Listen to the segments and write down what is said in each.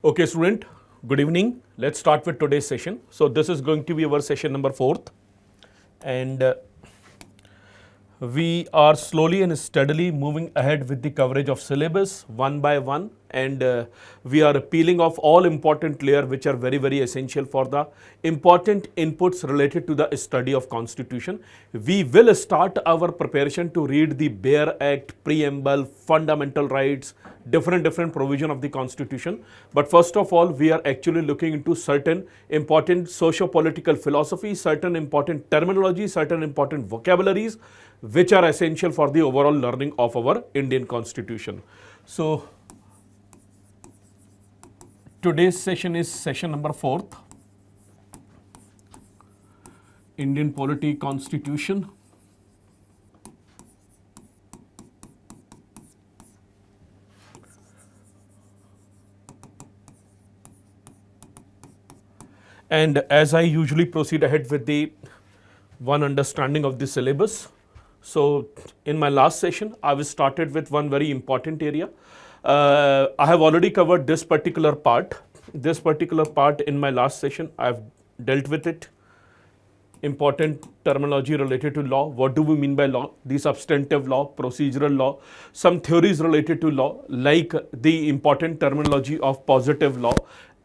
Okay, student, good evening. Let's start with today's session. So this is going to be our session number 4th, and we are slowly and steadily moving ahead with the coverage of syllabus one by one, and we are peeling off all important layers which are very essential for the important inputs related to the study of constitution. We will start our preparation to read the bare act, preamble, fundamental rights, different provision of the constitution. But first of all, we are actually looking into certain important socio-political philosophy, certain important terminology, certain important vocabularies which are essential for the overall learning of our Indian constitution. So today's session is session number 4th, Indian Polity Constitution. And as I usually proceed ahead with the one understanding of the syllabus. So in my last session, I was started with one very important area. I have already covered this particular part. This particular part in my last session, I've dealt with it. Important terminology related to law. What do we mean by law? The substantive law, procedural law, some theories related to law, like the important terminology of positive law,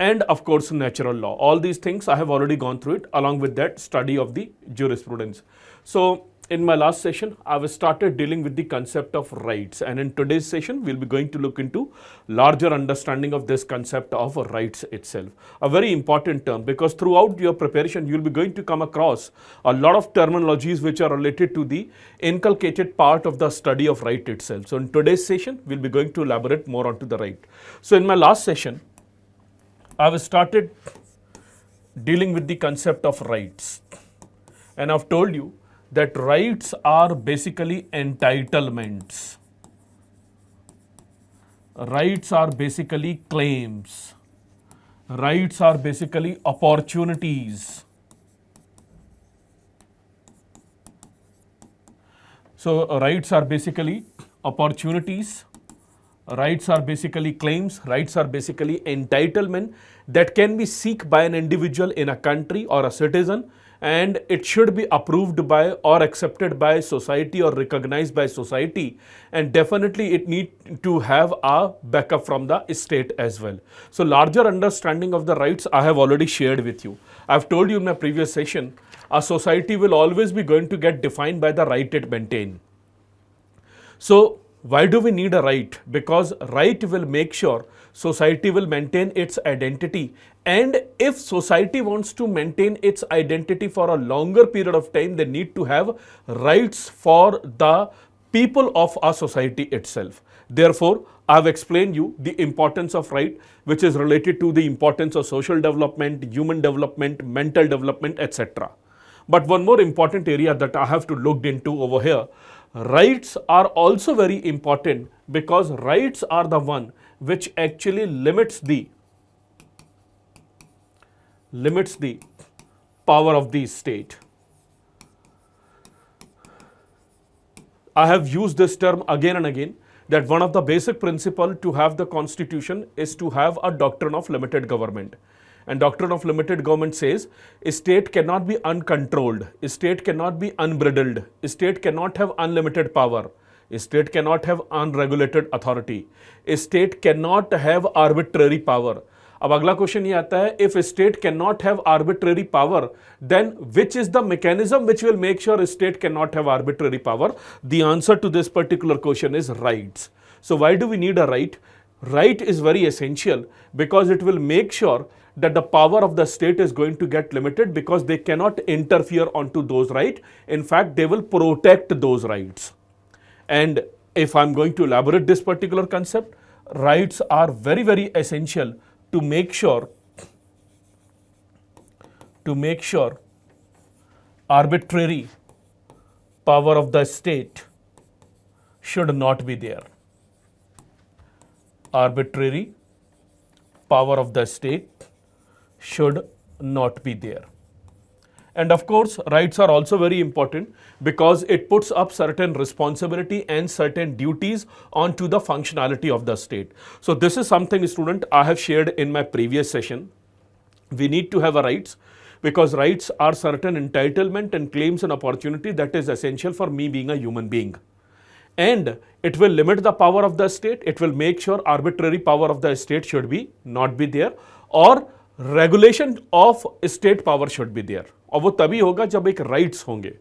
and of course natural law. All these things I have already gone through it, along with that study of the jurisprudence. So in my last session, I was started dealing with the concept of rights, and in today's session, we'll be going to look into larger understanding of this concept of rights itself. A very important term, because throughout your preparation, you'll be going to come across a lot of terminologies which are related to the inculcated part of the study of right itself. So in today's session, we'll be going to elaborate more onto the right. So in my last session, I was started dealing with the concept of rights, and I've told you that rights are basically entitlements. Rights are basically claims. Rights are basically opportunities. So rights are basically opportunities. Rights are basically claims. Rights are basically entitlement that can be sought by an individual in a country or a citizen, and it should be approved by or accepted by society or recognized by society, and definitely it need to have a backup from the state as well. So larger understanding of the rights I have already shared with you. I've told you in my previous session, a society will always be going to get defined by the right it maintains. So why do we need a right? Because right will make sure society will maintain its identity, and if society wants to maintain its identity for a longer period of time, they need to have rights for the people of our society itself. Therefore, I have explained you the importance of right, which is related to the importance of social development, human development, mental development, etc. But one more important area that I have to look into over here, rights are also very important, because rights are the one which actually limits the power of the state. I have used this term again and again, that one of the basic principles to have the constitution is to have a doctrine of limited government. And doctrine of limited government says a state cannot be uncontrolled, a state cannot be unbridled, a state cannot have unlimited power, a state cannot have unregulated authority, a state cannot have arbitrary power. अब अगला question ये आता है, if a state cannot have arbitrary power, then which is the mechanism which will make sure a state cannot have arbitrary power? The answer to this particular question is rights. So why do we need a right? Right is very essential because it will make sure that the power of the state is going to get limited, because they cannot interfere onto those rights. In fact, they will protect those rights. And if I'm going to elaborate this particular concept, rights are very essential to make sure arbitrary power of the state should not be there. Arbitrary power of the state should not be there. And of course, rights are also very important because it puts up certain responsibility and certain duties onto the functionality of the state. So this is something, student, I have shared in my previous session. We need to have a rights because rights are certain entitlement and claims and opportunity that is essential for me being a human being. And it will limit the power of the state. It will make sure arbitrary power of the state should be not be there, or regulation of state power should be there. और वो तभी होगा जब एक rights होंगे.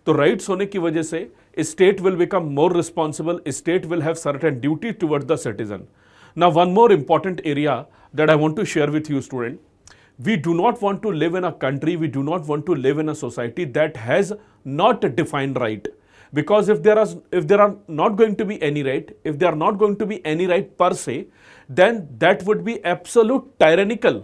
तो rights होने की वजह से state will become more responsible. State will have certain duty towards the citizen. Now, one more important area that I want to share with you, student. We do not want to live in a country, we do not want to live in a society that has not defined right. Because if there are not going to be any right, if there are not going to be any right per se, then that would be absolute tyrannical.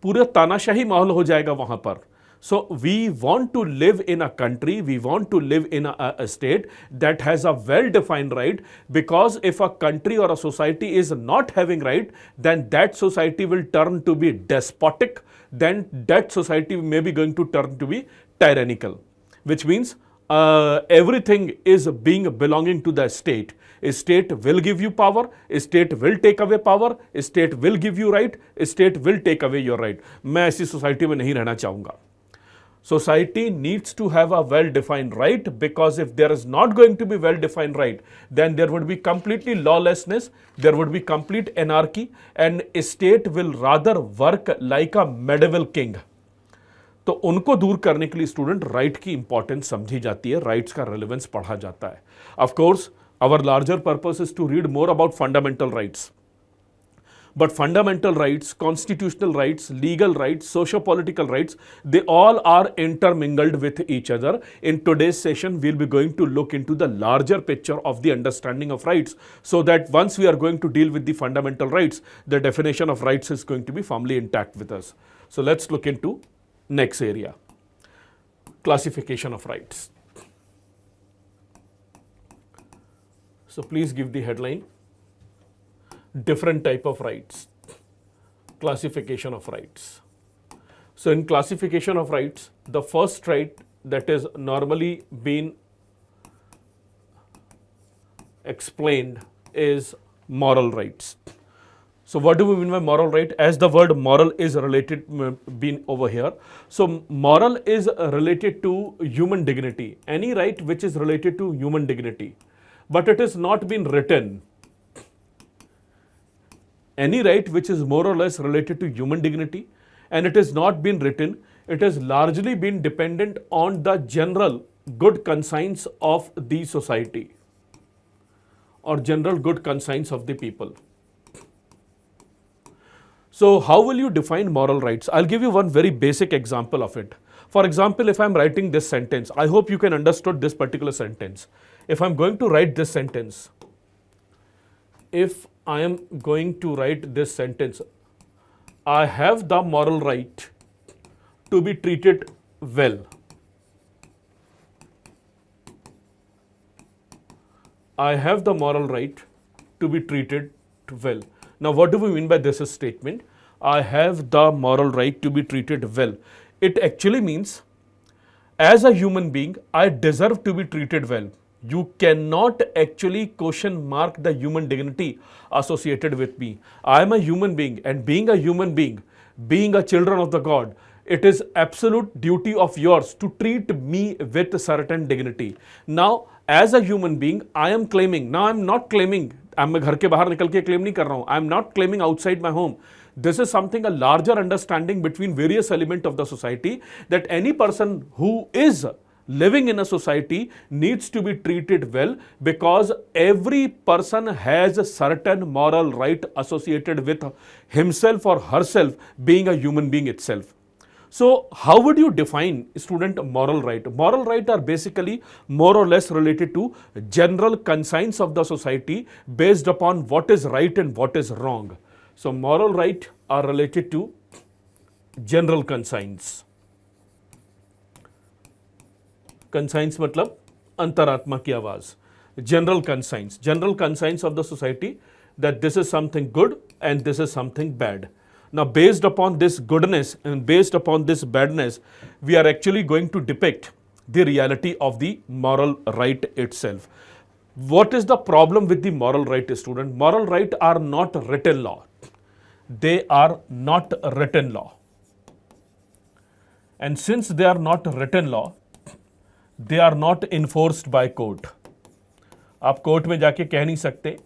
पूरा तानाशाही माहौल हो जाएगा वहां पर. So we want to live in a country, we want to live in a state that has a well-defined right, because if a country or a society is not having right, then that society will turn to be despotic, then that society may be going to turn to be tyrannical, which means everything is being belonging to the state. A state will give you power, a state will take away power, a state will give you right, a state will take away your right. मैं ऐसी society में नहीं रहना चाहूँगा. Society needs to have a well-defined right, because if there is not going to be well-defined right, then there would be completely lawlessness, there would be complete anarchy, and a state will rather work like a medieval king. तो उनको दूर करने के लिए student right की importance समझी जाती है, राइट्स का रेलेवेंस पढ़ा जाता है. Of course our larger purpose is to read more about fundamental rights. But fundamental rights, constitutional rights, legal rights, socio-political rights, they all are intermingled with each other. In today's session, we'll be going to look into the larger picture of the understanding of rights, so that once we are going to deal with the fundamental rights, the definition of rights is going to be firmly intact with us. So let's look into next area, classification of rights. So please give the headline. Different type of rights, classification of rights. So in classification of rights, the first right that is normally been explained is moral rights. So what do we mean by moral right? As the word moral is related, been over here. So moral is related to human dignity, any right which is related to human dignity, but it is not been written. Any right which is more or less related to human dignity and it has not been written, it has largely been dependent on the general good conscience of the society or general good conscience of the people. So how will you define moral rights? I'll give you one very basic example of it. For example, if I'm writing this sentence, I hope you can understand this particular sentence. If I'm going to write this sentence, if I am going to write this sentence, I have the moral right to be treated well. I have the moral right to be treated well. Now, what do we mean by this statement? I have the moral right to be treated well. It actually means, as a human being, I deserve to be treated well. You cannot actually question mark the human dignity associated with me. I am a human being, and being a human being, being a children of the God, it is absolute duty of yours to treat me with certain dignity. Now, as a human being, I am claiming, now I am not claiming, मैं घर के बाहर निकल के claim नहीं कर रहा हूँ. I am not claiming outside my home. This is something, a larger understanding between various elements of the society, that any person who is living in a society needs to be treated well, because every person has a certain moral right associated with himself or herself being a human being itself. So how would you define, student, moral right? Moral right are basically more or less related to general conscience of the society based upon what is right and what is wrong. So moral right are related to general conscience. Conscience मतलब अंतरात्मा की आवाज. General conscience of the society that this is something good and this is something bad. Now, based upon this goodness and based upon this badness, we are actually going to depict the reality of the moral right itself. What is the problem with the moral right, student? Moral right are not written law. They are not written law. And since they are not written law, they are not enforced by court. आप court में जाके कह नहीं सकते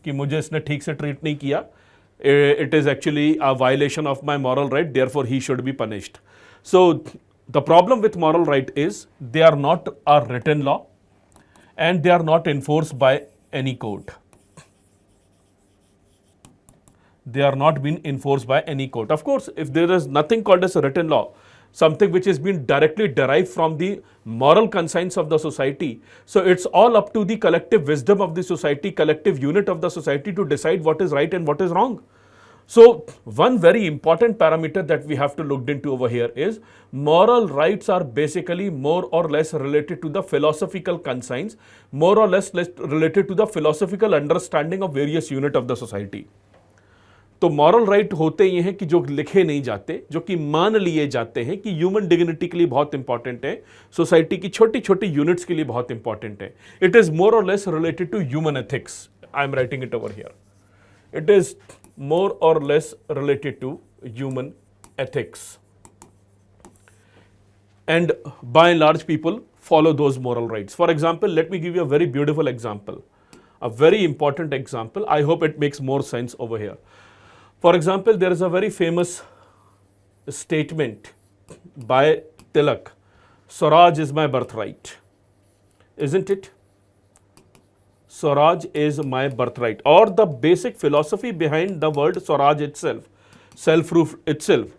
कि मुझे इसने ठीक से ट्रीट नहीं किया. It is actually a violation of my moral right, therefore he should be punished. So the problem with moral right is they are not a written law and they are not enforced by any court. They are not being enforced by any court. Of course, if there is nothing called as a written law, something which is being directly derived from the moral conscience of the society, so it's all up to the collective wisdom of the society, collective unit of the society to decide what is right and what is wrong. So one very important parameter that we have to look into over here is moral rights are basically more or less related to the philosophical conscience, more or less related to the philosophical understanding of various unit of the society. तो moral right होते ये हैं कि जो लिखे नहीं जाते, जो कि मान लिए जाते हैं कि ह्यूमन डिग्निटी के लिए बहुत इंपॉर्टेंट है, सोसाइटी की छोटी छोटी यूनिट्स के लिए बहुत इंपॉर्टेंट है. इट इज मोर और less related to human ethics. I am writing it over here. It is more or less related to human ethics, and by and large people follow those moral rights. For example, let me give you a very beautiful example, a very important example. I hope it makes more sense over here. For example, there is a very famous statement by Tilak, Swaraj is my birthright, isn't it? Swaraj is my birthright, or the basic philosophy behind the word Swaraj itself, self-rule itself.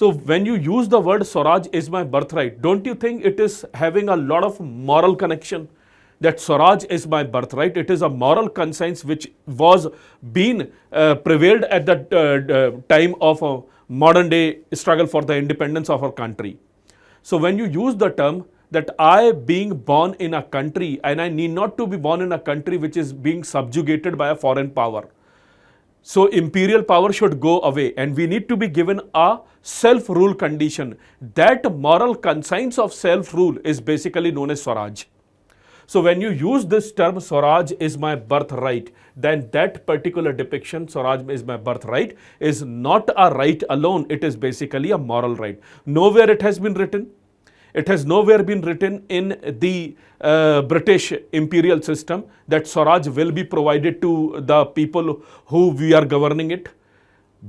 So when you use the word Swaraj is my birthright, don't you think it is having a lot of moral connection? That Swaraj is my birthright, it is a moral conscience which was being prevailed at the time of a modern day struggle for the independence of our country. So when you use the term that I being born in a country, and I need not to be born in a country which is being subjugated by a foreign power. So imperial power should go away and we need to be given a self-rule condition. That moral conscience of self-rule is basically known as Swaraj. So when you use this term Swaraj is my birthright, then that particular depiction, Swaraj is my birthright, is not a right alone. It is basically a moral right. Nowhere it has been written. It has nowhere been written in the British imperial system that Swaraj will be provided to the people who we are governing it.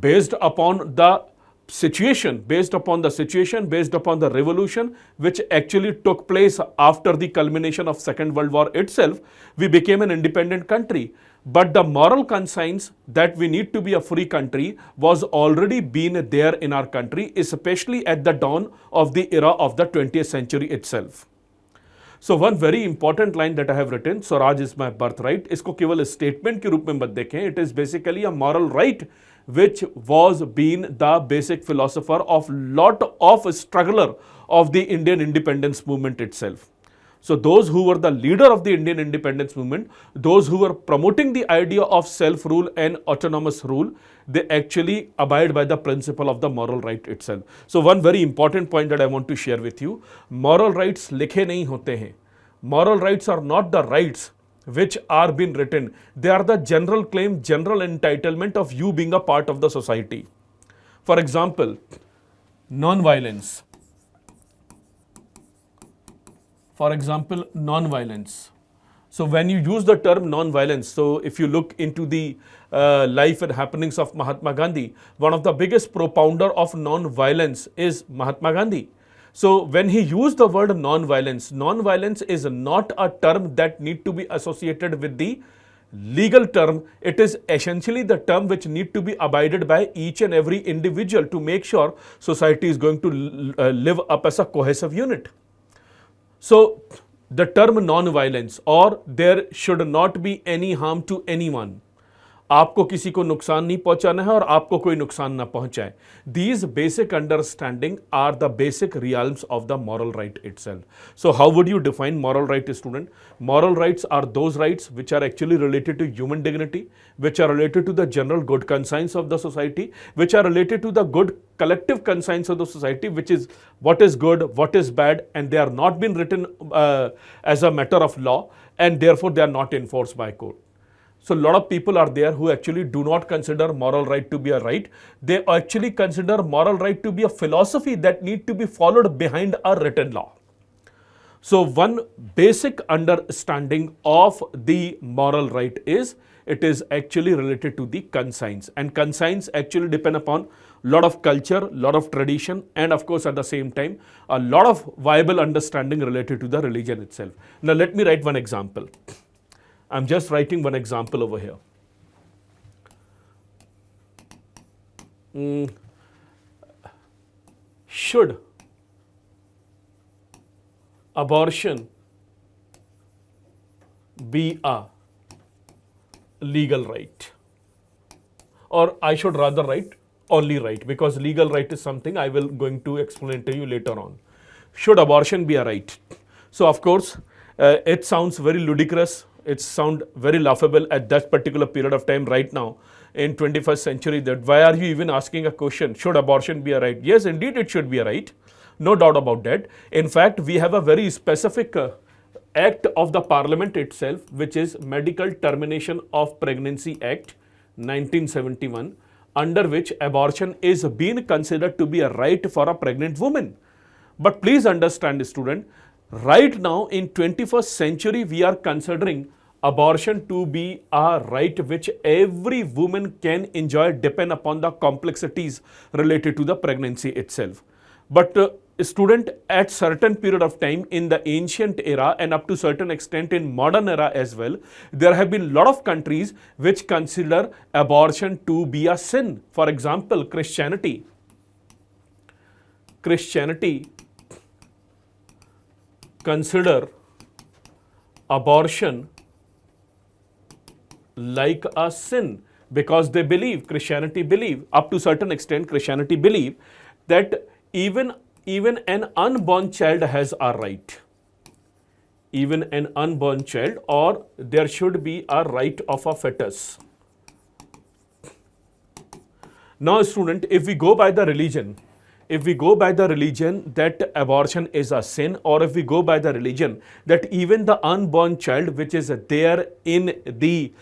Based upon the situation, based upon the revolution which actually took place after the culmination of Second World War itself, we became an independent country. But the moral conscience that we need to be a free country was already been there in our country, especially at the dawn of the era of the 20th century itself. So one very important line that I have written, Swaraj is my birthright, इसको केवल statement के रूप में मत देखें. It is basically a moral right which was been the basic philosopher of lot of struggler of the Indian independence movement itself. So those who were the leader of the Indian independence movement, those who were promoting the idea of self-rule and autonomous rule, they actually abide by the principle of the moral right itself. So one very important point that I want to share with you, moral rights लिखे नहीं होते हैं. Moral rights are not the rights which are being written. They are the general claim, general entitlement of you being a part of the society. For example, non-violence. For example, non-violence. So when you use the term non-violence, so if you look into the life and happenings of Mahatma Gandhi, one of the biggest propounder of non-violence is Mahatma Gandhi. So when he used the word non-violence, non-violence is not a term that need to be associated with the legal term. It is essentially the term which need to be abided by each and every individual to make sure society is going to live up as a cohesive unit. So the term non-violence, or there should not be any harm to anyone. आपको किसी को नुकसान नहीं पहुंचाना है और आपको कोई नुकसान ना पहुंचाए. These basic understanding are the basic realms of the moral right itself. So how would you define moral right, student? Moral rights are those rights which are actually related to human dignity, which are related to the general good conscience of the society, which are related to the good collective conscience of the society, which is what is good, what is bad, and they are not been written as a matter of law, and therefore they are not enforced by court. So a lot of people are there who actually do not consider moral right to be a right. They actually consider moral right to be a philosophy that need to be followed behind a written law. So one basic understanding of the moral right is it is actually related to the conscience, and conscience actually depend upon lot of culture, lot of tradition, and of course at the same time a lot of viable understanding related to the religion itself. Now let me write one example. I'm just writing one example over here. Should abortion be a legal right? Or I should rather write only right, because legal right is something I will going to explain to you later on. Should abortion be a right? So of course, it sounds very ludicrous. It sounds very laughable at that particular period of time right now in 21st century, that why are you even asking a question, should abortion be a right? Yes, indeed it should be a right. No doubt about that. In fact, we have a very specific act of the parliament itself, which is Medical Termination of Pregnancy Act 1971, under which abortion is being considered to be a right for a pregnant woman. But please understand, student, right now in 21st century, we are considering abortion to be a right which every woman can enjoy, depend upon the complexities related to the pregnancy itself. But student, at certain period of time in the ancient era and up to certain extent in modern era as well, there have been lot of countries which consider abortion to be a sin. For example, Christianity consider abortion like a sin, because they believe, Christianity believe, up to certain extent Christianity believe that even an unborn child has a right. Even an unborn child, or there should be a right of a fetus. Now student, if we go by the religion that abortion is a sin, or if we go by the religion that even the unborn child which is there in the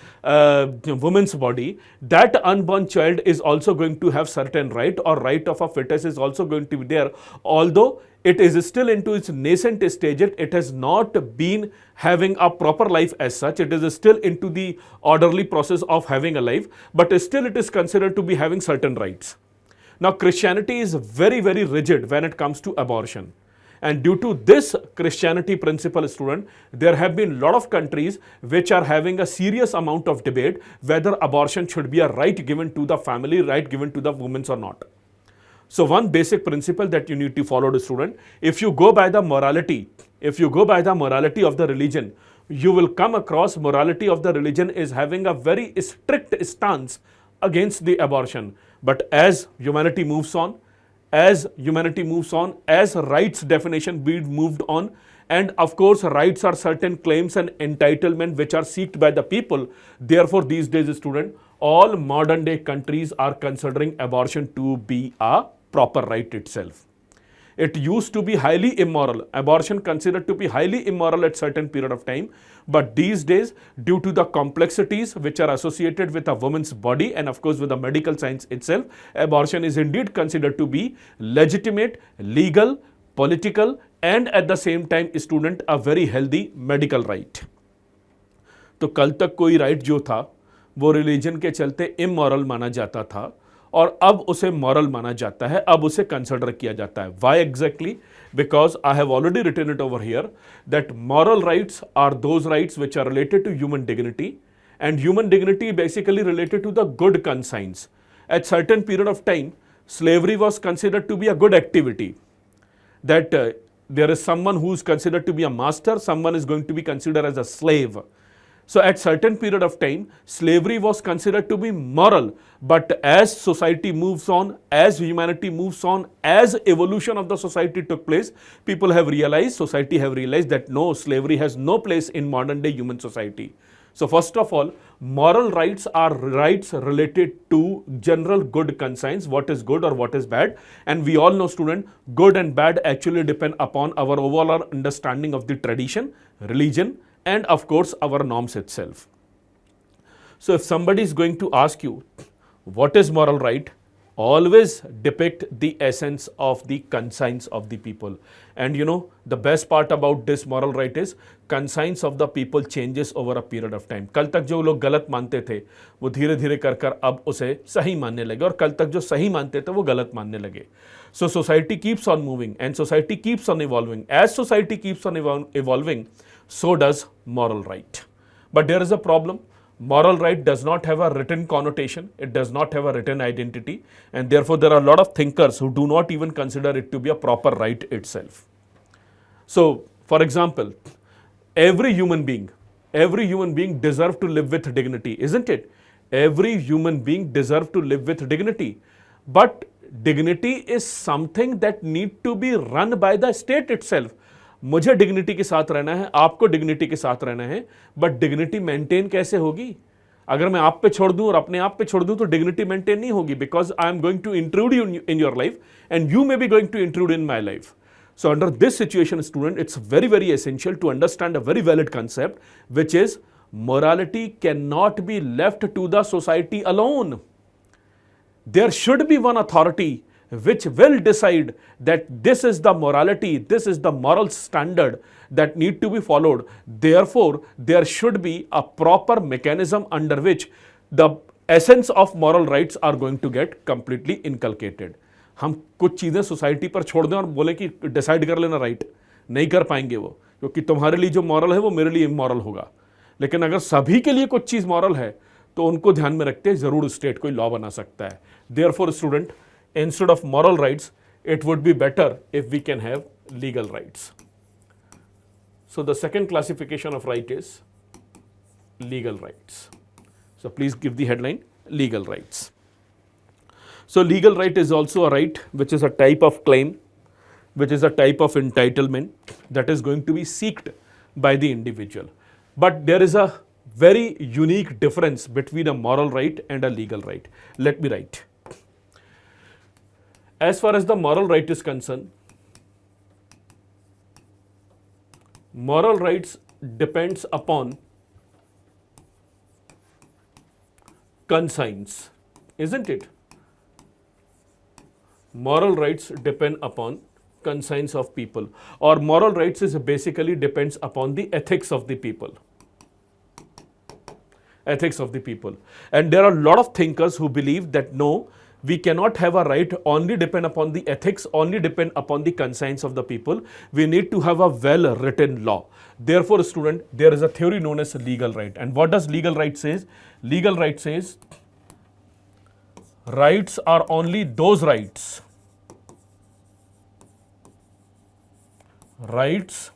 woman's body, that unborn child is also going to have certain right, or right of a fetus is also going to be there, although it is still into its nascent stage, it has not been having a proper life as such, it is still into the orderly process of having a life, but still it is considered to be having certain rights. Now, Christianity is very, very rigid when it comes to abortion. And due to this Christianity principle, student, there have been a lot of countries which are having a serious amount of debate whether abortion should be a right given to the family, right given to the women or not. So one basic principle that you need to follow, the student, if you go by the morality of the religion, you will come across morality of the religion is having a very strict stance against the abortion. But as humanity moves on, as rights definition be moved on, and of course rights are certain claims and entitlement which are sought by the people, therefore these days, student, all modern day countries are considering abortion to be a proper right itself. It used to be highly immoral, abortion considered to be highly immoral at certain period of time, but these days, due to the complexities which are associated with a woman's body and of course with the medical science itself, abortion is indeed considered to be legitimate, legal, political, and at the same time, student, a very healthy medical right. तो कल तक कोई right जो था वो religion के चलते immoral माना जाता था, और अब उसे मॉरल माना जाता है, अब उसे कंसिडर किया जाता है. Why exactly? Because I have already written it over here that moral rights are those rights which are related to human dignity, and human dignity basically related to the good conscience. At certain period of time, slavery was considered to be a good activity. That there is someone who is considered to be a master, someone is going to be considered as a slave. So at certain period of time, slavery was considered to be moral. But as society moves on, as humanity moves on, as evolution of the society took place, people have realized, society have realized that no, slavery has no place in modern day human society. So first of all, moral rights are rights related to general good conscience, what is good or what is bad. And we all know, student, good and bad actually depend upon our overall understanding of the tradition, religion, and of course our norms itself. So if somebody is going to ask you what is moral right, always depict the essence of the conscience of the people. And you know, the best part about this moral right is conscience of the people changes over a period of time. कल तक जो लोग गलत मानते थे वो धीरे धीरे कर कर अब उसे सही मानने लगे, और कल तक जो सही मानते थे वो गलत मानने लगे. So society keeps on moving and society keeps on evolving. As society keeps on evolving, so does moral right. But there is a problem. Moral right does not have a written connotation, it does not have a written identity, and therefore there are a lot of thinkers who do not even consider it to be a proper right itself. So, for example, every human being deserves to live with dignity, isn't it? Every human being deserves to live with dignity. But dignity is something that need to be run by the state itself. मुझे dignity के साथ रहना है, आपको dignity के साथ रहना है, बट डिग्निटी मेंटेन कैसे होगी? अगर मैं आप पे छोड़ दूं और अपने आप पे छोड़ दूं तो डिग्निटी मेंटेन नहीं होगी, because I am going to intrude you in your life and you may be going to intrude in my life. So under this situation, student, it's very, very essential to understand a very valid concept, which is morality cannot be left to the society alone. There should be one authority which will decide that this is the morality, this is the moral standard that need to be followed. Therefore, there should be a proper mechanism under which the essence of moral rights are going to get completely inculcated. हम कुछ चीज़ें society पर छोड़ दें और बोले कि decide कर लेना राइट, नहीं कर पाएंगे वो, क्योंकि तुम्हारे लिए जो मॉरल है वो मेरे लिए इमॉरल होगा. लेकिन अगर सभी के लिए कुछ चीज़ मॉरल है तो उनको ध्यान में रखते जरूर स्टेट कोई लॉ बना सकता है. Therefore student, instead of moral rights, it would be better if we can have legal rights. So the second classification of right is legal rights. So please give the headline, legal rights. So legal right is also a right which is a type of claim, which is a type of entitlement that is going to be sought by the individual. But there is a very unique difference between a moral right and a legal right. Let me write. As far as the moral right is concerned, moral rights depends upon conscience, isn't it? Moral rights depend upon conscience of people, or moral rights is basically depends upon the ethics of the people. Ethics of the people. And there are a lot of thinkers who believe that no, we cannot have a right only depend upon the ethics, only depend upon the conscience of the people. We need to have a well-written law. Therefore, student, there is a theory known as legal right. And what does legal right says? Legal right says rights are only those rights. Rights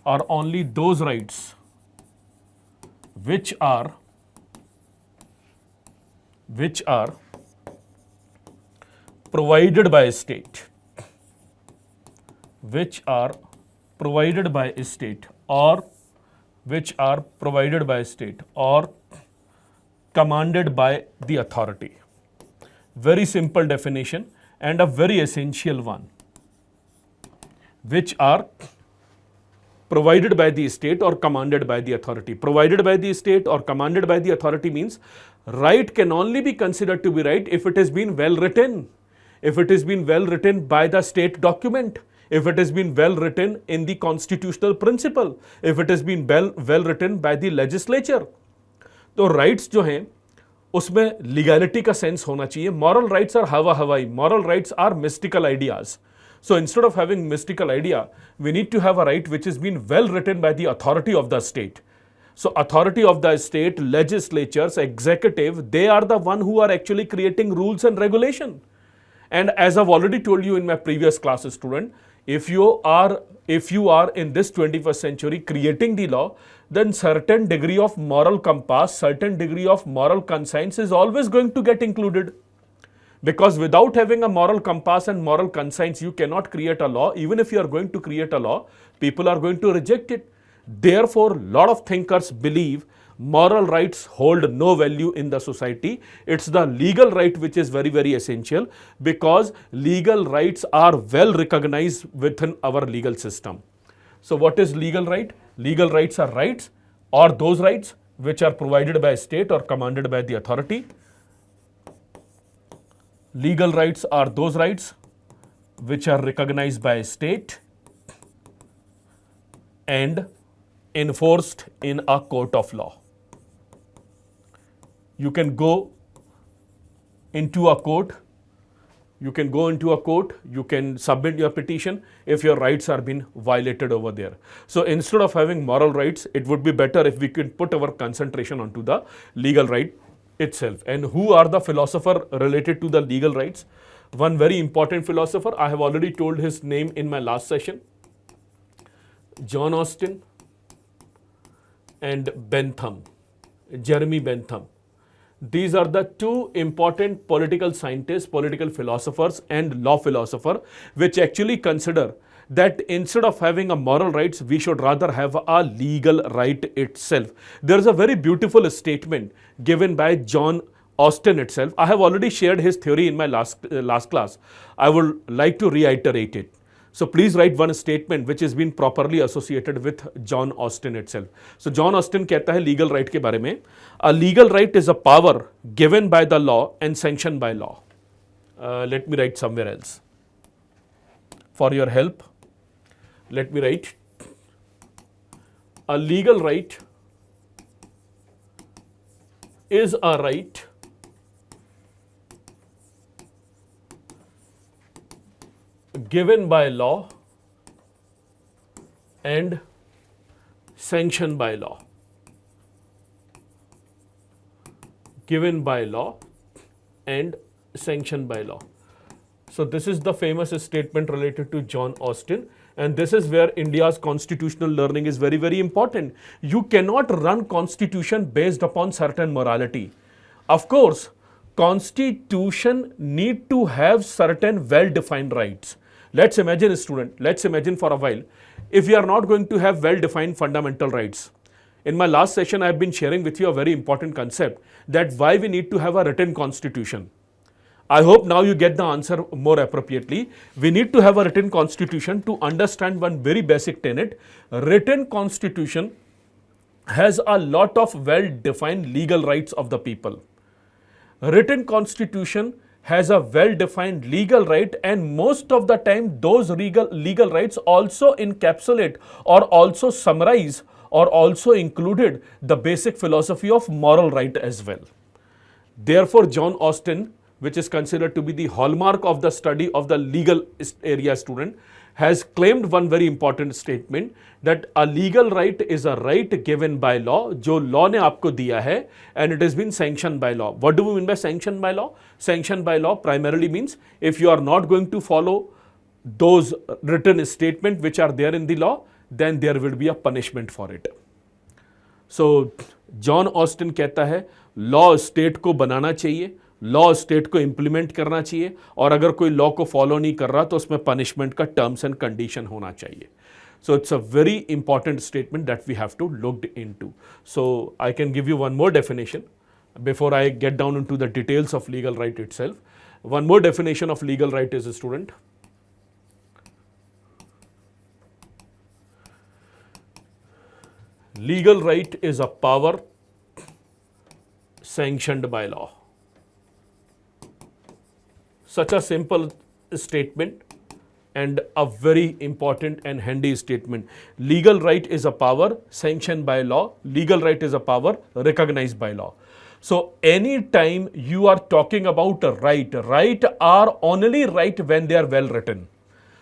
are only those rights which are provided by a state, which are provided by a state, or which are provided by a state or commanded by the authority. Very simple definition and a very essential one. Which are provided by the state or commanded by the authority. Provided by the state or commanded by the authority means right can only be considered to be right if it has been well written. If it has been well written by the state document, if it has been well written in the constitutional principle, if it has been well written by the legislature. तो rights जो हैं उसमें legality का sense होना चाहिए. Moral rights are हवा हवाई. Moral rights are mystical ideas. So instead of having mystical idea, we need to have a right which has been well written by the authority of the state. So authority of the state, legislatures, executive, they are the one who are actually creating rules and regulation. And as I've already told you in my previous classes, student, If you are in this 21st century creating the law, then certain degree of moral compass, certain degree of moral conscience is always going to get included. Because without having a moral compass and moral conscience, you cannot create a law. Even if you are going to create a law, people are going to reject it. Therefore, a lot of thinkers believe moral rights hold no value in the society. It's the legal right which is very, very essential, because legal rights are well recognized within our legal system. So what is legal right? Legal rights are rights, or those rights which are provided by a state or commanded by the authority. Legal rights are those rights which are recognized by a state and enforced in a court of law. You can go into a court, you can submit your petition if your rights are being violated over there. So instead of having moral rights, it would be better if we could put our concentration onto the legal right itself. And who are the philosopher related to the legal rights? One very important philosopher, I have already told his name in my last session, John Austin and Bentham, Jeremy Bentham. These are the two important political scientists, political philosophers and law philosopher, which actually consider that instead of having a moral rights, we should rather have a legal right itself. There is a very beautiful statement given by John Austin itself. I have already shared his theory in my last class. I would like to reiterate it. So please write one statement which has been properly associated with John Austin itself. So John Austin कहता है legal right के बारे में, a legal right is a power given by the law and sanctioned by law. Let me write somewhere else. For your help, let me write, a legal right is a right given by law and sanctioned by law. Given by law and sanctioned by law. So this is the famous statement related to John Austin, and this is where India's constitutional learning is very, very important. You cannot run constitution based upon certain morality. Of course, constitution need to have certain well-defined rights. Let's imagine a student, let's imagine for a while, if we are not going to have well-defined fundamental rights. In my last session, I have been sharing with you a very important concept, that why we need to have a written constitution. I hope now you get the answer more appropriately. We need to have a written constitution to understand one very basic tenet. Written constitution has a lot of well-defined legal rights of the people. Written constitution has a well-defined legal right, and most of the time those legal rights also encapsulate or also summarize or also included the basic philosophy of moral right as well. Therefore, John Austin, which is considered to be the hallmark of the study of the legal area student, has claimed one very important statement, that a legal right is a right given by law, जो law ने आपको दिया है, and it has been sanctioned by law. What do we mean by sanctioned by law? Sanctioned by law primarily means if you are not going to follow those written statements which are there in the law, then there will be a punishment for it. So John Austin कहता है law state को बनाना चाहिए, law state को implement करना चाहिए, और अगर कोई लॉ को फॉलो नहीं कर रहा तो उसमें पनिशमेंट का टर्म्स एंड कंडीशन होना चाहिए. So it's a very important statement that we have to look into. So I can give you one more definition before I get down into the details of legal right itself. One more definition of legal right is, a student, legal right is a power sanctioned by law. Such a simple statement and a very important and handy statement. Legal right is a power sanctioned by law. Legal right is a power recognized by law. So anytime you are talking about a right are only right when they are well written.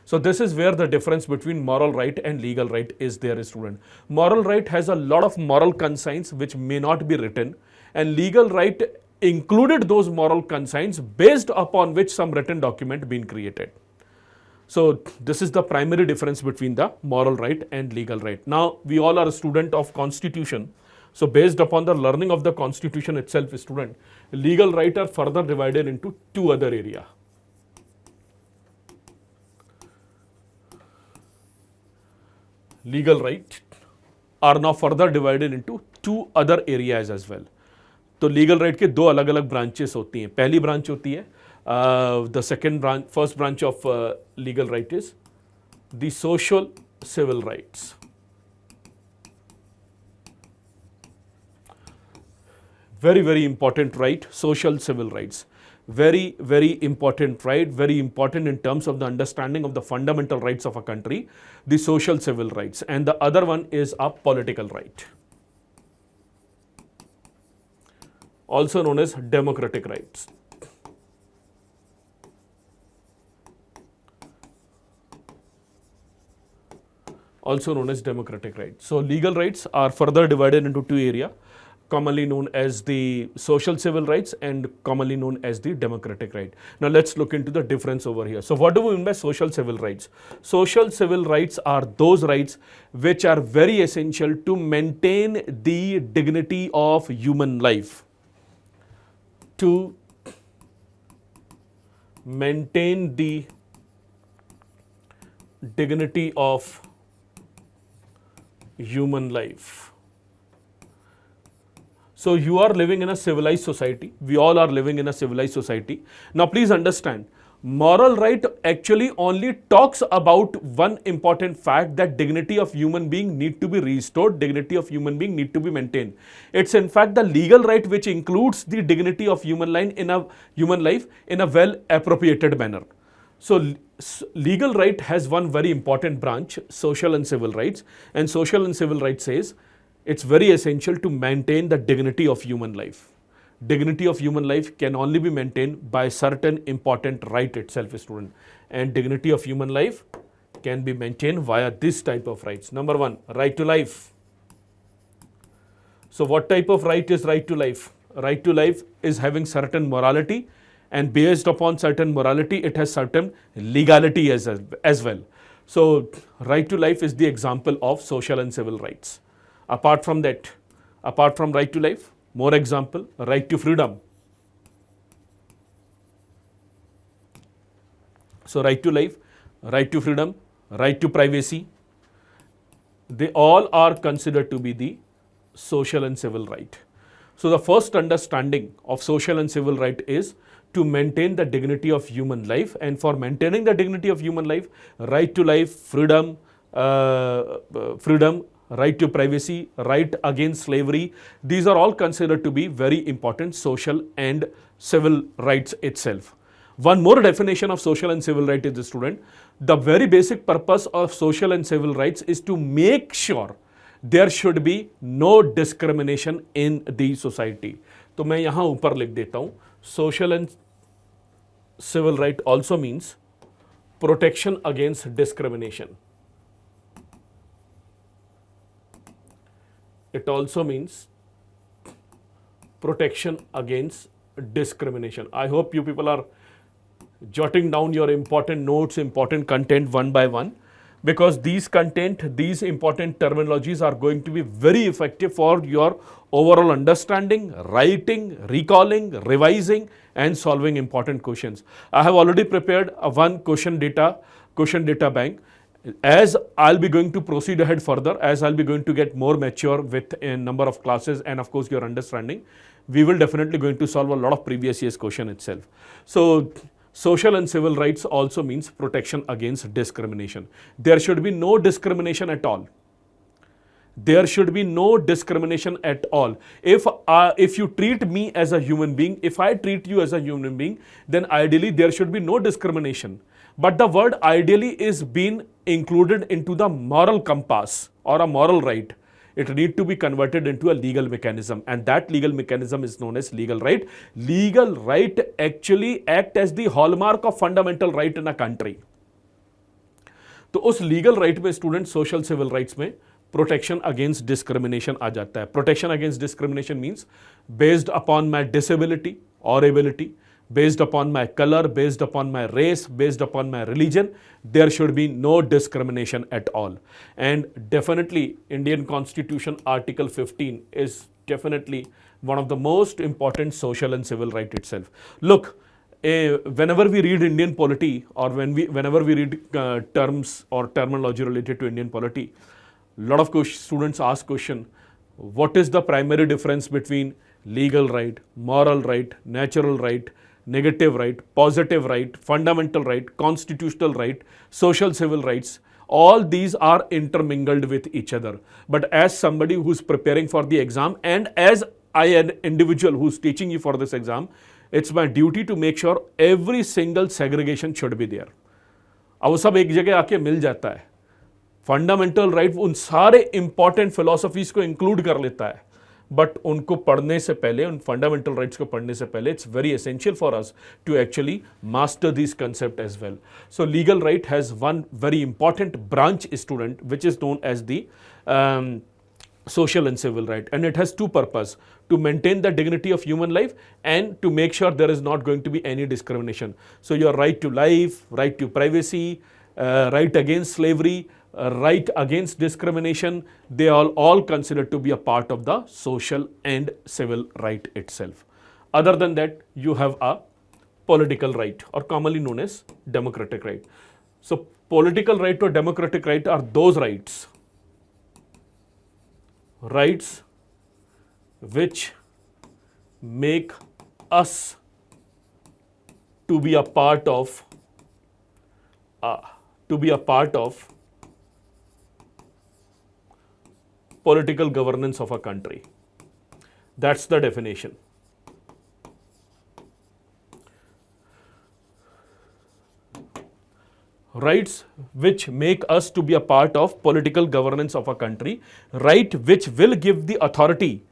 So this is where the difference between moral right and legal right is there, student. Moral right has a lot of moral conscience which may not be written, and legal right included those moral conscience based upon which some written document been created. So this is the primary difference between the moral right and legal right. Now we all are a student of constitution. So based upon the learning of the constitution itself, student, legal right are further divided into two other area. Legal right are now further divided into two other areas as well. तो legal right के दो अलग अलग branches होती हैं. पहली branch होती है the second branch, first branch of legal right is the social civil rights. Very important right, social civil rights. Very important right, very important in terms of the understanding of the fundamental rights of a country, the social civil rights. And the other one is a political right, also known as democratic rights. Also known as democratic rights. So legal rights are further divided into two areas, commonly known as the social civil rights and commonly known as the democratic right. Now let's look into the difference over here. So what do we mean by social civil rights? Social civil rights are those rights which are very essential to maintain the dignity of human life. To maintain the dignity of human life. So you are living in a civilized society. We all are living in a civilized society. Now please understand, moral right actually only talks about one important fact, that dignity of human being need to be restored, dignity of human being need to be maintained. It's in fact the legal right which includes the dignity of human life in a well appropriated manner. So legal right has one very important branch, social and civil rights, and social and civil rights says it's very essential to maintain the dignity of human life. Dignity of human life can only be maintained by certain important right itself, student. And dignity of human life can be maintained via this type of rights. Number one, right to life. So what type of right is right to life? Right to life is having certain morality, and based upon certain morality, it has certain legality as well. So right to life is the example of social and civil rights. Apart from that, apart from right to life, more example, right to freedom. So right to life, right to freedom, right to privacy, they all are considered to be the social and civil right. So the first understanding of social and civil right is to maintain the dignity of human life, and for maintaining the dignity of human life, right to life, freedom, right to privacy, right against slavery, these are all considered to be very important social and civil rights itself. One more definition of social and civil right is, the student, the very basic purpose of social and civil rights is to make sure there should be no discrimination in the society. तो मैं यहाँ ऊपर लिख देता हूँ, social and civil right also means protection against discrimination. It also means protection against discrimination. I hope you people are jotting down your important notes, important content one by one, because these important terminologies are going to be very effective for your overall understanding, writing, recalling, revising, and solving important questions. I have already prepared a one question data bank. As I'll be going to proceed ahead further, as I'll be going to get more mature with a number of classes and of course your understanding, we will definitely going to solve a lot of previous year's question itself. So social and civil rights also means protection against discrimination. There should be no discrimination at all. There should be no discrimination at all. If you treat me as a human being, if I treat you as a human being, then ideally there should be no discrimination. But the word ideally is being included into the moral compass or a moral right. It need to be converted into a legal mechanism, and that legal mechanism is known as legal right. Legal right actually act as the hallmark of fundamental right in a country. तो उस legal right में student social civil rights में protection against discrimination आ जाता है. Protection against discrimination means based upon my disability और ability, based upon my color, based upon my race, based upon my religion. There should be no discrimination at all. And definitely, Indian Constitution Article 15 is definitely one of the most important social and civil right itself. Look, whenever we read Indian polity, or whenever we read terms or terminology related to Indian polity, a lot of students ask question, what is the primary difference between legal right, moral right, natural right, negative right, positive right, fundamental right, constitutional right, social civil rights? All these are intermingled with each other. But as somebody who's preparing for the exam, and as an individual who's teaching you for this exam, it's my duty to make sure every single segregation should be there. अब वो सब एक जगह आके मिल जाता है. Fundamental right उन सारे इंपॉर्टेंट फिलॉसफीज को इंक्लूड कर लेता है, बट उनको पढ़ने से पहले, उन फंडामेंटल राइट्स को पढ़ने से पहले, it's very essential for us to actually master this concept as well. So legal right has one very important branch, student, which is known as the social and civil right, and it has two purposes: to maintain the dignity of human life and to make sure there is not going to be any discrimination. So your right to life, right to privacy, right against slavery, right against discrimination, they are all considered to be a part of the social and civil right itself. Other than that, you have a political right, or commonly known as democratic right. So political right or democratic right are those rights which make us to be a part of political governance of a country. That's the definition. Rights which make us to be a part of political governance of a country, right which will give the authority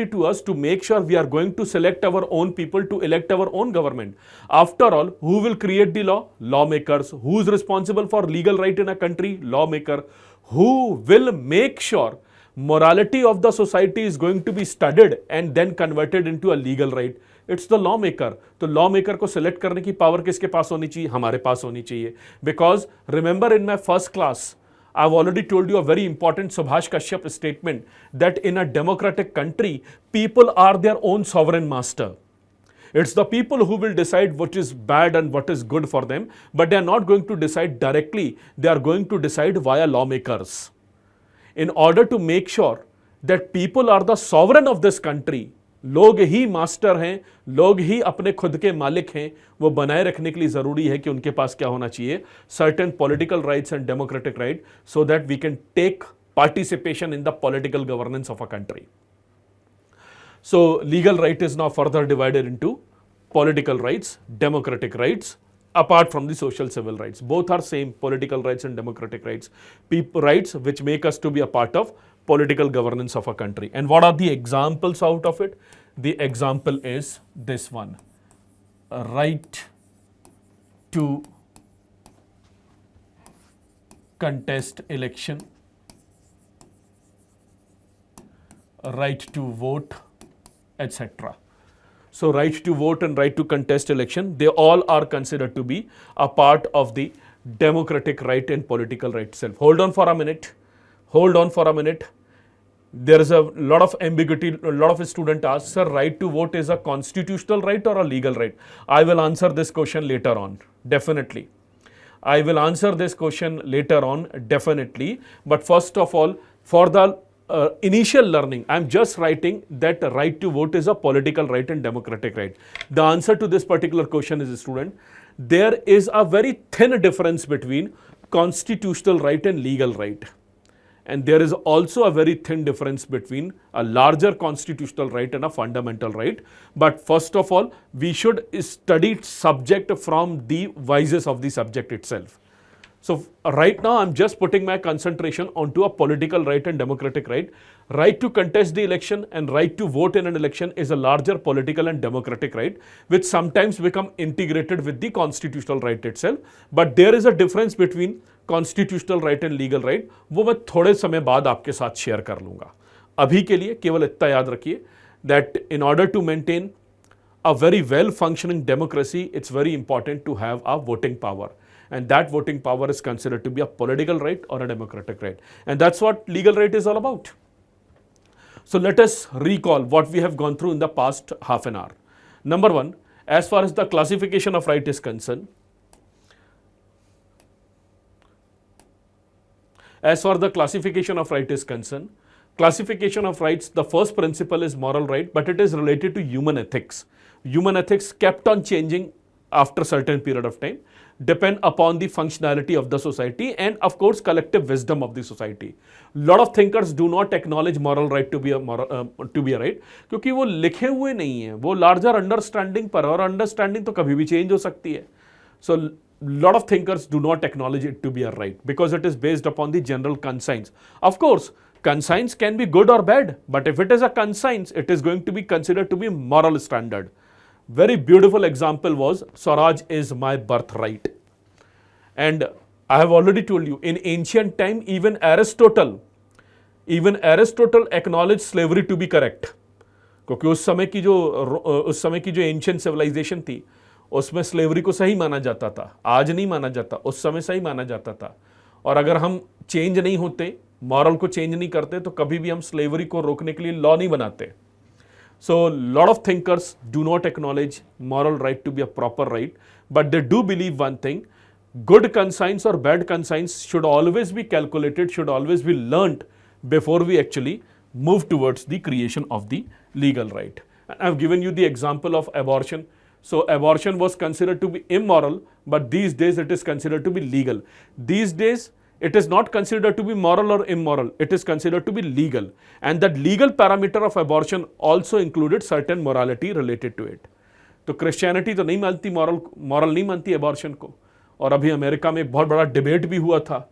to us to make sure we are going to select our own people to elect our own government. After all, who will create the law? Lawmakers. Who is responsible for legal right in a country? Lawmaker. Who will make sure morality of the society is going to be studied and then converted into a legal right? It's the law maker. तो law maker को select करने की power किसके पास होनी चाहिए? हमारे पास होनी चाहिए. Because remember in my first class I have already told you a very important Subhash Kashyap statement that in a democratic country people are their own sovereign master. It's the people who will decide what is bad and what is good for them, but they are not going to decide directly. They are going to decide via lawmakers. In order to make sure that people are the sovereign of this country, लोग ही master हैं, लोग ही अपने खुद के मालिक हैं, वो बनाए रखने के लिए ज़रूरी है कि उनके पास क्या होना चाहिए? Certain political rights and democratic right, so that we can take participation in the political governance of a country. So legal right is now further divided into political rights, democratic rights, apart from the social civil rights. Both are same, political rights and democratic rights. Rights which make us to be a part of political governance of a country. And what are the examples out of it? The example is this one: a right to contest election, a right to vote, etc. So right to vote and right to contest election, they all are considered to be a part of the democratic right and political right itself. Hold on for a minute. Hold on for a minute. There is a lot of ambiguity. A lot of students ask, sir, right to vote is a constitutional right or a legal right? I will answer this question later on, definitely. I will answer this question later on, definitely. But first of all, for the initial learning, I am just writing that right to vote is a political right and democratic right. The answer to this particular question is, student, there is a very thin difference between constitutional right and legal right. And there is also a very thin difference between a larger constitutional right and a fundamental right. But first of all, we should study subject from the vices of the subject itself. So right now, I'm just putting my concentration onto a political right and democratic right. Right to contest the election and right to vote in an election is a larger political and democratic right, which sometimes become integrated with the constitutional right itself. But there is a difference between constitutional right and legal right. वो मैं थोड़े समय बाद आपके साथ share कर लूँगा. अभी के लिए केवल इतना याद रखिए that in order to maintain a very well functioning democracy, it's very important to have a voting power. And that voting power is considered to be a political right or a democratic right. And that's what legal right is all about. So let us recall what we have gone through in the past half an hour. Number one, as far as the classification of right is concerned, classification of rights, the first principle is moral right, but it is related to human ethics. Human ethics kept on changing after a certain period of time, depend upon the functionality of the society and of course collective wisdom of the society. Lot of thinkers do not acknowledge moral right to be a right, क्योंकि वो लिखे हुए नहीं है, वो larger understanding पर, और understanding तो कभी भी change हो सकती है. So lot of thinkers do not acknowledge it to be a right because it is based upon the general conscience. Of course, conscience can be good or bad, but if it is a conscience, it is going to be considered to be moral standard. Very beautiful example was Swaraj is my birthright. And I have already told you, in ancient time, even Aristotle acknowledged slavery to be correct. क्योंकि उस समय की जो ancient civilisation थी, उसमें slavery को सही माना जाता था. आज नहीं माना जाता, उस समय सही माना जाता था. और अगर हम चेंज नहीं होते, मॉरल को चेंज नहीं करते, तो कभी भी हम स्लेवरी को रोकने के लिए लॉ नहीं बनाते. So lot of thinkers do not acknowledge moral right to be a proper right, but they do believe one thing: good conscience or bad conscience should always be calculated, should always be learnt before we actually move towards the creation of the legal right. And I've given you the example of abortion. So abortion was considered to be immoral, but these days it is considered to be legal. These days it is not considered to be moral or immoral, it is considered to be legal. And that legal parameter of abortion also included certain morality related to it. तो Christianity तो नहीं मानती moral नहीं मानती abortion को. और अभी America में एक बहुत बड़ा डिबेट भी हुआ था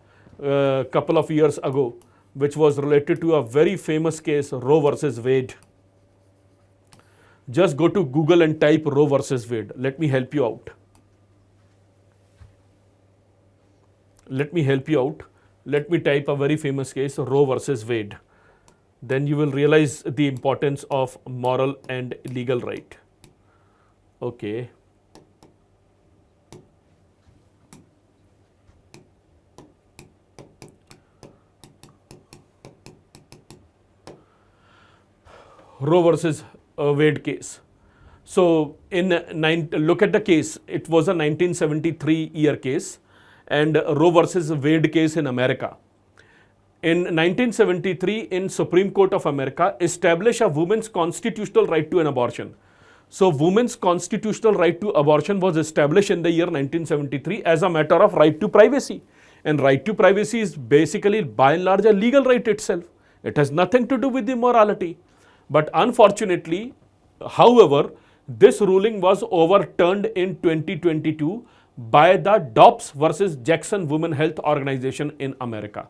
couple of years ago, which was related to a very famous case, Roe versus Wade. Just go to Google and type Roe versus Wade. Let me help you out. Let me type a very famous case, Roe versus Wade. Then you will realize the importance of moral and legal right. Okay. Roe versus Wade case. So look at the case. It was a 1973 year case, and Roe versus Wade case in America. In 1973, in Supreme Court of America, established a woman's constitutional right to an abortion. So women's constitutional right to abortion was established in the year 1973 as a matter of right to privacy. And right to privacy is basically by and large a legal right itself. It has nothing to do with the morality. But unfortunately, however, this ruling was overturned in 2022 by the Dobbs versus Jackson Women Health Organization in America.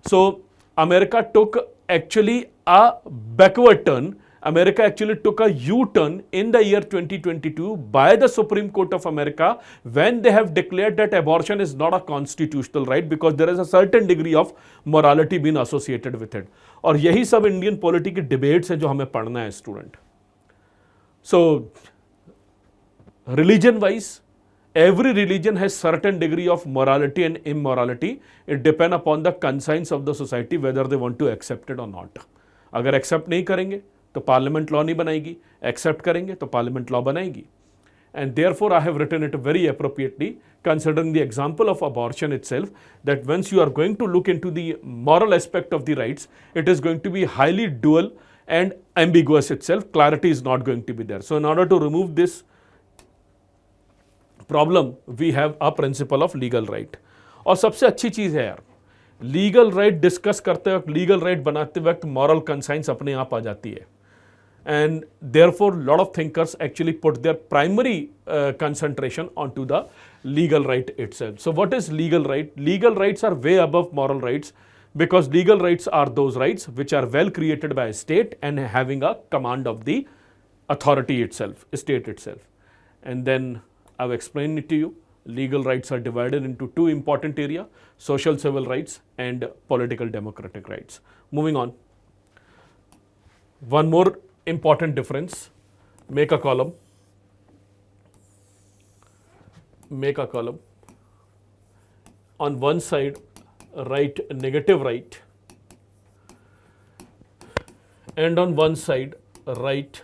So America took actually a backward turn. America actually took a U-turn in the year 2022 by the Supreme Court of America when they have declared that abortion is not a constitutional right because there is a certain degree of morality being associated with it. और यही सब Indian polity के debates हैं जो हमें पढ़ना है student. So religion wise, every religion has certain degree of morality and immorality. It depends upon the conscience of the society whether they want to accept it or not. अगर accept नहीं करेंगे तो parliament law नहीं बनाएगी, accept करेंगे तो parliament law बनाएगी. And therefore, I have written it very appropriately, considering the example of abortion itself, that once you are going to look into the moral aspect of the rights, it is going to be highly dual and ambiguous itself. Clarity is not going to be there. So in order to remove this problem, we have a principle of legal right. और सबसे अच्छी चीज़ है यार, legal right discuss करते वक्त, legal right बनाते वक्त moral conscience अपने आप आ जाती है. And therefore, lot of thinkers actually put their primary concentration onto the legal right itself. So what is legal right? Legal rights are way above moral rights because legal rights are those rights which are well created by a state and having a command of the authority itself, state itself. And then I've explained it to you. Legal rights are divided into two important areas: social civil rights and political democratic rights. Moving on. One more important difference, make a column. make a column. On one side, write negative right, and on one side, write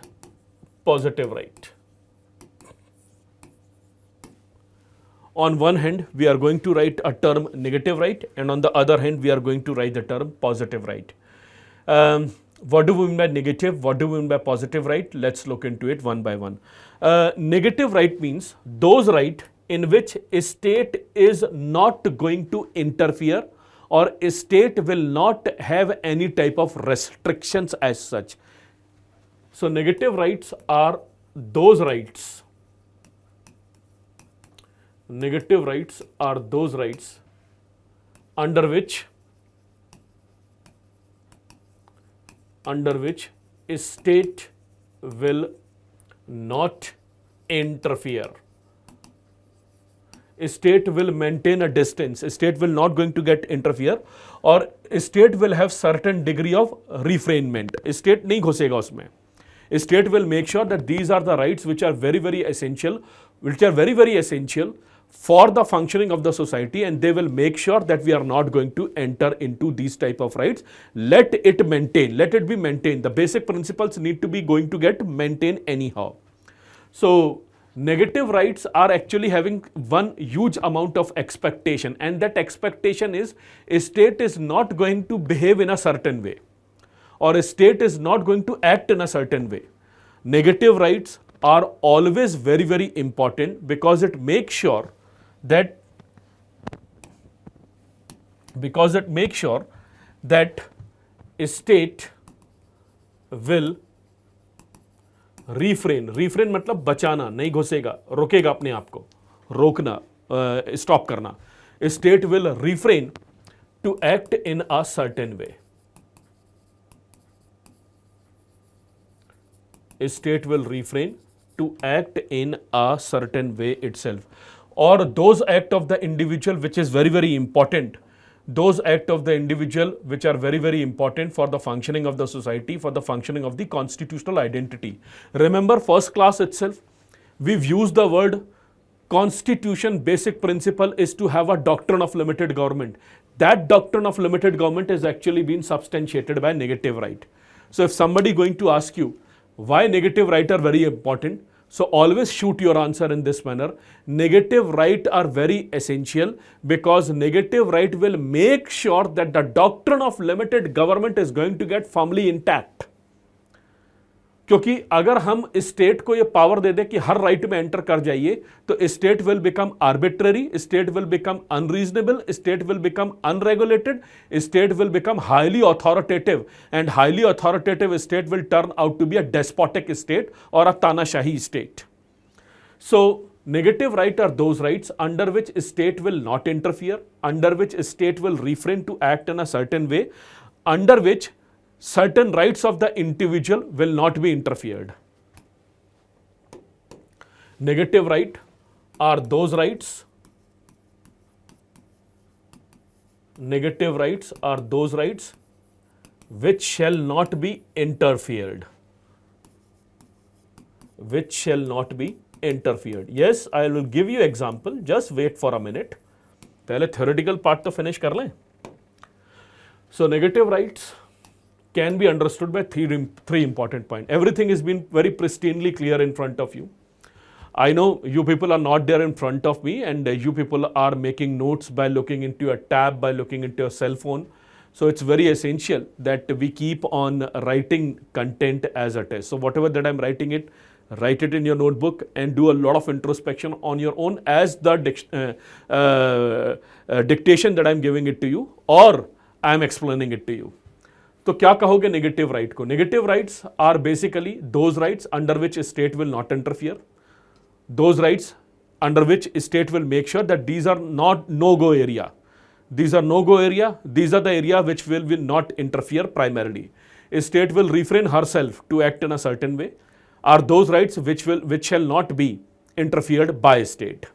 positive right. On one hand, we are going to write a term negative right, and on the other hand, we are going to write the term positive right. What do we mean by negative? What do we mean by positive right? Let's look into it one by one. Negative right means those right in which a state is not going to interfere, or a state will not have any type of restrictions as such. So negative rights are those rights. Negative rights are those rights under which a state will not interfere. A state will maintain a distance. A state will not going to get interfere, or a state will have certain degree of refrainment. A state नहीं घुसेगा उसमें. A state will make sure that these are the rights which are very, very essential, for the functioning of the society, and they will make sure that we are not going to enter into these type of rights. Let it be maintained. The basic principles need to be going to get maintained anyhow. So negative rights are actually having one huge amount of expectation, and that expectation is a state is not going to behave in a certain way, or a state is not going to act in a certain way. Negative rights are always very, very important because it makes sure that a state will refrain मतलब बचाना, नहीं घुसेगा, रोकेगा अपने आप को, रोकना, stop करना. A state will refrain to act in a certain way. A state will refrain to act in a certain way itself. Or those act of the individual which is very, very important. Those act of the individual which are very, very important for the functioning of the society, for the functioning of the constitutional identity. Remember first class itself, we've used the word constitution basic principle is to have a doctrine of limited government. That doctrine of limited government is actually been substantiated by negative right. So if somebody going to ask you why negative right are very important, so always shoot your answer in this manner. Negative right are very essential because negative right will make sure that the doctrine of limited government is going to get firmly intact. क्योंकि अगर हम state को ये power दे दें कि हर right में enter कर जाइए, तो state will become arbitrary, state will become unreasonable, state will become unregulated, state will become highly authoritative, and highly authoritative state will turn out to be a despotic state और a तानाशाही state. So negative right are those rights under which a state will not interfere, under which a state will refrain to act in a certain way, under which certain rights of the individual will not be interfered. Negative right are those rights. Negative rights are those rights which shall not be interfered. Which shall not be interfered. Yes, I will give you example. Just wait for a minute. पहले theoretical part तो finish कर लें. So negative rights can be understood by three important points. Everything has been very pristinely clear in front of you. I know you people are not there in front of me, and you people are making notes by looking into a tab, by looking into a cell phone. So it's very essential that we keep on writing content as a test. So whatever that I'm writing it, write it in your notebook and do a lot of introspection on your own as the dictation that I'm giving it to you, or I'm explaining it to you. तो क्या कहोगे negative right को? Negative rights are basically those rights under which state will not interfere, those rights under which state will make sure that these are not no go area, these are no go area, these are the area which will not interfere primarily. A state will refrain herself to act in a certain way, are those rights which shall not be interfered by a state,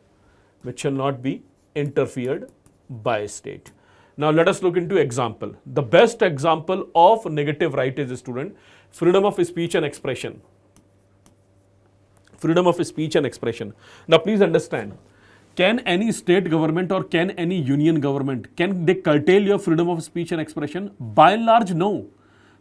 which shall not be interfered by a state. Now let us look into example. The best example of negative right is, student, freedom of speech and expression. Freedom of speech and expression. Now please understand Can any state government or can any union government, can they curtail your freedom of speech and expression? By and large, no.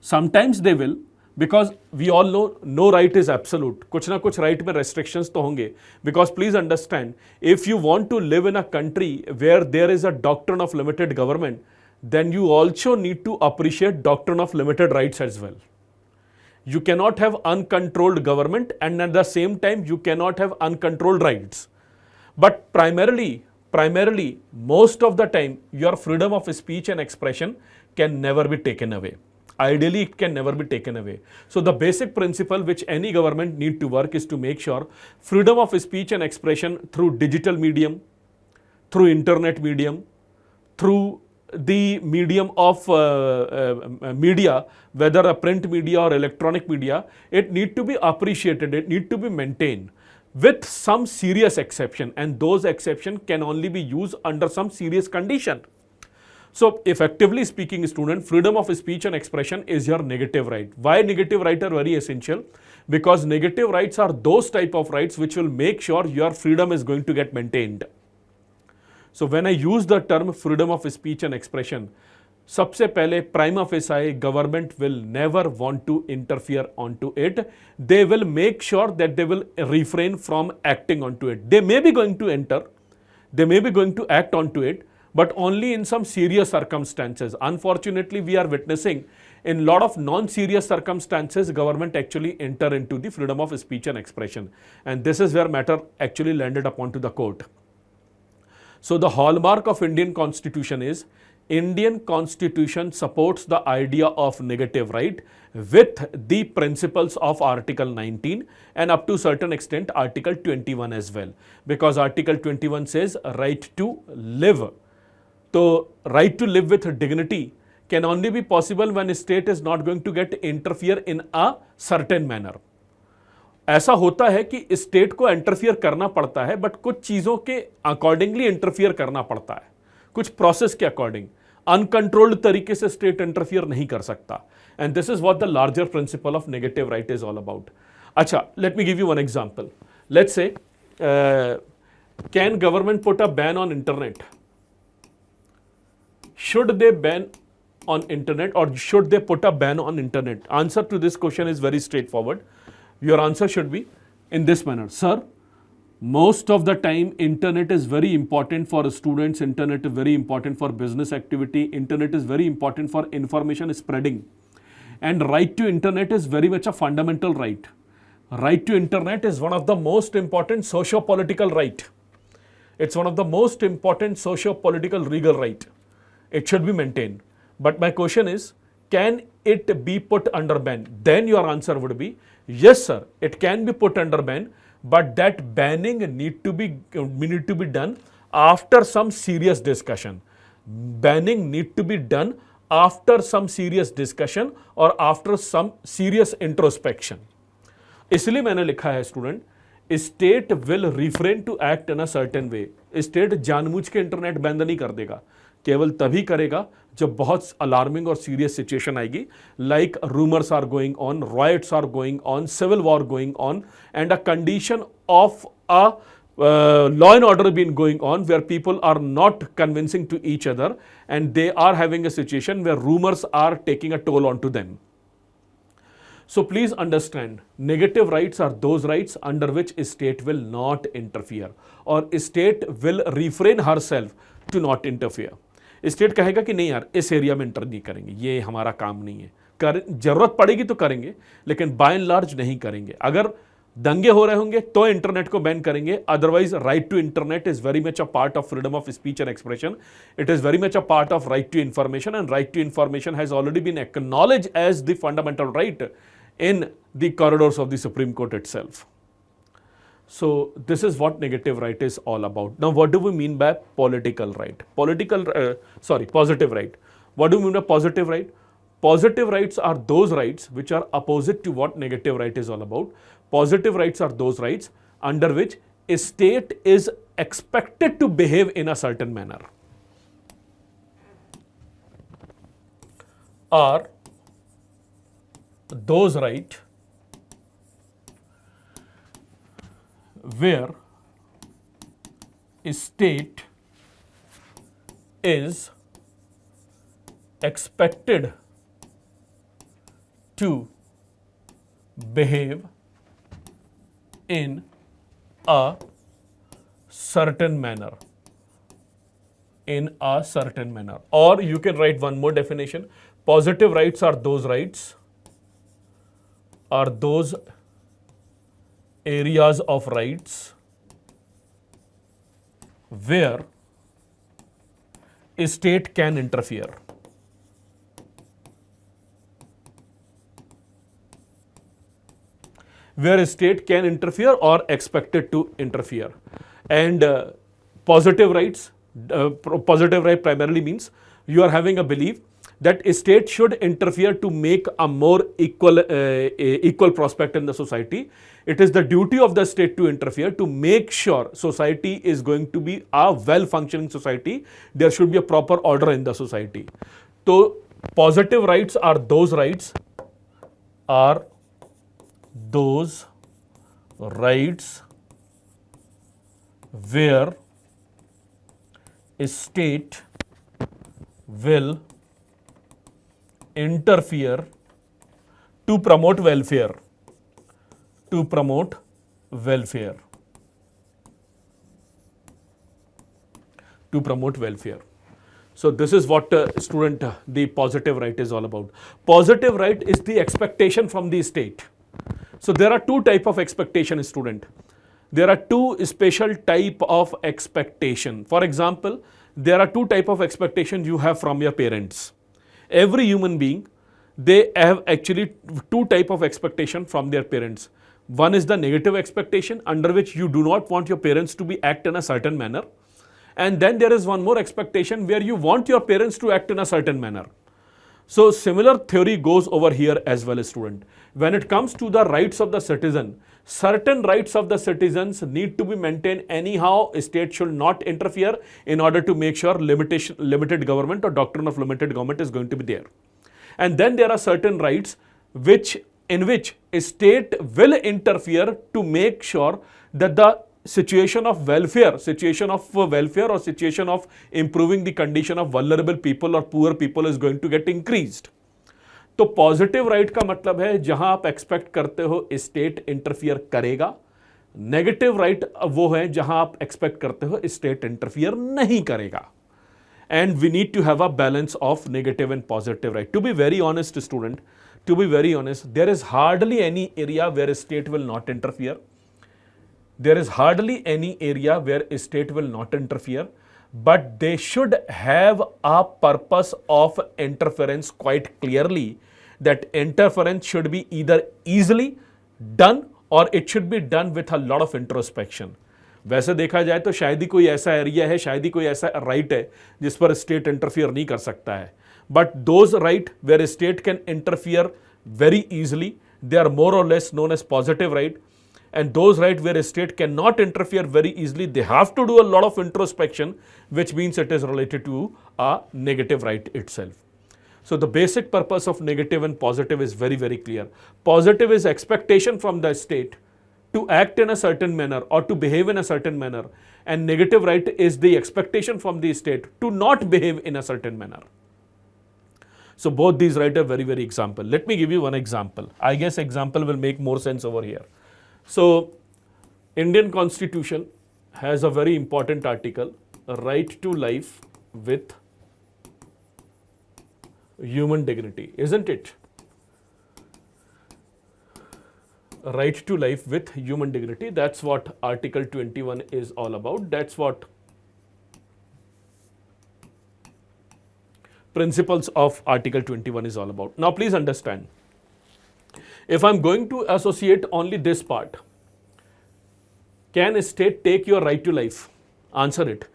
Sometimes they will, because we all know no right is absolute. कुछ ना कुछ right में restrictions तो होंगे. Because please understand, if you want to live in a country where there is a doctrine of limited government, then you also need to appreciate doctrine of limited rights as well. You cannot have uncontrolled government and at the same time you cannot have uncontrolled rights. But primarily, most of the time, your freedom of speech and expression can never be taken away. Ideally, it can never be taken away. So the basic principle which any government need to work is to make sure freedom of speech and expression through digital medium, through internet medium, through the medium of media, whether a print media or electronic media, it need to be appreciated, it need to be maintained. With some serious exception, and those exceptions can only be used under some serious condition. So effectively speaking, student, freedom of speech and expression is your negative right. Why negative rights are very essential? Because negative rights are those type of rights which will make sure your freedom is going to get maintained. So when I use the term freedom of speech and expression, सबसे पहले prima facie government will never want to interfere onto it. They will make sure that they will refrain from acting onto it. They may be going to enter, they may be going to act onto it, but only in some serious circumstances. Unfortunately, we are witnessing in lot of non-serious circumstances, government actually enter into the freedom of speech and expression. And this is where matter actually landed upon to the court. So the hallmark of Indian Constitution is Indian Constitution supports the idea of negative right with the principles of Article 19 and up to certain extent Article 21 as well. Because Article 21 says right to live. So right to live with dignity can only be possible when a state is not going to get interfere in a certain manner. ऐसा होता है कि state को interfere करना पड़ता है, but कुछ चीजों के अकॉर्डिंगली इंटरफियर करना पड़ता है, कुछ प्रोसेस के अकॉर्डिंग. अनकंट्रोल्ड तरीके से स्टेट इंटरफियर नहीं कर सकता. And this is what the larger principle of negative right is all about. अच्छा, let me give you one example. Let's say can government put a ban on internet? Should they ban on internet or should they put a ban on internet? Answer to this question is very straightforward. Your answer should be in this manner. Sir, most of the time internet is very important for students, internet is very important for business activity, internet is very important for information spreading. And right to internet is very much a fundamental right. Right to internet is one of the most important socio-political right. It's one of the most important socio-political legal right. It should be maintained. But my question is, can it be put under ban? Then your answer would be, yes sir, it can be put under ban, but that banning need to be done after some serious discussion. Banning need to be done after some serious discussion or after some serious introspection. इसलिए मैंने लिखा है student, state will refrain to act in a certain way. State जानबूझ के internet बंद नहीं कर देगा, केवल तभी करेगा जब बहुत अलार्मिंग और सीरियस सिचुएशन आएगी, like rumours are going on, riots are going on, civil war going on, and a condition of a law and order been going on where people are not convincing to each other and they are having a situation where rumors are taking a toll onto them. So please understand, negative rights are those rights under which a state will not interfere or a state will refrain herself to not interfere. State कहेगा कि नहीं यार इस area में inter नहीं करेंगे, ये हमारा काम नहीं है, जरूरत पड़ेगी तो करेंगे, लेकिन बाय एंड लार्ज नहीं करेंगे. अगर दंगे हो रहे होंगे तो इंटरनेट को बैन करेंगे, otherwise right to internet is very much a part of freedom of speech and expression. It is very much a part of right to information and right to information has already been acknowledged as the fundamental right in the corridors of the Supreme Court itself. So this is what negative right is all about. Now what do we mean by political right? Positive right. What do we mean by positive right? Positive rights are those rights which are opposite to what negative right is all about. Positive rights are those rights under which a state is expected to behave in a certain manner. Or those rights where state is expected to behave in a certain manner. In a certain manner. Or you can write one more definition. Positive rights are those areas of rights where a state can interfere. Where a state can interfere or expected to interfere. And positive rights, positive right primarily means you are having a belief that a state should interfere to make a more equal prospect in the society. It is the duty of the state to interfere to make sure society is going to be a well-functioning society. There should be a proper order in the society. So positive rights are those rights where a state will interfere to promote welfare. To promote welfare. To promote welfare. So this is what student, the positive right is all about. Positive right is the expectation from the state. So there are two type of expectation, student. There are two special type of expectation. For example, there are two type of expectation you have from your parents. Every human being, they have actually two type of expectation from their parents. One is the negative expectation, under which you do not want your parents to act in a certain manner. And then there is one more expectation where you want your parents to act in a certain manner. So similar theory goes over here as well, student. When it comes to the rights of the citizen, certain rights of the citizens need to be maintained anyhow. A state should not interfere in order to make sure limited government or doctrine of limited government is going to be there. And then there are certain rights in which a state will interfere to make sure that the situation of welfare or situation of improving the condition of vulnerable people or poor people is going to get increased. तो positive right का मतलब है जहां आप expect करते हो state interfere करेगा. Negative right वो है जहां आप एक्सपेक्ट करते हो स्टेट इंटरफियर नहीं करेगा. And we need to have a balance of negative and positive right. To be very honest, student, to be very honest, there is hardly any area where a state will not interfere. There is hardly any area where a state will not interfere, but they should have a purpose of interference quite clearly. That interference should be either easily done or it should be done with a lot of introspection. वैसे देखा जाए तो शायद ही कोई ऐसा area है, शायद ही कोई ऐसा राइट है जिस पर स्टेट इंटरफियर नहीं कर सकता है. But those right where state can interfere very easily, they are more और less known as positive right. And those rights where a state cannot interfere very easily, they have to do a lot of introspection, which means it is related to a negative right itself. So the basic purpose of negative and positive is very, very clear. Positive is expectation from the state to act in a certain manner or to behave in a certain manner, and negative right is the expectation from the state to not behave in a certain manner. So both these rights are very, very example. Let me give you one example. I guess example will make more sense over here. So Indian Constitution has a very important article, right to life with human dignity, isn't it? Right to life with human dignity. That's what Article 21 is all about. That's what principles of Article 21 is all about. Now please understand. If I'm going to associate only this part, can a state take your right to life? Answer it.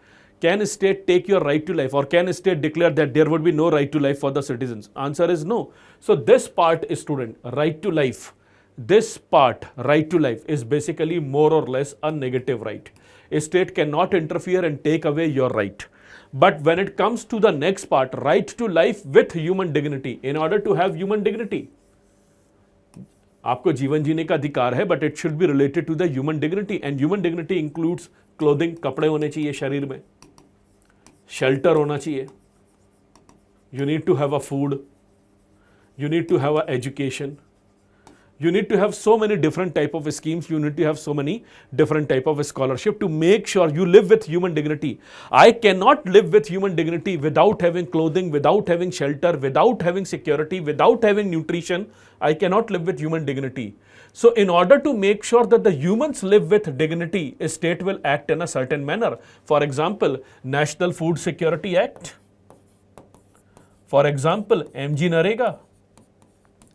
Can a state take your right to life, or can a state declare that there would be no right to life for the citizens? Answer is no. So this part, student, right to life, this part, right to life, is basically more or less a negative right. A state cannot interfere and take away your right. But when it comes to the next part, right to life with human dignity, in order to have human dignity, आपको जीवन जीने का अधिकार है, but it should be related to the human dignity, and human dignity includes clothing, कपड़े होने चाहिए शरीर में, शेल्टर होना चाहिए, you need to have a food, you need to have a education, you need to have so many different type of schemes, you need to have so many different type of scholarship to make sure you live with human dignity. I cannot live with human dignity without having clothing, without having shelter, without having security, without having nutrition. I cannot live with human dignity. So in order to make sure that the humans live with dignity, a state will act in a certain manner. For example, National Food Security Act, for example, MG Narega,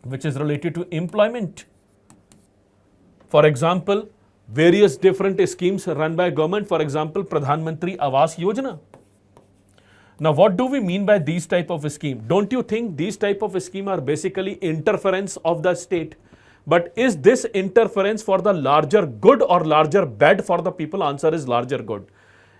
which is related to employment. For example, various different schemes run by government, for example, Pradhan Mantri Awas Yojana. Now, what do we mean by these type of scheme? Don't you think these type of scheme are basically interference of the state? But is this interference for the larger good or larger bad for the people? Answer is larger good.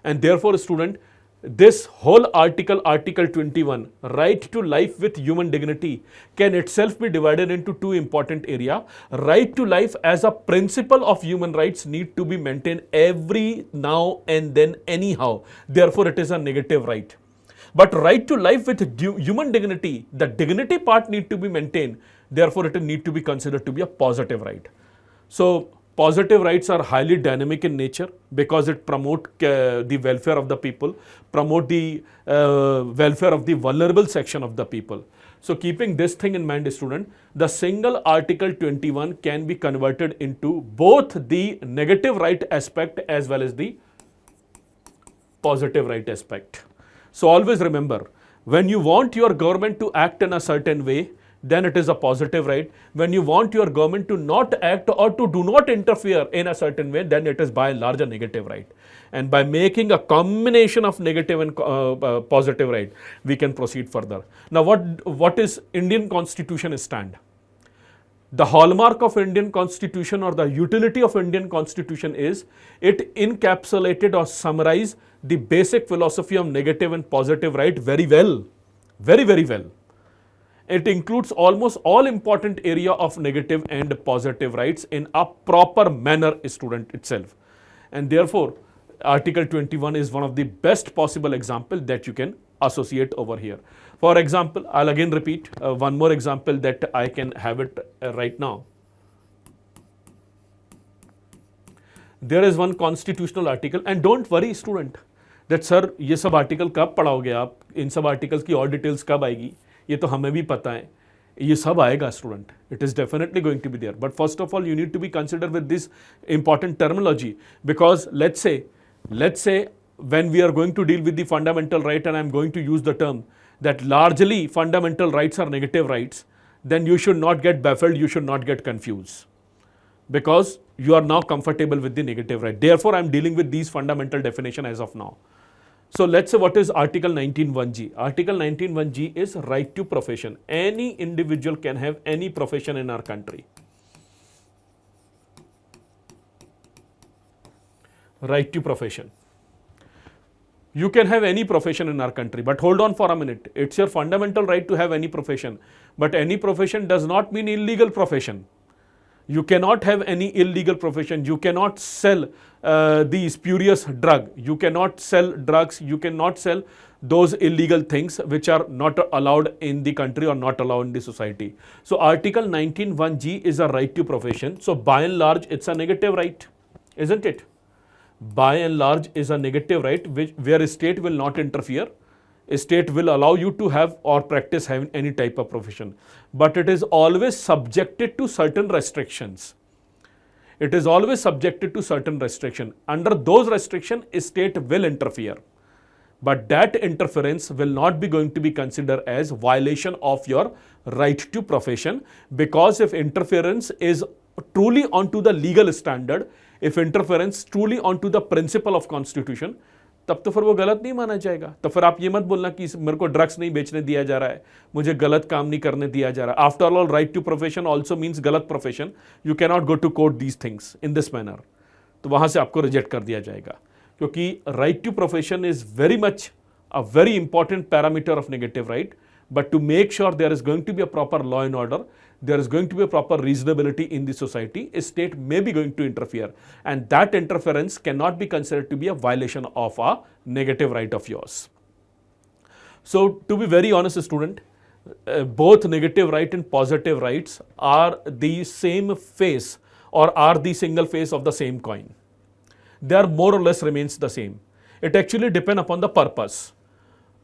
And therefore, student, this whole article, Article 21, right to life with human dignity, can itself be divided into two important areas. Right to life as a principle of human rights need to be maintained every now and then anyhow. Therefore, it is a negative right. But right to life with human dignity, the dignity part need to be maintained. Therefore, it need to be considered to be a positive right. So, positive rights are highly dynamic in nature because it promote the welfare of the people, promote the welfare of the vulnerable section of the people. So keeping this thing in mind, student, the single Article 21 can be converted into both the negative right aspect as well as the positive right aspect. So always remember, when you want your government to act in a certain way, then it is a positive right. When you want your government to not act or to do not interfere in a certain way, then it is by and large a negative right. And by making a combination of negative and positive right, we can proceed further. Now, what is Indian Constitution stand? The hallmark of Indian Constitution or the utility of Indian Constitution is it encapsulated or summarized the basic philosophy of negative and positive right very well, very, very well. It includes almost all important area of negative and positive rights in a proper manner, student itself. And therefore, Article 21 is one of the best possible example that you can associate over here. For example, I'll again repeat one more example that I can have it right now. There is one constitutional article, and don't worry student that sir ये सब article कब पढ़ाओगे आप, इन सब articles की और details कब आएगी, ये तो हमें भी पता है, ये सब आएगा student. It is definitely going to be there. But first of all, you need to be considered with this important terminology, because let's say when we are going to deal with the fundamental right and I'm going to use the term that largely fundamental rights are negative rights, then you should not get baffled, you should not get confused, because you are now comfortable with the negative right. Therefore, I'm dealing with these fundamental definition as of now. So let's say what is Article 19(1)(g). Article 19(1)(g) is right to profession. Any individual can have any profession in our country. Right to profession. You can have any profession in our country, but hold on for a minute. It's your fundamental right to have any profession, but any profession does not mean illegal profession. You cannot have any illegal profession. You cannot sell the spurious drug. You cannot sell drugs. You cannot sell those illegal things which are not allowed in the country or not allowed in the society. So Article 19(1)(g) is a right to profession. So by and large, it's a negative right, isn't it? By and large is a negative right where a state will not interfere. A state will allow you to have or practice having any type of profession, but it is always subjected to certain restrictions. It is always subjected to certain restriction. Under those restrictions, a state will interfere, but that interference will not be going to be considered as violation of your right to profession, because if interference is truly onto the legal standard, if interference truly onto the principle of constitution, तब तो फिर वो गलत नहीं माना जाएगा. तो फिर आप ये मत बोलना कि मेरे को ड्रग्स नहीं बेचने दिया जा रहा है, मुझे गलत काम नहीं करने दिया जा रहा है. After all, right to profession also means गलत profession. You cannot go to court these things in this manner. तो वहां से आपको रिजेक्ट कर दिया जाएगा, क्योंकि right to profession is very much a very important parameter of negative right. But to make sure there is going to be a proper law and order, there is going to be a proper reasonability in the society, a state may be going to interfere, and that interference cannot be considered to be a violation of a negative right of yours. So to be very honest, student, both negative right and positive rights are the same face or are the single face of the same coin. They are more or less remains the same. It actually depends upon the purpose.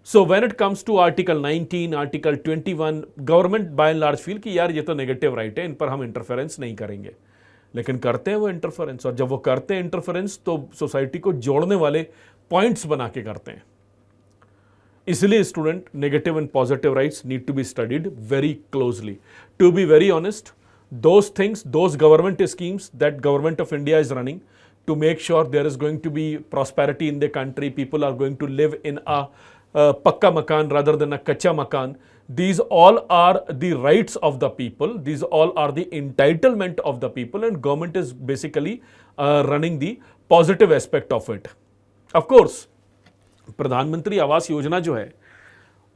So when it comes to Article 19, Article 21, government by and large feel कि यार ये तो negative right है, इन पर हम interference नहीं करेंगे, लेकिन करते हैं वो interference, और जब वो करते हैं interference तो society को जोड़ने वाले points बना के करते हैं. इसलिए student, negative and positive rights need to be studied very closely. To be very honest, those things, those government schemes that government of India is running to make sure there is going to be prosperity in the country, people are going to live in a pakka makan rather than a kacha makan. These all are the rights of the people. These all are the entitlement of the people, and government is basically running the positive aspect of it. Of course, प्रधानमंत्री आवास योजना जो है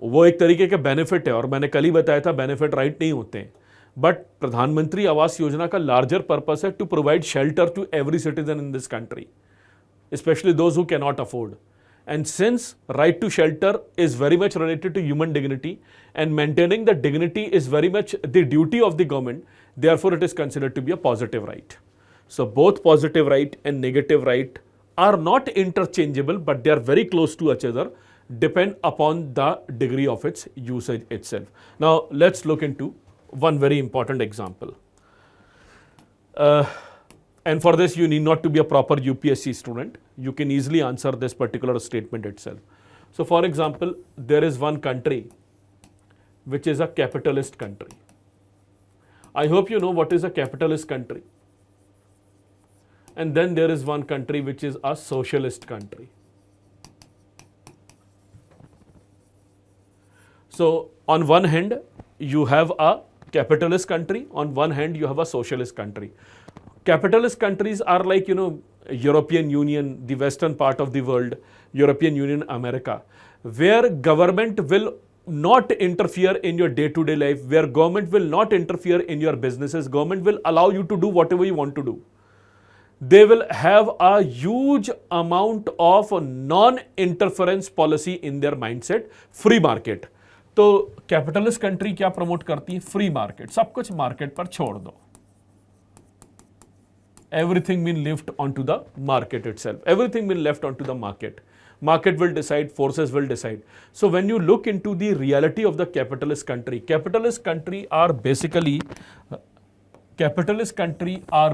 वो एक तरीके का benefit है, और मैंने कल ही बताया था बेनिफिट राइट नहीं होते हैं, बट प्रधानमंत्री आवास योजना का लार्जर पर्पस है to provide shelter to every citizen in this country, specially those who can not afford. And since right to shelter is very much related to human dignity, and maintaining the dignity is very much the duty of the government, therefore it is considered to be a positive right. So both positive right and negative right are not interchangeable, but they are very close to each other, depend upon the degree of its usage itself. Now let's look into one very important example. And for this, you need not to be a proper UPSC student. You can easily answer this particular statement itself. So for example, there is one country which is a capitalist country. I hope you know what is a capitalist country. And then there is one country which is a socialist country. So on one hand, you have a capitalist country. On one hand, you have a socialist country. Capitalist countries are like, European Union, the western part of the world, European Union, America, where government will not interfere in your day-to-day life, where government will not interfere in your businesses, government will allow you to do whatever you want to do. They will have a huge amount of non-interference policy in their mindset, free market. तो capitalist country क्या promote करती है? Free market, सब कुछ market पर छोड़ दो. Everything been left onto the market itself. Everything been left onto the market. Market will decide, forces will decide. So when you look into the reality of the capitalist country are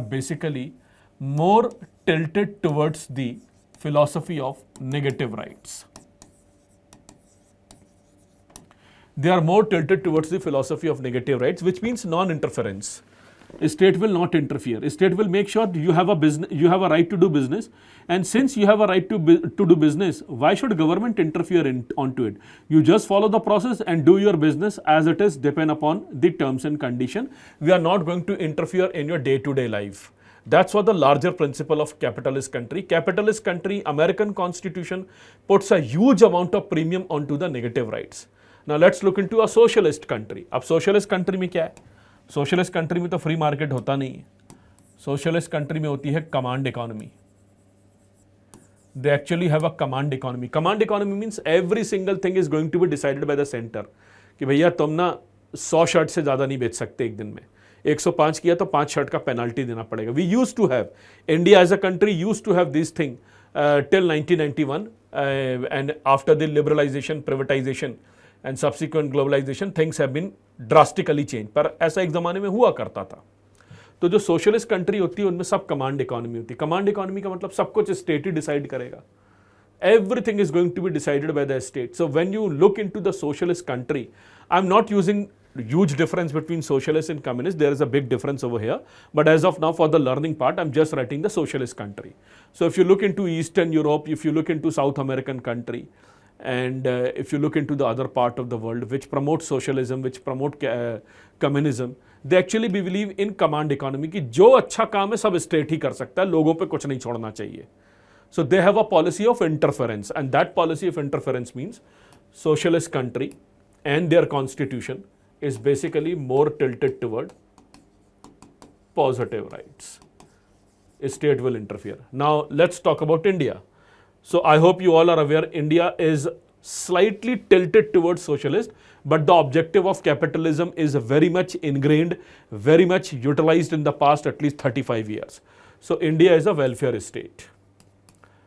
basically more tilted towards the philosophy of negative rights. They are more tilted towards the philosophy of negative rights, which means non-interference. State will not interfere. State will make sure you have a business, you have a right to do business, and since you have a right to do business, why should government interfere onto it? You just follow the process and do your business as it is, depend upon the terms and condition. We are not going to interfere in your day-to-day life. That's what the larger principle of capitalist country. Capitalist country, American Constitution puts a huge amount of premium onto the negative rights. Now let's look into a socialist country. अब socialist country में क्या है? Socialist country में तो free market होता नहीं है. Socialist country में होती है command economy. They actually have a command economy. Command economy means every single thing is going to be decided by the centre, कि भैया तुम ना 100 शर्ट से ज़्यादा नहीं बेच सकते एक दिन में. 105 किया तो 5 शर्ट का पेनल्टी देना पड़ेगा. We use to have, India as a country use to have this thing till 1991, and after the liberalisation, privatisation and subsequent globalization, things have been drastically changed. पर ऐसा एक ज़माने में हुआ करता था. तो जो सोशलिस्ट कंट्री होती है उनमें सब कमांड इकोनॉमी होती है. कमांड इकोनॉमी का मतलब सब कुछ स्टेट ही डिसाइड करेगा. Everything is going to be decided by the state. So when you look into the socialist country, I'm not using huge difference between socialist and communist. There is a big difference over here. But as of now, for the learning part, I'm just writing the socialist country. So if you look into Eastern Europe, if you look into South American country, and if you look into the other part of the world which promote socialism, which promote communism, they actually believe in command economy कि जो अच्छा काम है सब state ही कर सकता है, लोगों पे कुछ नहीं छोड़ना चाहिए. So they have a policy of interference, and that policy of interference means socialist country and their constitution is basically more tilted toward positive rights. State will interfere. Now let's talk about India. So I hope you all are aware India is slightly tilted towards socialist, but the objective of capitalism is very much ingrained, very much utilized in the past at least 35 years. So India is a welfare state.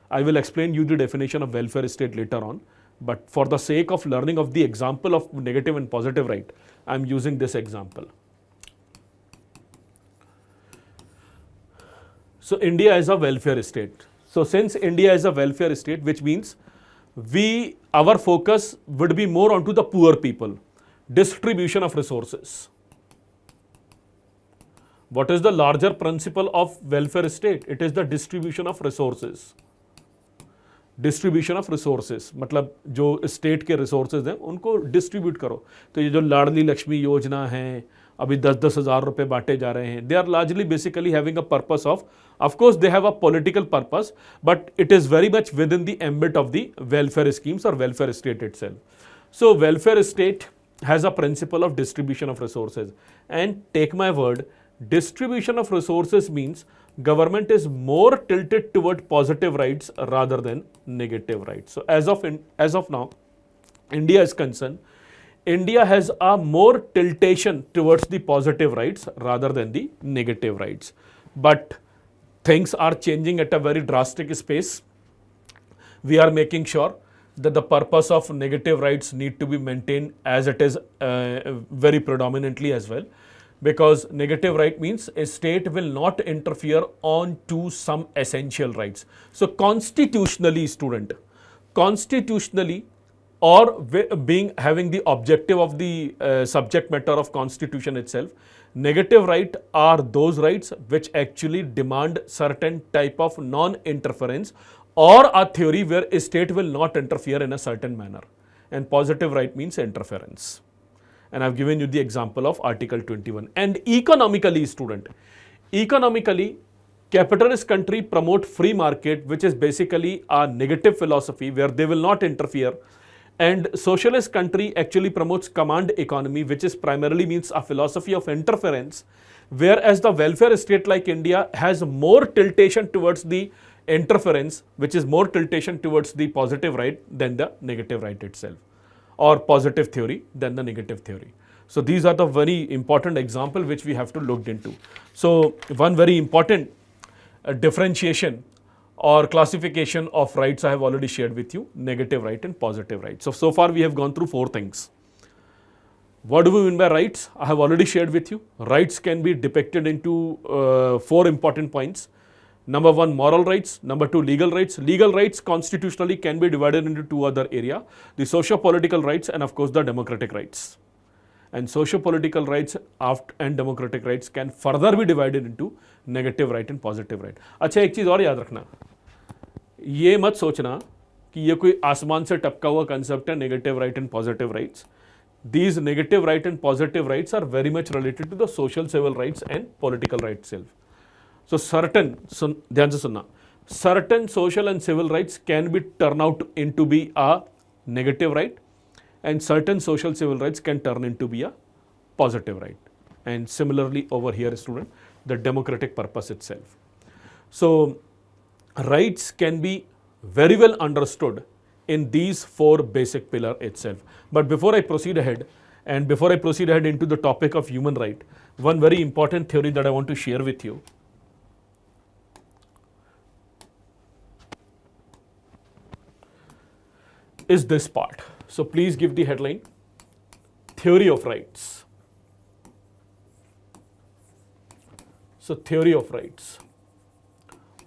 I will explain you the definition of welfare state later on, but for the sake of learning of the example of negative and positive right, I am using this example. So India is a welfare state. So since India is a welfare state, which means our focus would be more onto the poor people, distribution of resources. What is the larger principle of welfare state? It is the distribution of resources. Distribution of resources, मतलब जो state के resources हैं उनको distribute करो. तो ये जो लाडली लक्ष्मी योजना है, अभी 10-10 हज़ार रुपये बांटे जा रहे हैं, they are largely basically having a purpose of course they have a political purpose, but it is very much within the ambit of the welfare schemes और welfare state itself. So welfare state has a principle of distribution of resources, and take my word, distribution of resources means government is more tilted toward positive rights rather than negative rights. So as of now, India is concerned, India has a more tiltation towards the positive rights rather than the negative rights. But things are changing at a very drastic pace. We are making sure that the purpose of negative rights need to be maintained as it is very predominantly as well. Because negative right means a state will not interfere on to some essential rights. So constitutionally, or having the objective of the subject matter of constitution itself, negative right are those rights which actually demand certain type of non-interference or a theory where a state will not interfere in a certain manner. And positive right means interference. And I've given you the example of Article 21. And economically, capitalist country promote free market, which is basically a negative philosophy where they will not interfere. And socialist country actually promotes command economy, which is primarily means a philosophy of interference. Whereas the welfare state like India has more tiltation towards the interference, which is more tiltation towards the positive right than the negative right itself, or positive theory than the negative theory. So these are the very important example which we have to look into. So one very important differentiation or classification of rights I have already shared with you, negative right and positive right. So far we have gone through 4 things. What do we mean by rights? I have already shared with you. Rights can be depicted into 4 important points. Number 1, moral rights. Number 2, legal rights. Legal rights constitutionally can be divided into 2 other areas, the socio-political rights and of course the democratic rights. And socio-political rights and democratic rights can further be divided into negative right and positive right. अच्छा, एक चीज़ और याद रखना, ये मत सोचना कि ये कोई आसमान से टपका हुआ कंसेप्ट है, negative right and positive rights. These negative right and positive rights are very much related to the social civil rights and political rights itself. So ध्यान से सुनना, certain social and civil rights can be turned out into be a negative right, and certain social civil rights can turn into be a positive right. And similarly over here, student, the democratic purpose itself. So rights can be very well understood in these 4 basic pillars itself. But before I proceed ahead into the topic of human right, one very important theory that I want to share with you is this part. So please give the headline, theory of rights. So theory of rights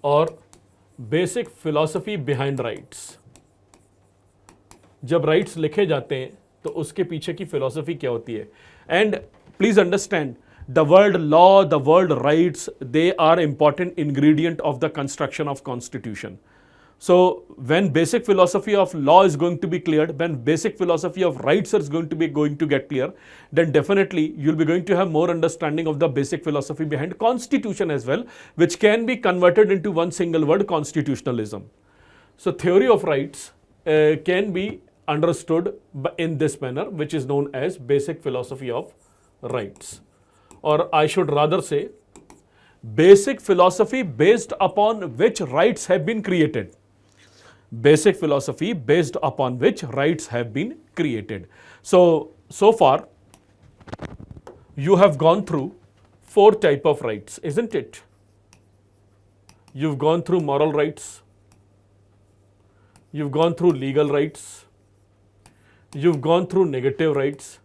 or basic philosophy behind rights. जब rights लिखे जाते हैं तो उसके पीछे की philosophy क्या होती है? And please understand, the word law, the word rights, they are important ingredient of the construction of constitution. So when basic philosophy of law is going to be cleared, when basic philosophy of rights is going to get clear, then definitely you'll be going to have more understanding of the basic philosophy behind constitution as well, which can be converted into one single word, constitutionalism. So theory of rights can be understood in this manner, which is known as basic philosophy of rights, or I should rather say basic philosophy based upon which rights have been created. Basic philosophy based upon which rights have been created. So far you have gone through 4 types of rights, isn't it? You've gone through moral rights, you've gone through legal rights, you've gone through negative rights,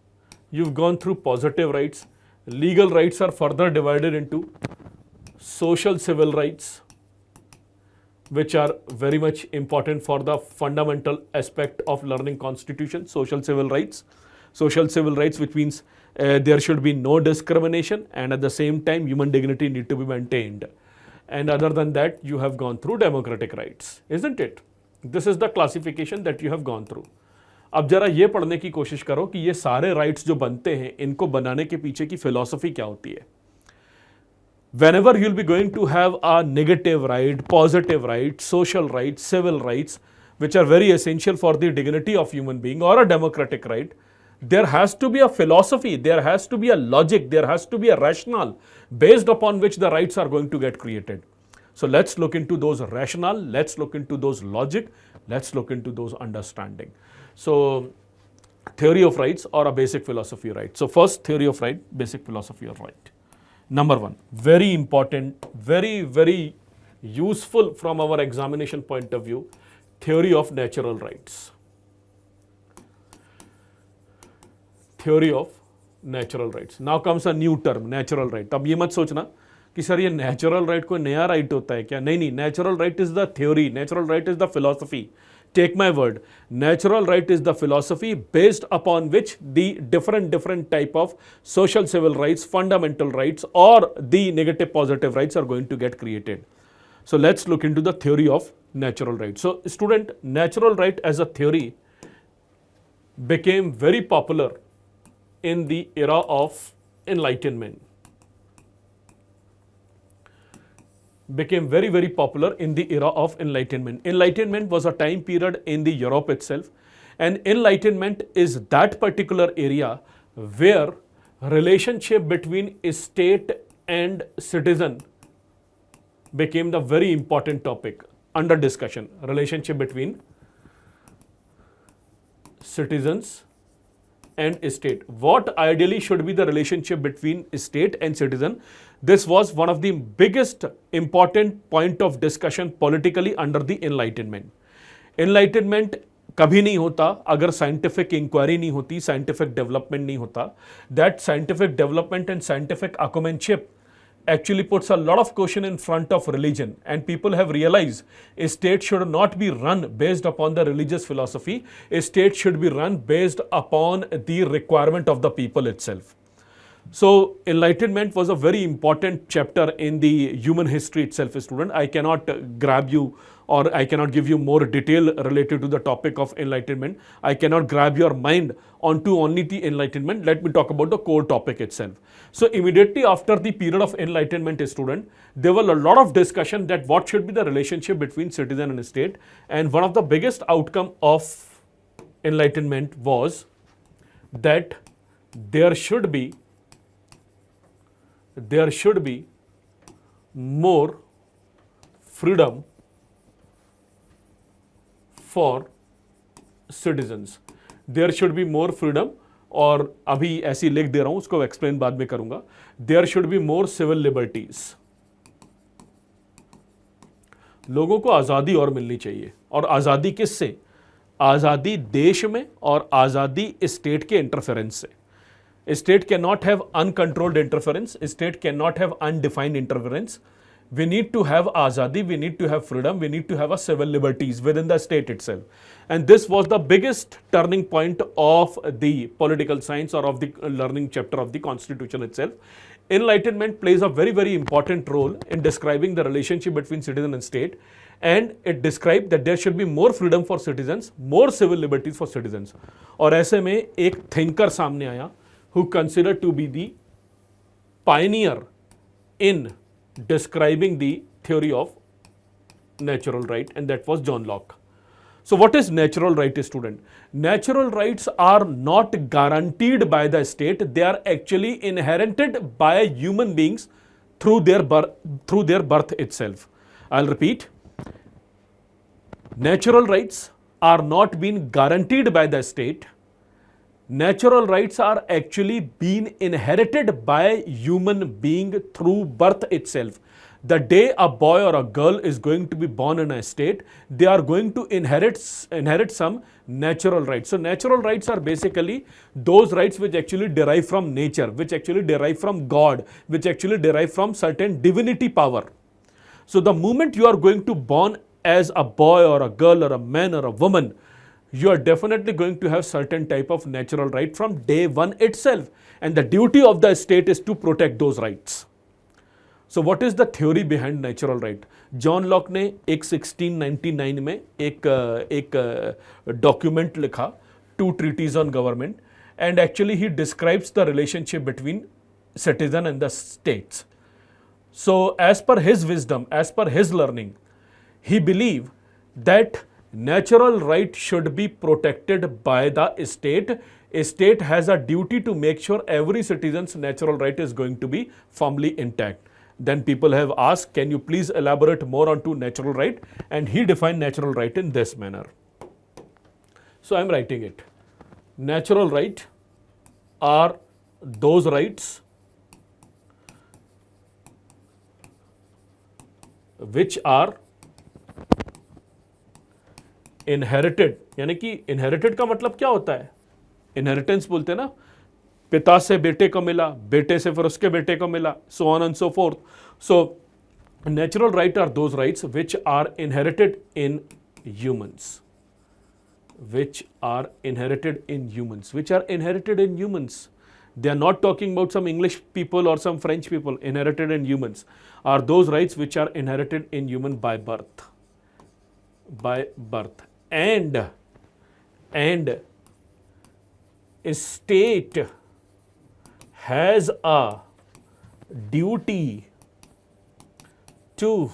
you've gone through positive rights. Legal rights are further divided into social civil rights, which are very much important for the fundamental aspect of learning constitution. Social civil rights, which means there should be no discrimination, and at the same time human dignity need to be maintained. And other than that, you have gone through democratic rights, isn't it? This is the classification that you have gone through. अब जरा ये पढ़ने की कोशिश करो कि ये सारे राइट्स जो बनते हैं, इनको बनाने के पीछे की फिलॉसफी क्या होती है. Whenever you'll be going to have a negative right, positive right, social rights, civil rights, which are very essential for the dignity of human being, or a democratic right, there has to be a philosophy, there has to be a logic, there has to be a rationale based upon which the rights are going to get created. So let's look into those rationale, let's look into those logic, let's look into those understanding. So theory of rights or a basic philosophy of right. So first, theory of right, basic philosophy of right. Number 1, very important, very useful from our examination point of view, theory of natural rights. Theory of natural rights. Now comes a new term, natural right. अब ये मत सोचना कि sir ये natural right कोई नया right होता है क्या? नहीं, natural right is the theory, natural right is the philosophy. Take my word, natural right is the philosophy based upon which the different type of social civil rights, fundamental rights, or the negative positive rights are going to get created. So let's look into the theory of natural right. So student, natural right as a theory became very popular in the era of enlightenment. Became very popular in the era of enlightenment. Enlightenment was a time period in the Europe itself, and enlightenment is that particular area where relationship between state and citizen became the very important topic under discussion. Relationship between citizens and state. What ideally should be the relationship between state and citizen? This was one of the biggest important point of discussion politically under the enlightenment. Enlightenment कभी नहीं होता अगर scientific inquiry नहीं होती, scientific development नहीं होता. That scientific development and scientific acquaintanceship actually puts a lot of question in front of religion, and people have realized a state should not be run based upon the religious philosophy. A state should be run based upon the requirement of the people itself. So enlightenment was a very important chapter in the human history itself, student. I cannot grab you, or I cannot give you more detail related to the topic of enlightenment. I cannot grab your mind onto only the enlightenment. Let me talk about the core topic itself. So immediately after the period of enlightenment, student, there were a lot of discussion that what should be the relationship between citizen and state, and one of the biggest outcome of enlightenment was that there should be more freedom for citizens. There should be more freedom, और अभी ऐसी लिख दे रहा हूं, उसको explain बाद में करूंगा. There should be more civil liberties. लोगों को आज़ादी और मिलनी चाहिए. और आज़ादी किससे? आज़ादी देश में और आज़ादी स्टेट के इंटरफेरेंस से. State cannot have uncontrolled interference. State cannot have undefined interference. We need to have azadi, we need to have freedom, we need to have a civil liberties within the state itself. And this was the biggest turning point of the political science or of the learning chapter of the constitution itself. Enlightenment plays a very important role in describing the relationship between citizen and state, and it described that there should be more freedom for citizens, more civil liberties for citizens. और ऐसे में एक thinker सामने आया who considered to be the pioneer in describing the theory of natural right, and that was John Locke. So what is natural right, student? Natural rights are not guaranteed by the state. They are actually inherited by human beings through their birth itself. I'll repeat. Natural rights are not being guaranteed by the state. Natural rights are actually being inherited by human being through birth itself. The day a boy or a girl is going to be born in a state, they are going to inherit some natural rights. So natural rights are basically those rights which actually derive from nature, which actually derive from God, which actually derive from certain divinity power. So the moment you are going to born as a boy or a girl or a man or a woman, you are definitely going to have certain type of natural right from day one itself. And the duty of the state is to protect those rights. So what is the theory behind natural right? John Locke ने एक 1699 में एक document लिखा, two treaties on government, and actually he describes the relationship between citizen and the states. So as per his wisdom, as per his learning, he believed that natural right should be protected by the state. A state has a duty to make sure every citizen's natural right is going to be firmly intact. Then people have asked, can you please elaborate more onto natural right? And he defined natural right in this manner. So I'm writing it. Natural right are those rights which are inherited, यानी कि inherited का मतलब क्या होता है? Inheritance बोलते हैं ना, पिता से बेटे को मिला, बेटे से फिर उसके बेटे को मिला, so on and so forth. So natural right are those rights which are inherited in humans, which are inherited in humans, which are inherited in humans. They are not talking about some English people or some French people. Inherited in humans are those rights which are inherited in human by birth. By birth. And a state has a duty to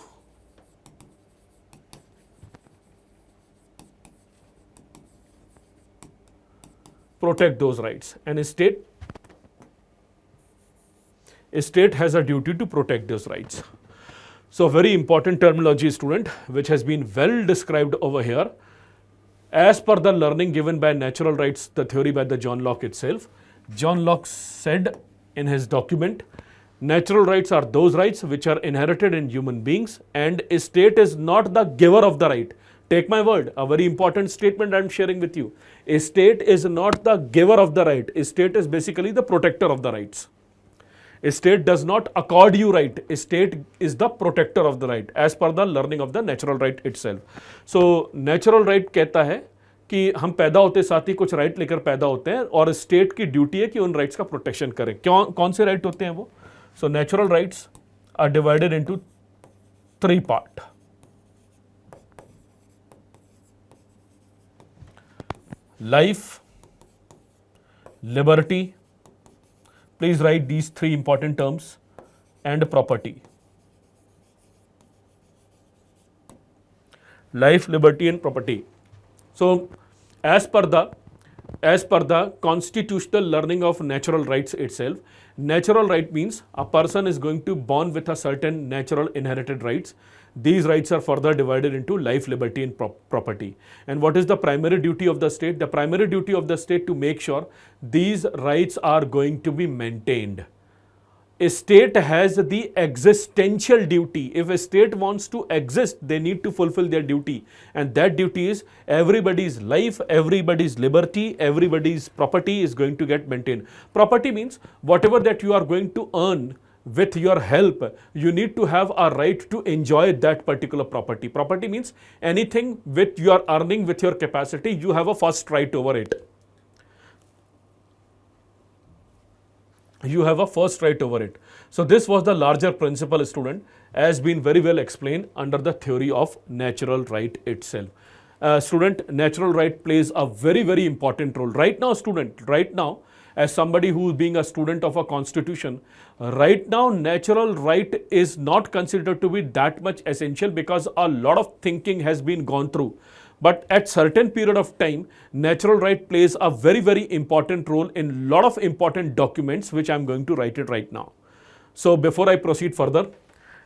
protect those rights. And a state has a duty to protect those rights. So very important terminology, student, which has been well described over here. As per the learning given by natural rights, the theory by the John Locke itself, John Locke said in his document, natural rights are those rights which are inherited in human beings, and a state is not the giver of the right. Take my word, a very important statement I am sharing with you. A state is not the giver of the right. A state is basically the protector of the rights. A state does not accord you right. A state is the protector of the right as per the learning of the natural right itself. So natural right कहता है कि हम पैदा होते साथ ही कुछ right लेकर पैदा होते हैं और स्टेट की ड्यूटी है कि उन राइट्स का प्रोटेक्शन करें. कौन से राइट होते हैं वो? So natural rights are divided into 3 part. Life, liberty, please write these 3 important terms, and property. Life, liberty and property. So as per the constitutional learning of natural rights itself, natural right means a person is going to born with a certain natural inherited rights. These rights are further divided into life, liberty and property. And what is the primary duty of the state? The primary duty of the state to make sure these rights are going to be maintained. A state has the existential duty. If a state wants to exist, they need to fulfill their duty. And that duty is everybody's life, everybody's liberty, everybody's property is going to get maintained. Property means whatever that you are going to earn with your help, you need to have a right to enjoy that particular property. Property means anything with your earning, with your capacity, you have a first right over it. You have a first right over it. So this was the larger principle, student, as been very well explained under the theory of natural right itself. Student, natural right plays a very, very important role. Right now, student, right now, as somebody who is being a student of a constitution, right now natural right is not considered to be that much essential because a lot of thinking has been gone through. But at certain period of time, natural right plays a very, very important role in lot of important documents, which I'm going to write it right now. So before I proceed further,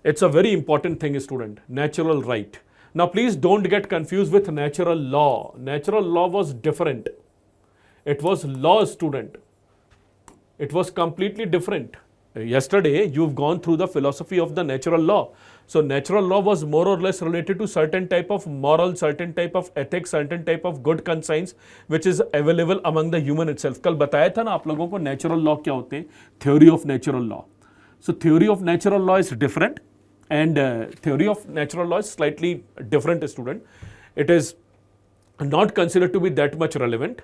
it's a very important thing, student, natural right. Now please don't get confused with natural law. Natural law was different. It was law, student. It was completely different. Yesterday, you've gone through the philosophy of the natural law. So natural law was more or less related to certain type of moral, certain type of ethics, certain type of good conscience, which is available among the human itself. कल बताया था ना आप लोगों को natural law क्या होते हैं? Theory of natural law. So theory of natural law is different, and theory of natural law is slightly different, student. It is not considered to be that much relevant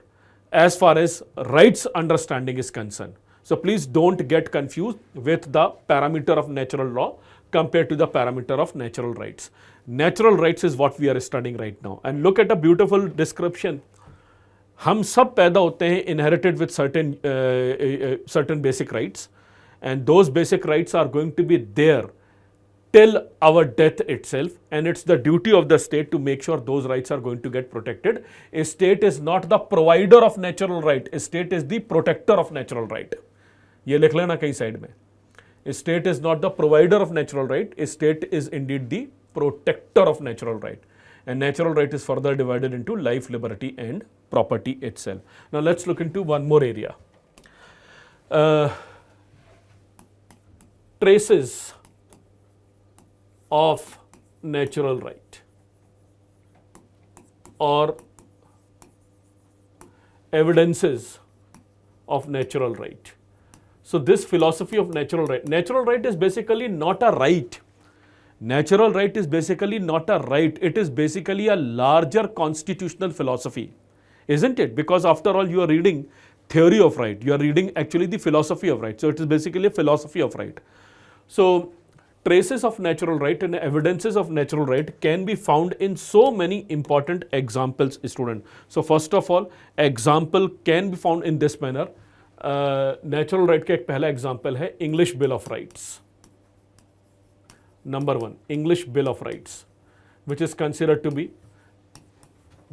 as far as rights understanding is concerned. So please don't get confused with the parameter of natural law compared to the parameter of natural rights. Natural rights is what we are studying right now. And look at a beautiful description. हम सब पैदा होते हैं inherited with certain basic rights, and those basic rights are going to be there till our death itself, and it's the duty of the state to make sure those rights are going to get protected. A state is not the provider of natural right, a state is the protector of natural right. ये लिख लेना कहीं side में. A state is not the provider of natural right, a state is indeed the protector of natural right. And natural right is further divided into life, liberty and property itself. Now let's look into one more area. Traces of natural right or evidences of natural right. So this philosophy of natural right is basically not a right. Natural right is basically not a right. It is basically a larger constitutional philosophy, isn't it? Because after all, you are reading theory of right. You are reading actually the philosophy of right. So it is basically a philosophy of right. So traces of natural right and evidences of natural right can be found in so many important examples, student. So first of all, example can be found in this manner. Natural right का एक पहला example है English Bill of Rights. Number one, English Bill of Rights, which is considered to be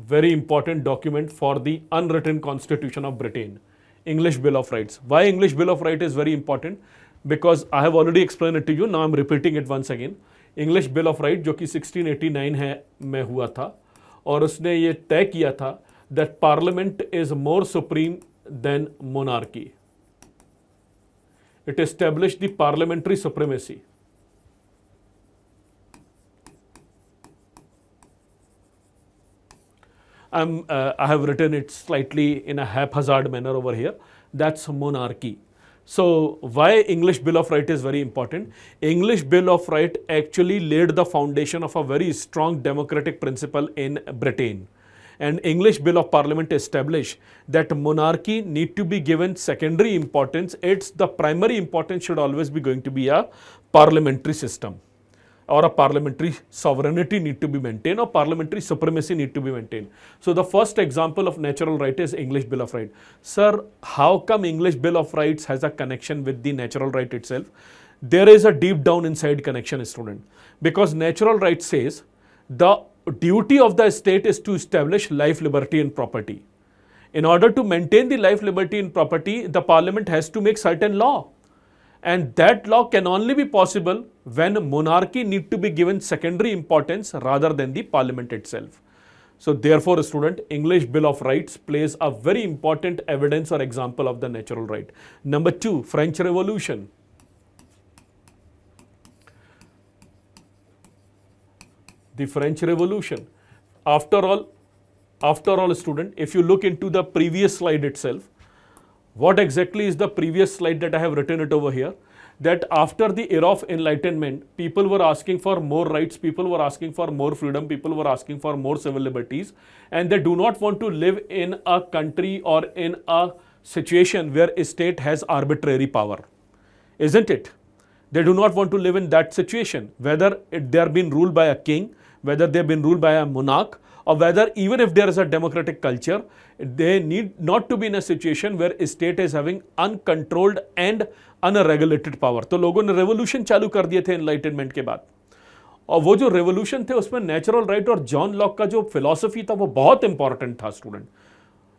very important document for the unwritten constitution of Britain. English Bill of Rights. Why English Bill of Rights is very important? Because I have already explained it to you. Now I'm repeating it once again. English Bill of Rights जो कि 1689 है में हुआ था, और उसने ये तय किया था that Parliament is more supreme than monarchy. It established the parliamentary supremacy. I have written it slightly in a haphazard manner over here. That's monarchy. So why English Bill of Rights is very important? English Bill of Rights actually laid the foundation of a very strong democratic principle in Britain. And English Bill of Parliament established that monarchy need to be given secondary importance. It's the primary importance should always be going to be a parliamentary system, or a parliamentary sovereignty need to be maintained, or parliamentary supremacy need to be maintained. So the first example of natural right is English Bill of Rights. Sir, how come English Bill of Rights has a connection with the natural right itself? There is a deep down inside connection, student. Because natural right says the duty of the state is to establish life, liberty and property. In order to maintain the life, liberty and property, the parliament has to make certain law. And that law can only be possible when monarchy need to be given secondary importance rather than the parliament itself. So therefore, student, English Bill of Rights plays a very important evidence or example of the natural right. Number two, French Revolution. The French Revolution. After all, student, if you look into the previous slide itself, what exactly is the previous slide that I have written it over here? That after the era of enlightenment, people were asking for more rights, people were asking for more freedom, people were asking for more civil liberties, and they do not want to live in a country or in a situation where a state has arbitrary power, isn't it? They do not want to live in that situation, whether they are being ruled by a king, whether they have been ruled by a monarch, or whether even if there is a democratic culture, they need not to be in a situation where a state is having uncontrolled and unregulated power. तो लोगों ने revolution चालू कर दिए थे enlightenment के बाद, और वो जो रेवोल्यूशन थे उसमें नेचुरल राइट और जॉन लॉक का जो फिलॉसफी था वो बहुत इंपॉर्टेंट था student.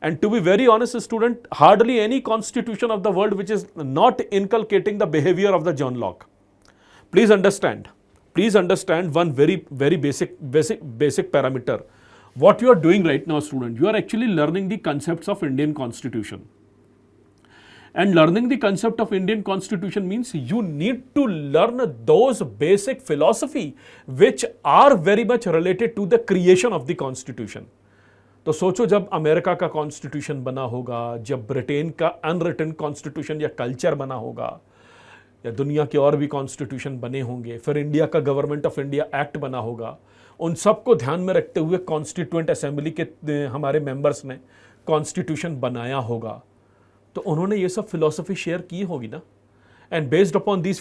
And to be very honest, student, hardly any constitution of the world which is not inculcating the behavior of the John Locke. Please understand one very basic parameter. What you are doing right now, student, you are actually learning the concepts of Indian Constitution. And learning the concept of Indian Constitution means you need to learn those basic philosophy which are very much related to the creation of the Constitution. तो सोचो जब America का constitution बना होगा, जब Britain का unwritten constitution या culture बना होगा, या दुनिया के और भी कॉन्स्टिट्यूशन बने होंगे, फिर इंडिया का गवर्नमेंट ऑफ इंडिया एक्ट बना होगा, उन सबको ध्यान में रखते हुए कॉन्स्टिट्यूएंट असेंबली के हमारे मेंबर्स ने कॉन्स्टिट्यूशन बनाया होगा, तो उन्होंने ये सब फिलॉसफी शेयर की होगी ना. And based upon these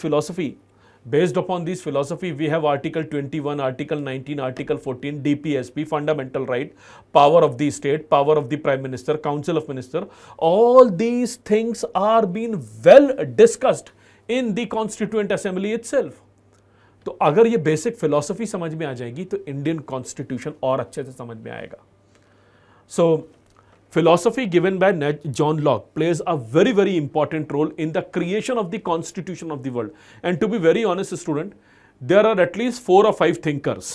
philosophy, we have Article 21, Article 19, Article 14, DPSP, fundamental right, power of the state, power of the Prime Minister, Council of Minister. All these things are being well discussed in the Constituent Assembly itself. तो अगर ये basic philosophy समझ में आ जाएगी तो Indian constitution और अच्छे से समझ में आएगा. सो philosophy given by John Locke plays a very important role in the creation of the constitution of the world. And to be very honest, student, there are at least 4 or 5 thinkers.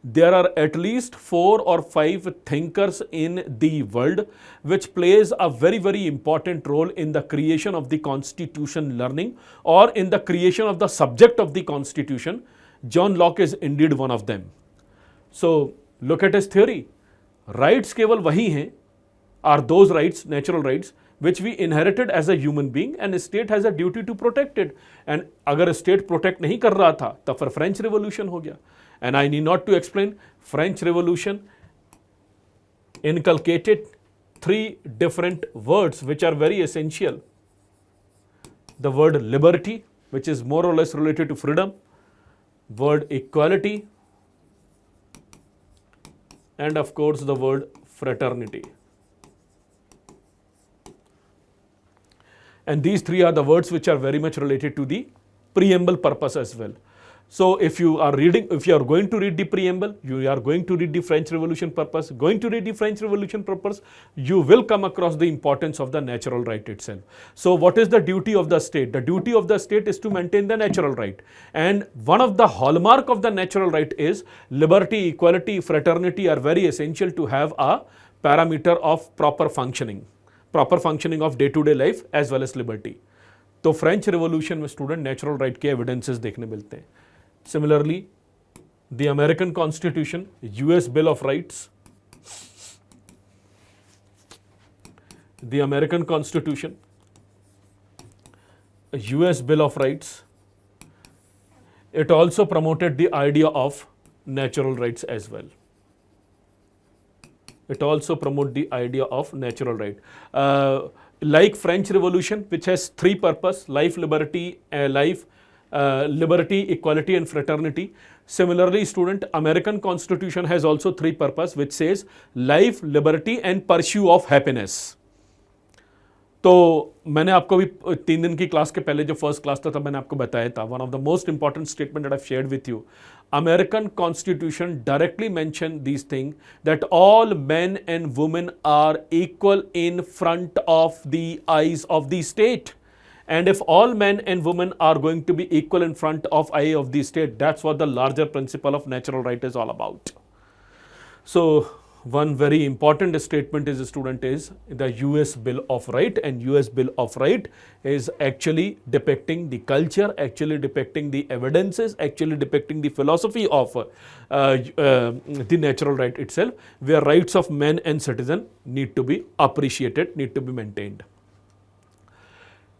There are at least 4 or 5 thinkers in the world which plays a very important role in the creation of the constitution learning or in the creation of the subject of the constitution. John Locke is indeed one of them. So look at his theory. Rights केवल वही हैं, are those rights, natural rights, which we inherited as a human being and state has a duty to protect it. And अगर state protect नहीं कर रहा था तब फिर फ्रेंच रिवोल्यूशन हो गया. And I need not to explain, French revolution inculcated 3 different words which are very essential. The word liberty, which is more or less related to freedom, word equality, and of course the word fraternity. And these 3 are the words which are very much related to the preamble purpose as well. So if you are going to read the preamble, you are going to read the French Revolution purpose, you will come across the importance of the natural right itself. So what is the duty of the state? The duty of the state is to maintain the natural right. And one of the hallmark of the natural right is liberty, equality, fraternity are very essential to have a parameter of proper functioning of day-to-day life as well as liberty. तो French revolution में student natural right के evidences देखने मिलते हैं. Similarly, the American Constitution, US Bill of Rights, the American Constitution, US Bill of Rights, it also promoted the idea of natural rights as well. It also promoted the idea of natural right. Like French Revolution, which has 3 purposes, life, liberty, equality and fraternity. Similarly, student, American Constitution has also 3 purposes, which says life, liberty and pursuit of happiness. तो मैंने आपको भी 3 दिन की class के पहले जो first class था तब मैंने आपको बताया था, one of the most important statement that I shared with you, American constitution directly mention this thing that all men and women are equal in front of the eyes of the state. And if all men and women are going to be equal in front of eye of the state, that's what the larger principle of natural right is all about. So one very important statement is, student, is the US Bill of Right, and US Bill of Right is actually depicting the culture, actually depicting the evidences, actually depicting the philosophy of the natural right itself, where rights of men and citizen need to be appreciated, need to be maintained.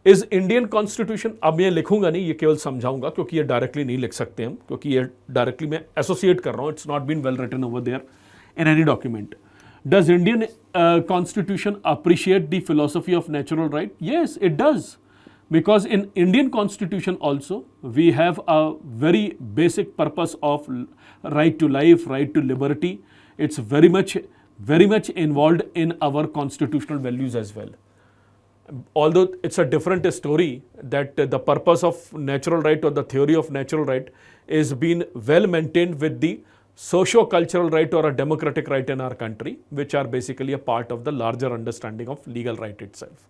Is Indian constitution, अब मैं लिखूंगा नहीं, ये केवल समझाऊंगा क्योंकि ये directly नहीं लिख सकते हम, क्योंकि ये डायरेक्टली मैं एसोसिएट कर रहा हूं, it's not been well written over there in any document. Does Indian constitution appreciate the philosophy of natural right? Yes, it does, because in Indian constitution also we have a very basic purpose of right to life, right to liberty. It's very much involved in our constitutional values as well. although it's a different story that the purpose of natural right or the theory of natural right is being well maintained with the socio-cultural right or a democratic right in our country, which are basically a part of the larger understanding of legal right itself.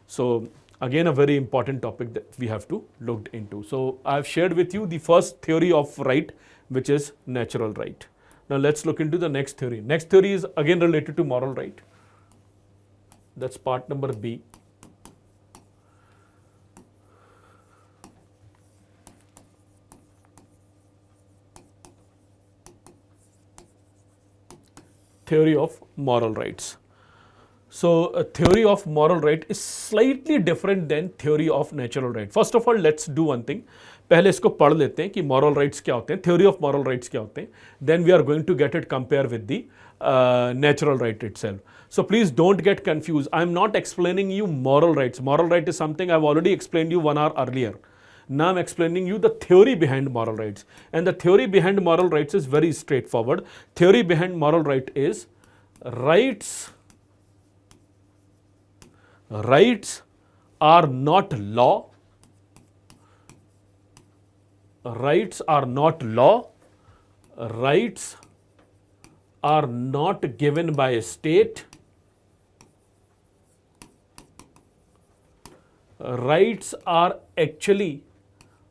So again, a very important topic that we have to look into. So I've shared with you the first theory of right, which is natural right. Now let's look into the next theory. Next theory is again related to moral right. That's part number B. Theory of moral rights. So a theory of moral right is slightly different than theory of natural right. First of all, let's do one thing. पहले इसको पढ़ लेते हैं कि moral rights क्या होते हैं, theory of moral rights क्या होते हैं. Then we are going to get it compare with the natural right itself. So please don't get confused. I am not explaining you moral rights. Moral right is something I've already explained you 1 hour earlier. Now I'm explaining you the theory behind moral rights. And the theory behind moral rights is very straightforward. Theory behind moral right is rights are not law. Rights are not law. Rights are not given by a state. Rights are actually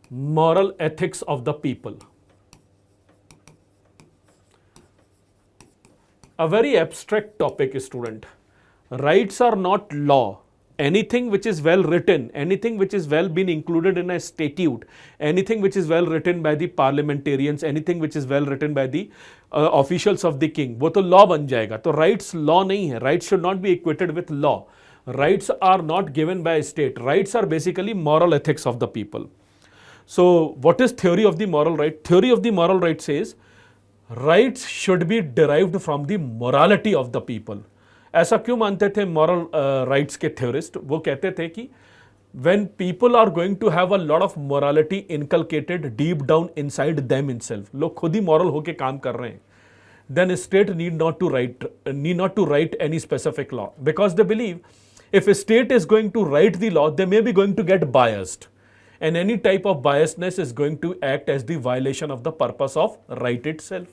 moral ethics of the people. A very abstract topic, student. Rights are not law. Anything which is well written, anything which is well been included in a statute, anything which is well written by the parliamentarians, anything which is well written by the officials of the king, वो तो law बन जाएगा. तो rights law नहीं है. Rights should not be equated with law. Rights are not given by a state. Rights are basically moral ethics of the people. So what is theory of the moral right? Theory of the moral right says rights should be derived from the morality of the people. ऐसा क्यों मानते थे moral rights के theorist? वो कहते थे कि when people are going to have a lot of morality inculcated deep down inside them itself, लोग खुद ही moral होके काम कर रहे हैं, then a state need not to write any specific law, because they believe if a state is going to write the law, they may be going to get biased, and any type of biasness is going to act as the violation of the purpose of right itself.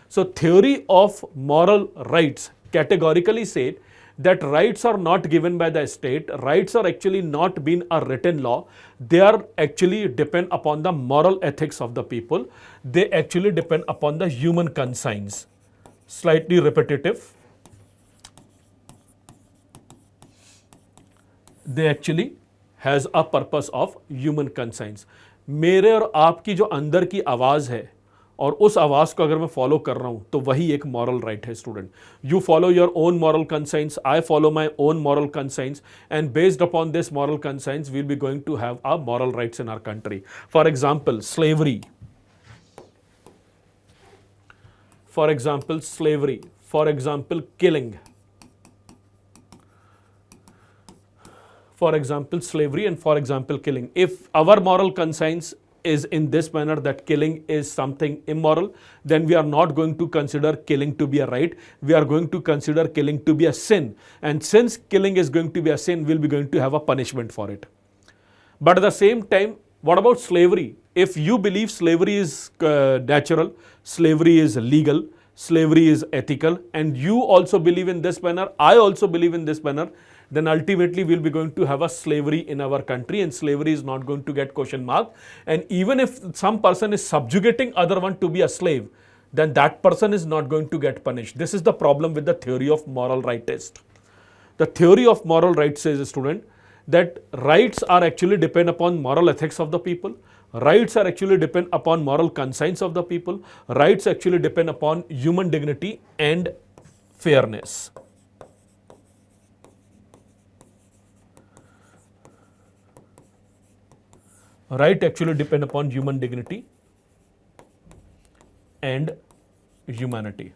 So theory of moral rights categorically said that rights are not given by the state. Rights are actually not been a written law. They are actually depend upon the moral ethics of the people. They actually depend upon the human conscience. Slightly repetitive. They actually has a purpose of human conscience. मेरे और आपकी जो अंदर की आवाज़ है और उस आवाज़ को अगर मैं फॉलो कर रहा हूँ तो वही एक मॉरल राइट है student. You follow your own moral conscience, I follow my own moral conscience, and based upon this moral conscience we'll be going to have our moral rights in our country. For example slavery, for example slavery, for example killing, for example slavery and for example killing. If our moral conscience is in this manner that killing is something immoral, then we are not going to consider killing to be a right. We are going to consider killing to be a sin, and since killing is going to be a sin, we'll be going to have a punishment for it. But at the same time, what about slavery? If you believe slavery is natural, slavery is legal, slavery is ethical, and you also believe in this manner, I also believe in this manner, then ultimately we'll be going to have a slavery in our country, and slavery is not going to get question mark. And even if some person is subjugating other one to be a slave, then that person is not going to get punished. This is the problem with the theory of moral rightist. The theory of moral rights says, student, that rights are actually depend upon moral ethics of the people. Rights are actually depend upon moral conscience of the people. Rights actually depend upon human dignity and fairness. Right actually depend upon human dignity and humanity.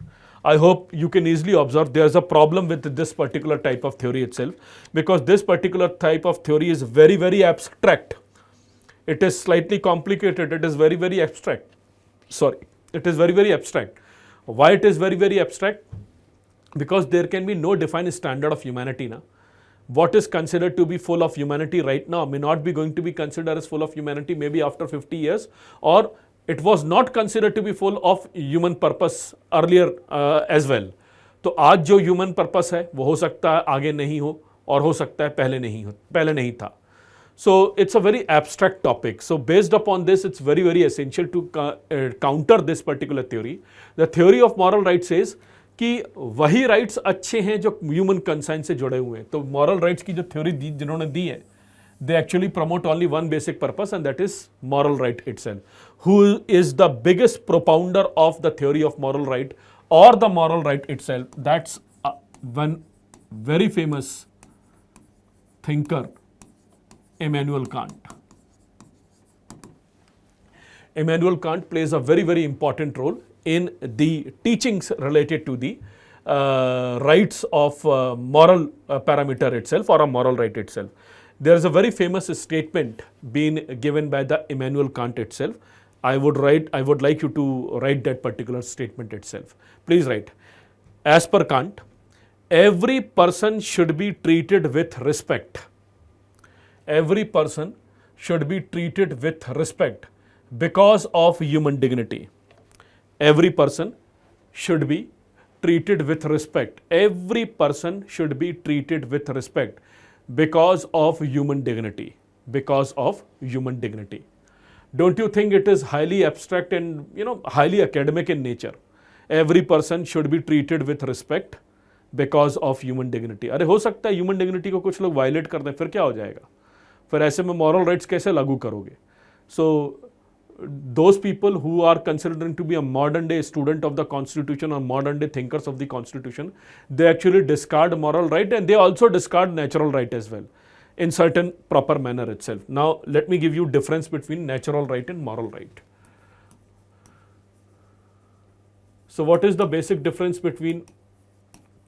I hope you can easily observe there is a problem with this particular type of theory itself, because this particular type of theory is very, very abstract. It is slightly complicated. It is very, very abstract. Sorry, it is very, very abstract. Why it is very, very abstract? Because there can be no defined standard of humanity now. what is considered to be full of humanity right now may not be going to be considered as full of humanity maybe after 50 years, or it was not considered to be full of human purpose earlier as well. तो आज जो human purpose है वो हो सकता है आगे नहीं हो, और हो सकता है पहले नहीं था. So it's a very abstract topic. So based upon this, it's very, very essential to counter this particular theory. The theory of moral rights says कि वही राइट्स अच्छे हैं जो ह्यूमन कंसाइन से जुड़े हुए हैं. तो मॉरल राइट्स की जो थ्योरी जिन्होंने दी है, they actually promote only one basic purpose, and that is moral right itself. Who is the biggest propounder of the theory of moral right or the moral right itself? That's one very famous thinker, Immanuel Kant. Immanuel Kant plays a very, very important role in the teachings related to the rights of moral parameter itself, or a moral right itself. There is a very famous statement being given by the Immanuel Kant itself. I would like you to write that particular statement itself. Please write. As per Kant, every person should be treated with respect. Every person should be treated with respect because of human dignity. Every person should be treated with respect. Every person should be treated with respect because of human dignity. Because of human dignity. Don't you think it is highly abstract and highly academic in nature? Every person should be treated with respect because of human dignity. अरे हो सकता है human dignity को कुछ लोग violate कर दें, फिर क्या हो जाएगा? फिर ऐसे में moral rights कैसे लागू करोगे? So those people who are considering to be a modern day student of the constitution or modern day thinkers of the constitution, they actually discard moral right, and they also discard natural right as well in certain proper manner itself. Now let me give you difference between natural right and moral right. So what is the basic difference between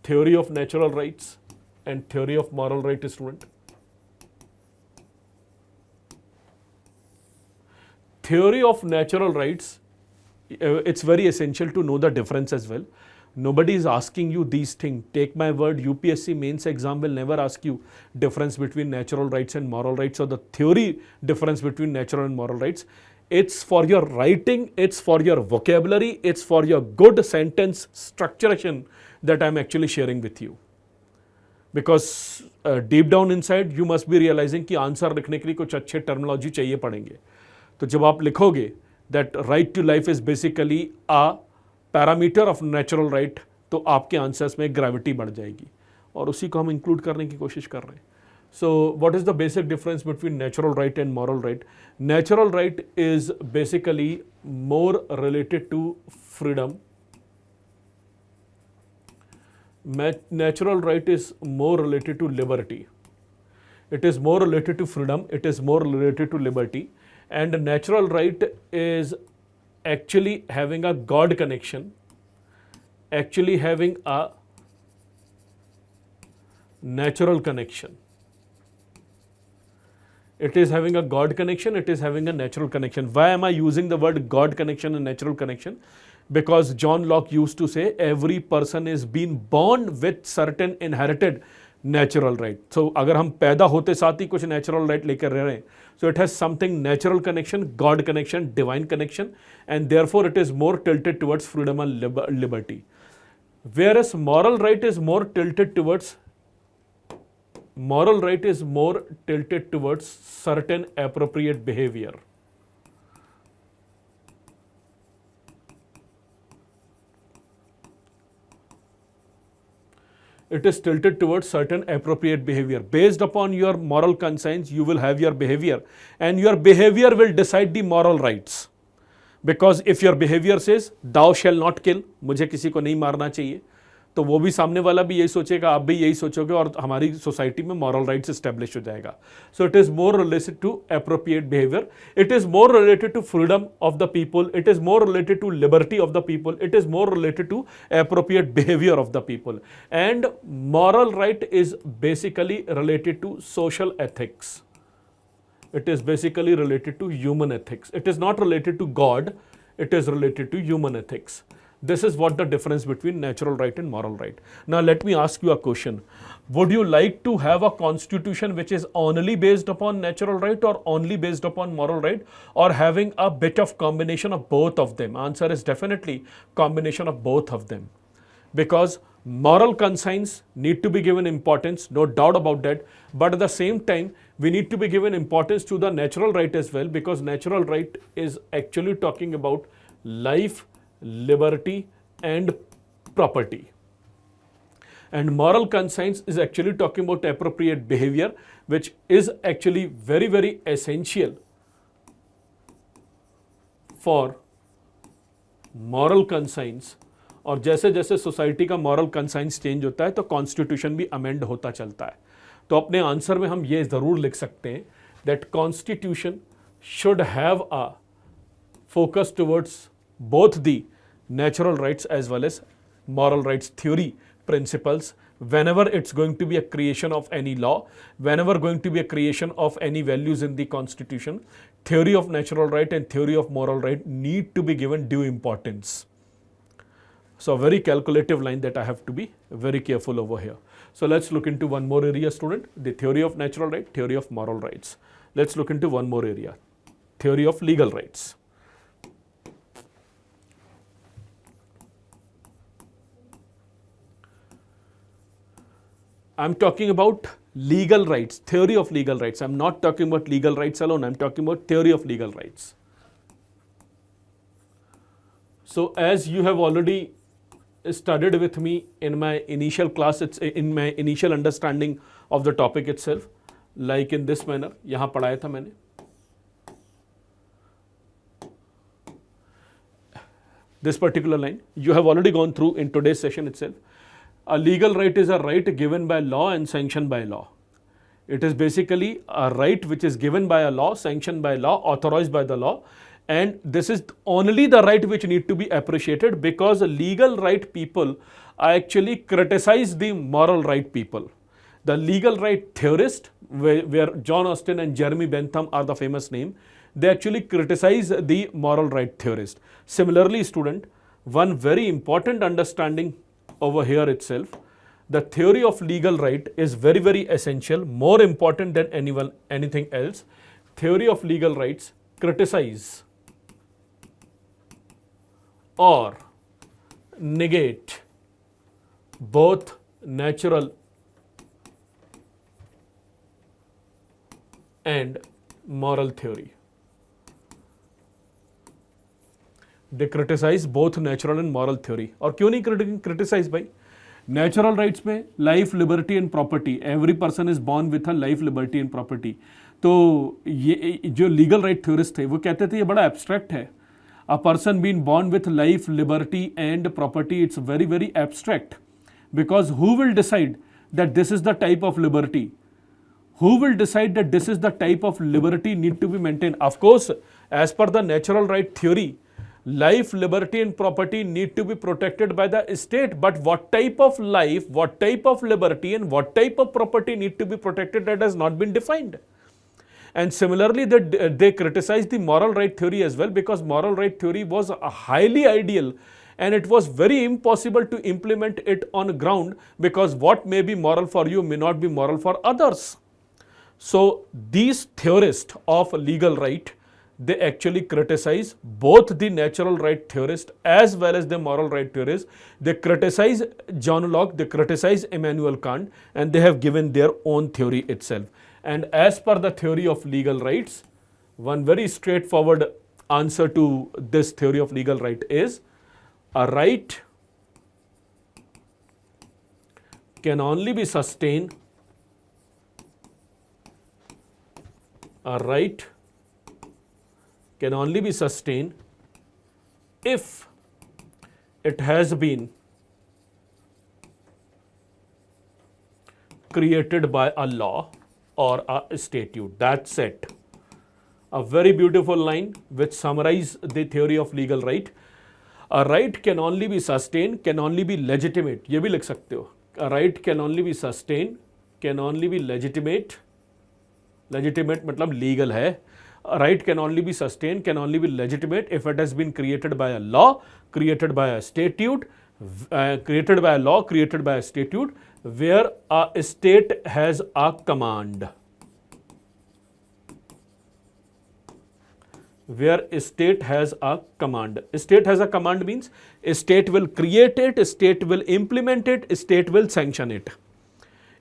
theory of natural rights and theory of moral right, student? Theory of natural rights, it's very essential to know the difference as well. Nobody is asking you these things. Take my word, UPSC mains exam will never ask you difference between natural rights and moral rights, or the theory difference between natural and moral rights. It's for your writing, it's for your vocabulary, it's for your good sentence structuration that I'm actually sharing with you. Because deep down inside you must be realizing कि answer लिखने के लिए कुछ अच्छे terminology चाहिए पड़ेंगे. तो जब आप लिखोगे that right to life is basically a parameter of natural right, तो आपके आंसर्स में ग्रेविटी बढ़ जाएगी, और उसी को हम इंक्लूड करने की कोशिश कर रहे हैं. So what is the basic difference between natural right and moral right? Natural right is basically more related to freedom. Natural right is more related to liberty. It is more related to freedom. It is more related to liberty. And natural right is actually having a God connection, actually having a natural connection. It is having a God connection, it is having a natural connection. Why am I using the word God connection and natural connection? Because John Locke used to say every person is being born with certain inherited natural right. So अगर हम पैदा होते साथ ही कुछ natural right लेकर रह रहे हैं, so it has something natural connection, God connection, divine connection, and therefore it is more tilted towards freedom and liberty. Whereas moral right is more tilted towards certain appropriate behavior. It is tilted towards certain appropriate behavior. Based upon your moral conscience, you will have your behavior, and your behavior will decide the moral rights. Because if your behavior says, thou shall not kill, मुझे किसी को नहीं मारना चाहिए, तो वो भी सामने वाला भी यही सोचेगा, आप भी यही सोचोगे, और हमारी सोसाइटी में moral rights establish हो जाएगा. So it is more related to appropriate behavior. It is more related to freedom of the people. It is more related to liberty of the people. It is more related to appropriate behavior of the people. And moral right is basically related to social ethics. It is basically related to human ethics. It is not related to God. It is related to human ethics. This is what the difference between natural right and moral right. Now let me ask you a question. would you like to have a constitution which is only based upon natural right or only based upon moral right, or having a bit of combination of both of them? Answer is definitely combination of both of them, because moral conscience need to be given importance, no doubt about that, but at the same time we need to be given importance to the natural right as well, because natural right is actually talking about life, liberty and property. And moral conscience is actually talking about appropriate behavior, which is actually very, very essential for moral conscience. और जैसे जैसे society का moral conscience change होता है तो constitution भी amend होता चलता है. तो अपने आंसर में हम ये ज़रूर लिख सकते हैं that constitution should have a focus towards both the natural rights as well as moral rights theory principles whenever it's going to be a creation of any law, whenever going to be a creation of any values in the constitution. Theory of natural right and theory of moral right need to be given due importance. So a very calculative line that I have to be very careful over here. So let's look into one more area, student, the theory of natural right, theory of moral rights. Let's look into one more area, theory of legal rights. I'm talking about legal rights, theory of legal rights. I'm not talking about legal rights alone. I'm talking about theory of legal rights. So as you have already studied with me in my initial class, it's in my initial understanding of the topic itself, like in this manner, यहाँ पढ़ाया था मैंने. This particular line, you have already gone through in today's session itself. A legal right is a right given by law and sanctioned by law. It is basically a right which is given by a law, sanctioned by law, authorized by the law, and this is only the right which need to be appreciated, because legal right people actually criticize the moral right people. The legal right theorist, where John Austin and Jeremy Bentham are the famous name, they actually criticize the moral right theorist. Similarly, student, one very important understanding over here itself, the theory of legal right is very, very essential, more important than anything else. Theory of legal rights criticize or negate both natural and moral theory. They criticize both natural and moral theory. और क्यों नहीं criticize भाई? Natural rights में life, liberty and property. Every person is born with a life, liberty and property. तो ये जो legal right theorist थे वो कहते थे ये बड़ा abstract है. A person being born with life, liberty and property, it's very, very abstract. Because who will decide that this is the type of liberty? Who will decide that this is the type of liberty need to be maintained? Of course, as per the natural right theory, life, liberty and property need to be protected by the state, but what type of life, what type of liberty and what type of property need to be protected, that has not been defined. And similarly, they criticize the moral right theory as well, because moral right theory was highly ideal and it was very impossible to implement it on ground, because what may be moral for you may not be moral for others. So these theorists of legal right, they actually criticize both the natural right theorist as well as the moral right theorist. They criticize John Locke, they criticize Immanuel Kant, and they have given their own theory itself. And as per the theory of legal rights, one very straightforward answer to this theory of legal right is a right can only be sustained, a right can only be sustained if it has been created by a law or a statute. That's it. A very beautiful line which summarizes the theory of legal right. A right can only be sustained, can only be legitimate. ये भी लिख सकते हो. A right can only be sustained, can only be legitimate. Legitimate मतलब legal है. A right can only be sustained, can only be legitimate if it has been created by a law, created by a statute, created by a law, created by a statute, where a state has a command. Where a state has a command. State has a command means a state will create it, a state will implement it, a state will sanction it.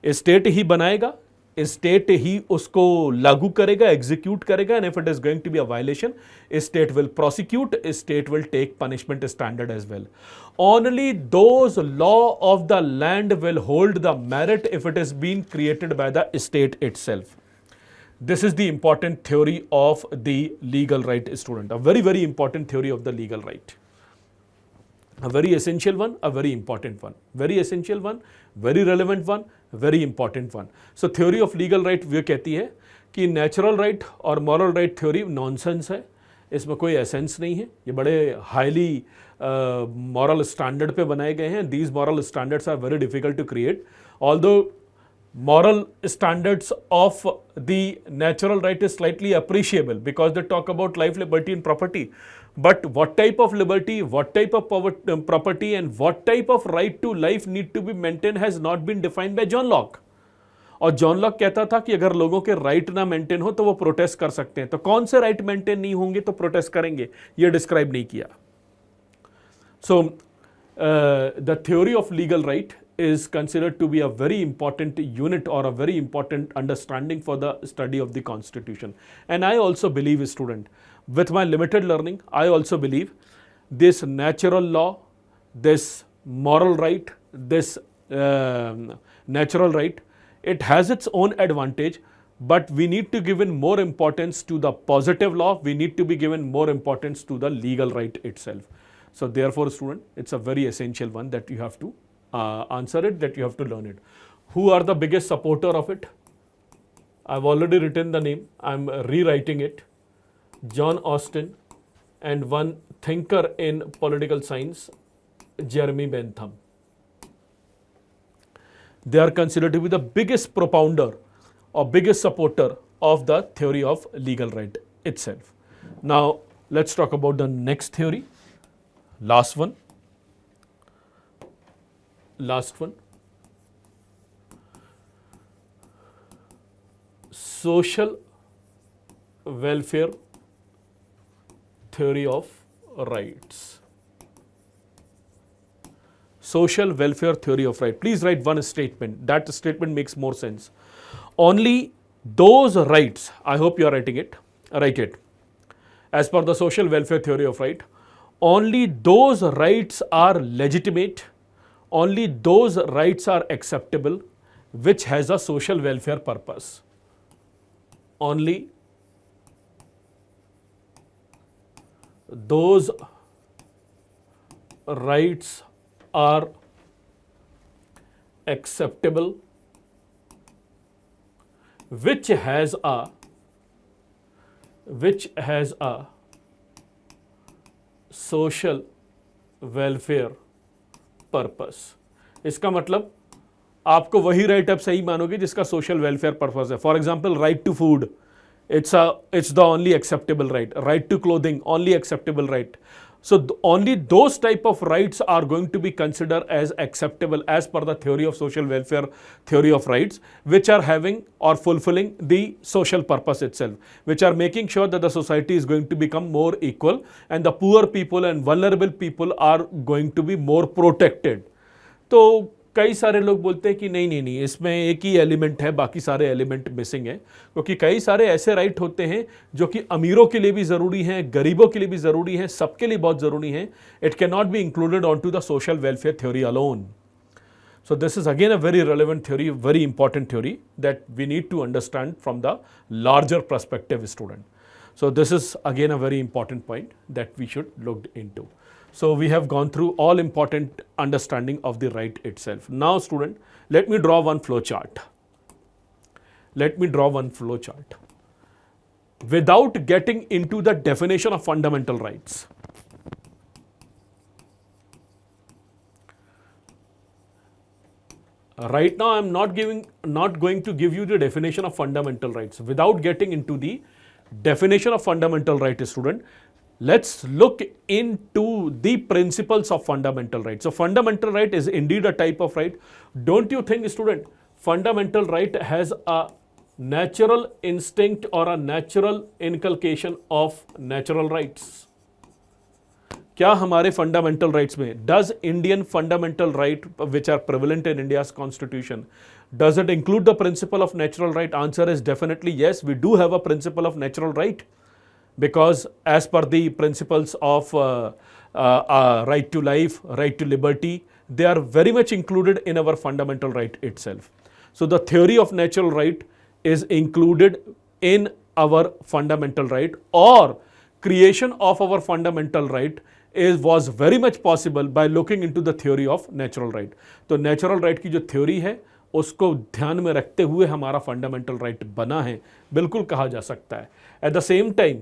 State ही बनाएगा, state ही उसको लागू करेगा, execute करेगा, and if it is going to be a violation, state will prosecute, state will take punishment standard as well. Only those law of the land will hold the merit if it is being created by the state itself. This is the important theory of the legal right, student. A very, very important theory of the legal right. A very essential one, a very important one. Very essential one, very relevant one, very important one. So theory of legal right वो कहती है कि natural right और moral right theory nonsense है, इसमें कोई essence नहीं है, ये बड़े highly moral standard पे बनाए गए हैं. These moral standards are very difficult to create. Although moral standards of the natural right is slightly appreciable because they talk about life, liberty and property. But what type of liberty, what type of property and what type of right to life need to be maintained has not been defined by John Locke. और John Locke कहता था कि अगर लोगों के right ना maintain हो तो वो प्रोटेस्ट कर सकते हैं. तो कौन से राइट मेंटेन नहीं होंगे तो प्रोटेस्ट करेंगे, ये डिस्क्राइब नहीं किया. So the theory of legal right is considered to be a very important unit or a very important understanding for the study of the Constitution. And I also believe, student, with my limited learning, I also believe this natural law, this moral right, this natural right, it has its own advantage, but we need to give in more importance to the positive law. We need to be given more importance to the legal right itself. So therefore, student, it's a very essential one that you have to answer it, that you have to learn it. Who are the biggest supporter of it? I've already written the name. I'm rewriting it. John Austin and one thinker in political science, Jeremy Bentham. They are considered to be the biggest propounder or biggest supporter of the theory of legal right itself. Now, let's talk about the next theory. Last one. Social welfare theory of rights. Social welfare theory of right. Please write one statement. That statement makes more sense. Only those rights, I hope you are writing it, write it. As per the social welfare theory of right, only those rights are legitimate, only those rights are acceptable which has a social welfare purpose. Only those rights are acceptable which has a social welfare purpose. इसका मतलब आपको वही right आप सही मानोगे जिसका social welfare purpose है. For example, right to food, it's the only acceptable right. Right to clothing, only acceptable right. So only those type of rights are going to be considered as acceptable as per the theory of social welfare theory of rights, which are having or fulfilling the social purpose itself, which are making sure that the society is going to become more equal and the poor people and vulnerable people are going to be more protected. तो कई सारे लोग बोलते हैं कि नहीं, इसमें एक ही एलिमेंट है, बाकी सारे एलिमेंट मिसिंग है, क्योंकि कई सारे ऐसे राइट होते हैं जो कि अमीरों के लिए भी ज़रूरी हैं, गरीबों के लिए भी ज़रूरी हैं, सबके लिए बहुत ज़रूरी हैं. It can not be included on to the social welfare theory alone. So this is again a very relevant theory, very important theory that we need to understand from the larger perspective, student. So this is again a very important point that we should look into. So we have gone through all important understanding of the right itself. Now, student, let me draw one flow chart. Without getting into the definition of fundamental rights. Right now, I am not going to give you the definition of fundamental rights. Without getting into the definition of fundamental right, student, let's look into the principles of fundamental right. So fundamental right is indeed a type of right. Don't you think, student, fundamental right has a natural instinct or a natural inculcation of natural rights? क्या हमारे fundamental rights में does Indian fundamental right which are prevalent in India's constitution, does it include the principle of natural right? Answer is definitely yes, we do have a principle of natural right, because as per the principles of right to life, right to liberty, they are very much included in our fundamental right itself. So the theory of natural right is included in our fundamental right, or creation of our fundamental right was very much possible by looking into the theory of natural right. तो natural right की जो theory है उसको ध्यान में रखते हुए हमारा fundamental right बना है, बिल्कुल कहा जा सकता है. At the same time,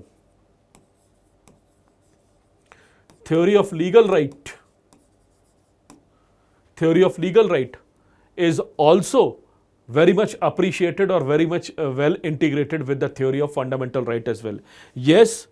theory of legal right is also very much appreciated or very much well integrated with the theory of fundamental right as well. Yes,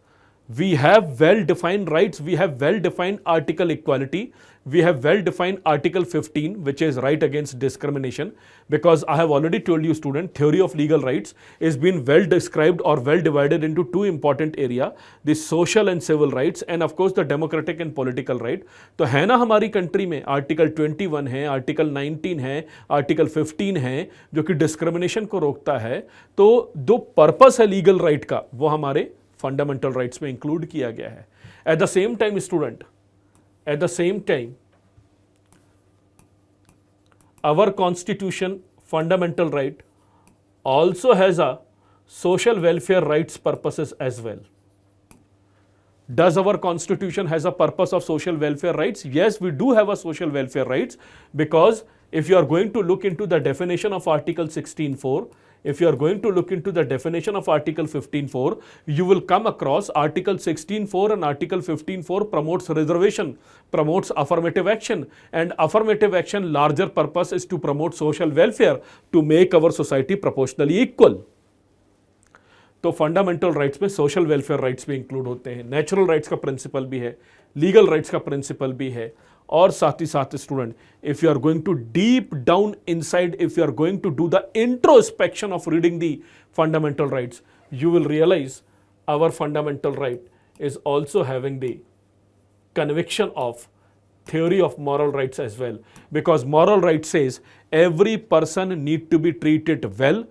we have well-defined rights, we have well-defined article equality, we have well-defined article 15, which is right against discrimination, because I have already told you, student, theory of legal rights is been well described or well divided into two important area, the social and civil rights, and of course the democratic and political right. तो है ना हमारी country में article 21 है, article 19 है, article 15 है, जो कि डिस्क्रिमिनेशन को रोकता है. तो जो पर्पस है लीगल राइट का वो हमारे फंडामेंटल राइट्स में इंक्लूड किया गया है. At the same time student, at the same time, our constitution fundamental right also has a social welfare rights purposes as well. Does our constitution has a purpose of social welfare rights? Yes, we do have a social welfare rights, because if you are going to look into the definition of article 16.4, if you are going to look into the definition of article 15.4, you will come across article 16.4 and article 15.4 promotes reservation, promotes affirmative action, and affirmative action larger purpose is to promote social welfare, to make our society proportionally equal. तो fundamental rights में social welfare rights भी include होते हैं, natural rights का principal भी है, legal rights का principal भी है, और साथ ही साथ student, if you are going to deep down inside, if you are going to do the introspection of reading the fundamental rights, you will realize our fundamental right is also having the conviction of theory of moral rights as well, because moral right says every person need to be treated well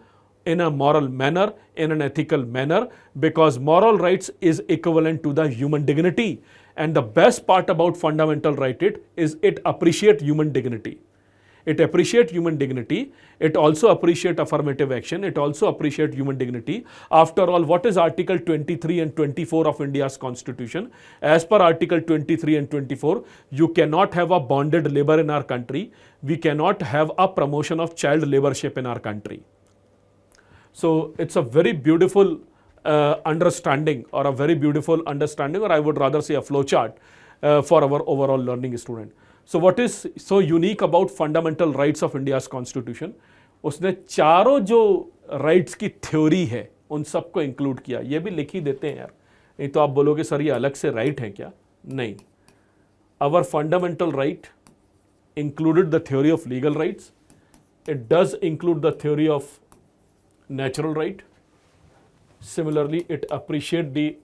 in a moral manner, in an ethical manner, because moral rights is equivalent to the human dignity. And the best part about fundamental right is it appreciate human dignity. It appreciate human dignity. It also appreciate affirmative action. It also appreciate human dignity. After all, what is Article 23 and 24 of India's Constitution? As per Article 23 and 24, you cannot have a bonded labor in our country. We cannot have a promotion of child laborship in our country. So it's a very beautiful understanding, or a very beautiful understanding, or I would rather say a flowchart for our overall learning student. So what is so unique about fundamental rights of India's constitution? उसने चारों जो rights की theory है उन सबको include किया. ये भी लिख ही देते हैं यार, नहीं तो आप बोलोगे सर ये अलग से right है क्या? नहीं. Our fundamental right included the theory of legal rights. It does include the theory of natural right. Similarly, it appreciates the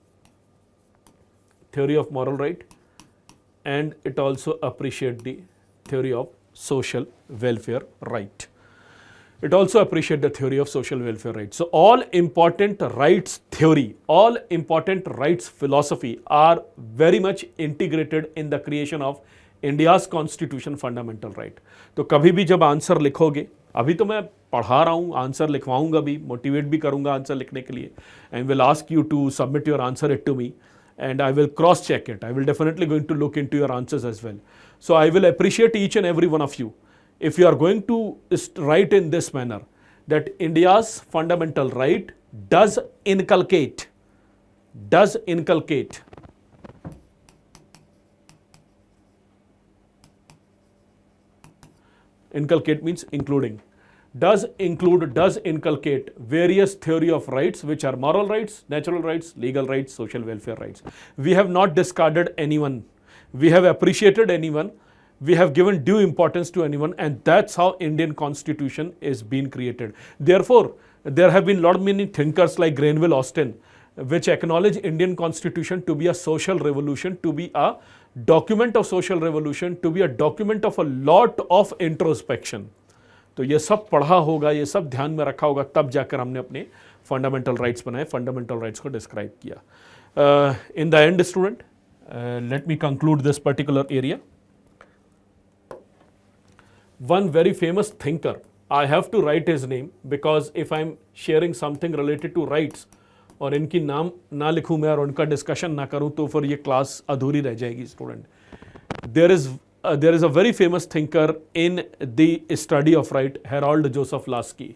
theory of moral right, and it also appreciates the theory of social welfare right. It also appreciates the theory of social welfare right. So all important rights theory, all important rights philosophy are very much integrated in the creation of India's constitution fundamental right. तो कभी भी जब answer लिखोगे, अभी तो मैं पढ़ा रहा हूँ, आंसर लिखवाऊंगा भी, मोटिवेट भी करूंगा आंसर लिखने के लिए, and will ask you to submit your answer it to me, and I will cross check it. I will definitely going to look into your answers as well. So I will appreciate each and every one of you if you are going to write in this manner that India's fundamental right does inculcate. Inculcate means including. does inculcate various theory of rights, which are moral rights, natural rights, legal rights, social welfare rights. We have not discarded anyone. We have appreciated anyone. We have given due importance to anyone, and that's how Indian Constitution is being created. Therefore, there have been many thinkers like Granville Austin, which acknowledge Indian Constitution to be a social revolution, to be a document of social revolution, to be a document of a lot of introspection. तो ये सब पढ़ा होगा, ये सब ध्यान में रखा होगा, तब जाकर हमने अपने फंडामेंटल राइट्स बनाए, फंडामेंटल राइट्स को डिस्क्राइब किया. In the end student, let me conclude this particular area. One very famous thinker, I have to write his name because if I'm sharing something related to rights और इनकी नाम ना लिखूं मैं और उनका डिस्कशन ना करूं तो फिर ये क्लास अधूरी रह जाएगी student. There is a very famous thinker in the study of right, Harold Joseph Lasky.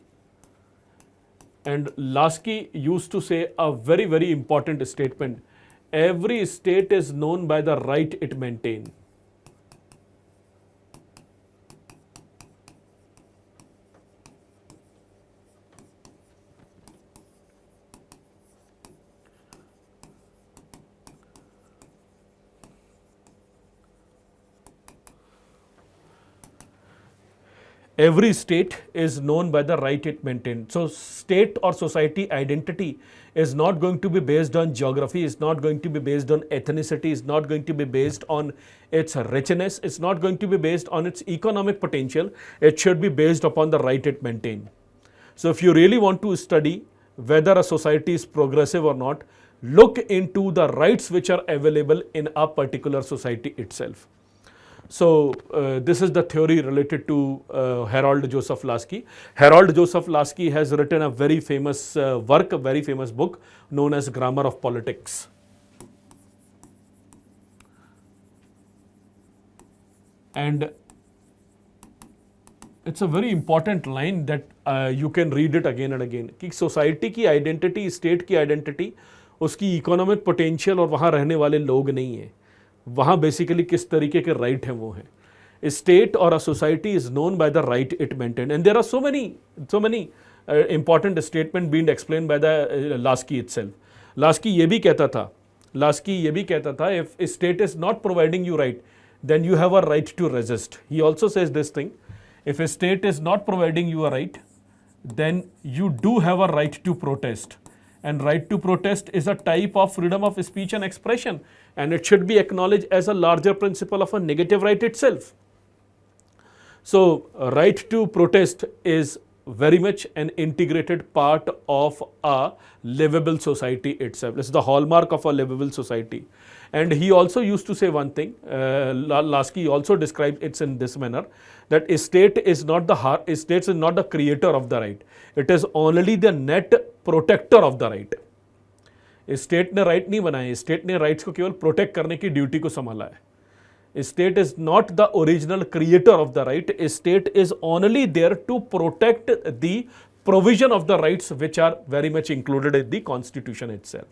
And Lasky used to say a very, very important statement. Every state is known by the right it maintains. Every state is known by the right it maintains. So state or society identity is not going to be based on geography, is not going to be based on ethnicity, is not going to be based on its richness, it's not going to be based on its economic potential. It should be based upon the right it maintains. So if you really want to study whether a society is progressive or not, look into the rights which are available in a particular society itself. So this is the theory related to Harold Joseph Lasky. Harold Joseph Lasky has written a very famous work, a very famous book known as Grammar of Politics. And it's a very important line that you can read it again and again. कि society की identity, state की identity, उसकी economic potential और वहाँ रहने वाले लोग नहीं है. वहाँ बेसिकली किस तरीके के राइट हैं वो हैं. स्टेट और a society is known by the right it maintain. And there are so many important statement being explain by the Laski itself. Laski ये भी कहता था if state is not providing you right then you have a right to resist. He also says this thing, if a state is not providing you a right then you do have a right to protest. And right to protest is a type of freedom of speech and expression, and it should be acknowledged as a larger principle of a negative right itself. So right to protest is very much an integrated part of a livable society itself. It's the hallmark of a livable society. And he also used to say one thing, Lasky also described it in this manner, that a state is not the creator of the right. It is only the net protector of the right. State ने right नहीं बनाए, state ने rights को केवल protect करने की duty को संभाला है. State is not the original creator of the right. State is only there to protect the provision of the rights which are very much included in the constitution itself.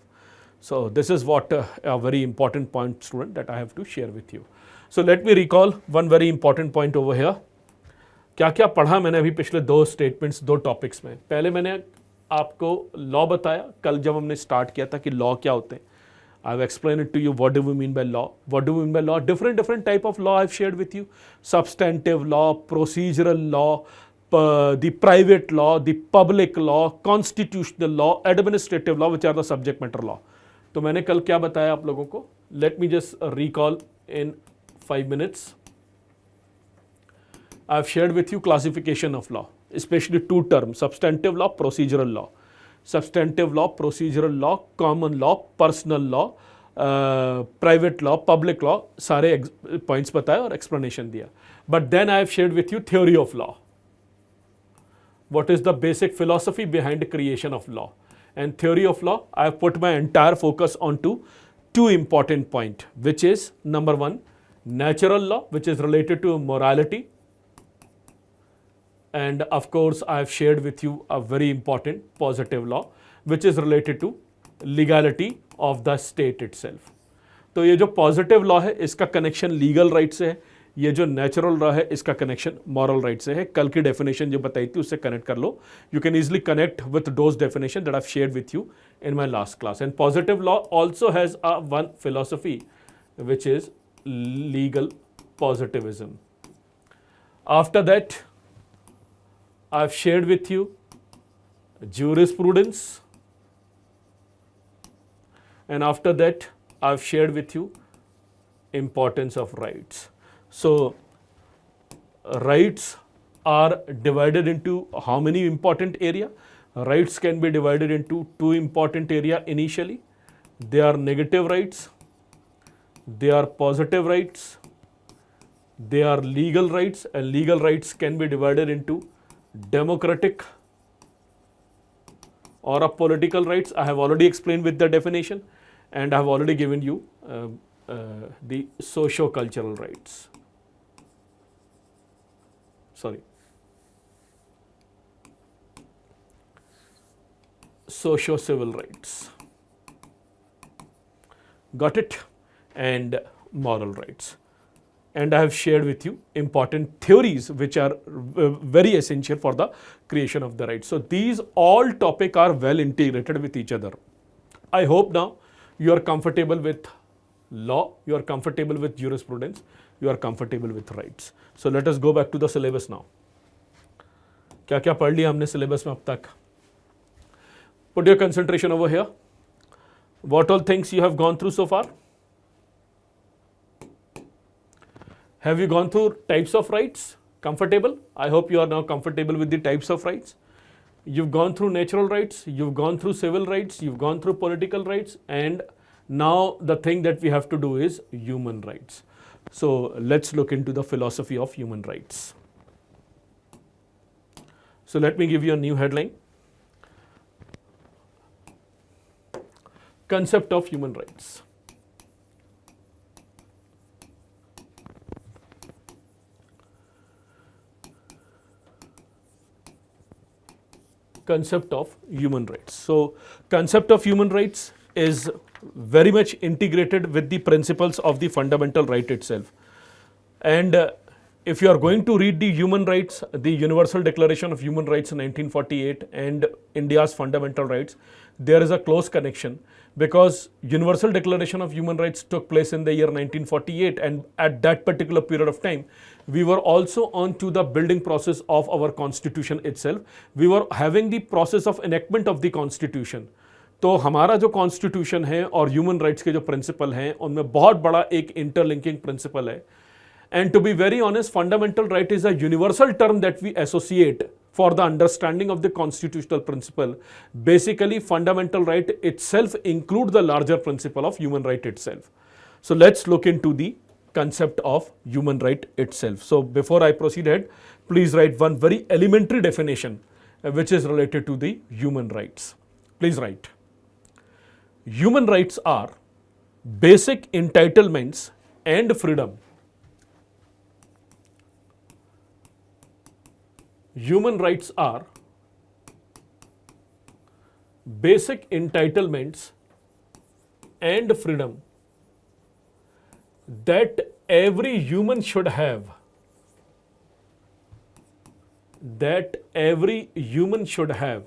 So this is what a very important point, student, that I have to share with you. So let me recall one very important point over here. क्या क्या पढ़ा मैंने अभी पिछले दो statements, दो topics में. पहले मैंने आपको लॉ बताया कल जब हमने स्टार्ट किया था कि लॉ क्या होते हैं. I have explained it to you. What do we mean by law? What do we mean by law? Different type of law I have shared with you. Substantive law, procedural law, the private law, the public law, constitutional law, administrative law, which are the subject matter law. तो मैंने कल क्या बताया आप लोगों को? Let me just recall in 5 minutes. I have shared with you classification of law, especially two terms: substantive law, procedural law. Substantive law, procedural law, common law, personal law, private law, public law, सारे points बताए और explanation दिया. But then I have shared with you theory of law. What is the basic philosophy behind the creation of law? And theory of law, I have put my entire focus onto two important points, which is number one, natural law, which is related to morality. And of course, I have shared with you a very important positive law, which is related to legality of the state itself. तो ये जो positive law है इसका connection legal right से है, ये जो natural law है इसका कनेक्शन मॉरल राइट से है. कल की डेफिनेशन जो बताई थी उससे कनेक्ट कर लो. You can easily connect with those definition that I have shared with you in my last class. And positive law also has a one philosophy which is legal positivism. After that, I've shared with you jurisprudence, and after that I've shared with you importance of rights. So rights are divided into how many important area? Rights can be divided into two important areas initially. They are negative rights, they are positive rights, they are legal rights, and legal rights can be divided into democratic or a political rights. I have already explained with the definition, and I have already given you the socio-cultural rights. Sorry. Socio-civil rights. Got it? And moral rights. And I have shared with you important theories which are very essential for the creation of the rights. So these all topics are well integrated with each other. I hope now you are comfortable with law, you are comfortable with jurisprudence, you are comfortable with rights. So let us go back to the syllabus now. क्या क्या पढ़ लिया हमने syllabus में अब तक? Put your concentration over here. What all things you have gone through so far? Have you gone through types of rights? Comfortable? I hope you are now comfortable with the types of rights. You've gone through natural rights, you've gone through civil rights, you've gone through political rights, and now the thing that we have to do is human rights. So let's look into the philosophy of human rights. So let me give you a new headline. Concept of human rights. Concept of human rights. So concept of human rights is very much integrated with the principles of the fundamental right itself. And if you are going to read the human rights, the Universal Declaration of Human Rights in 1948 and India's fundamental rights, there is a close connection, because Universal Declaration of Human Rights took place in the year 1948, and at that particular period of time we were also on to the building process of our constitution itself. We were having the process of enactment of the constitution. तो हमारा जो constitution है और human rights के जो principal हैं उनमें बहुत बड़ा एक इंटरलिंकिंग प्रिंसिपल है. And to be very honest, fundamental right is a universal term that we associate for the understanding of the constitutional principle. Basically, fundamental right itself includes the larger principle of human right itself. So let's look into the concept of human right itself. So before I proceed ahead, please write one very elementary definition which is related to the human rights. Please write. Human rights are basic entitlements and freedom. Human rights are basic entitlements and freedom that every human should have. That every human should have.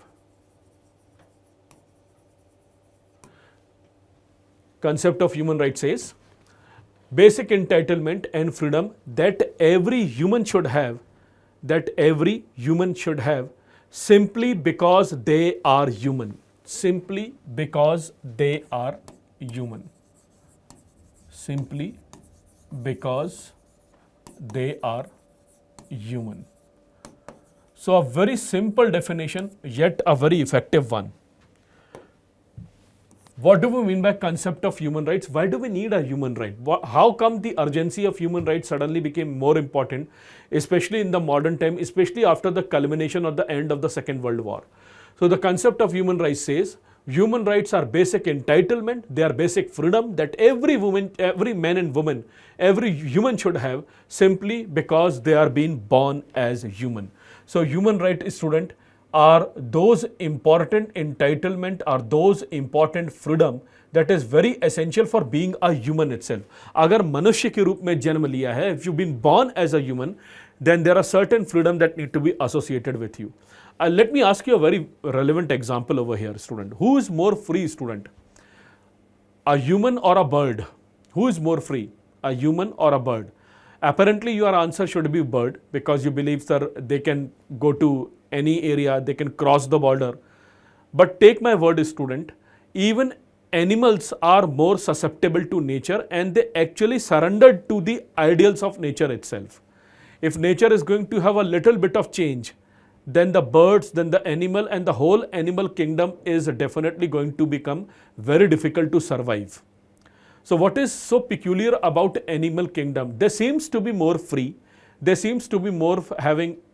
Concept of human rights says basic entitlement and freedom that every human should have. That every human should have, simply because they are human. Simply because they are human. Simply because they are human. So a very simple definition, yet a very effective one. What do we mean by concept of human rights? Why do we need a human right? How come the urgency of human rights suddenly became more important, especially in the modern time, especially after the culmination or the end of the Second World War? So the concept of human rights says human rights are basic entitlement, they are basic freedom that every woman, every man and woman, every human should have, simply because they are being born as human. So human right, student, are those important entitlement, are those important freedom that is very essential for being a human itself. अगर मनुष्य के रूप में जन्म लिया है, if you've been born as a human, then there are certain freedom that need to be associated with you. Let me ask you a very relevant example over here, student. Who is more free, student? A human or a bird? Who is more free? A human or a bird? Apparently, your answer should be bird, because you believe, sir, they can go to any area, they can cross the border. But take my word, student, even animals are more susceptible to nature, and they actually surrendered to the ideals of nature itself. If nature is going to have a little bit of change, then the birds, then the animal, and the whole animal kingdom is definitely going to become very difficult to survive. So what is so peculiar about animal kingdom? They seems to be more free. They seems to be more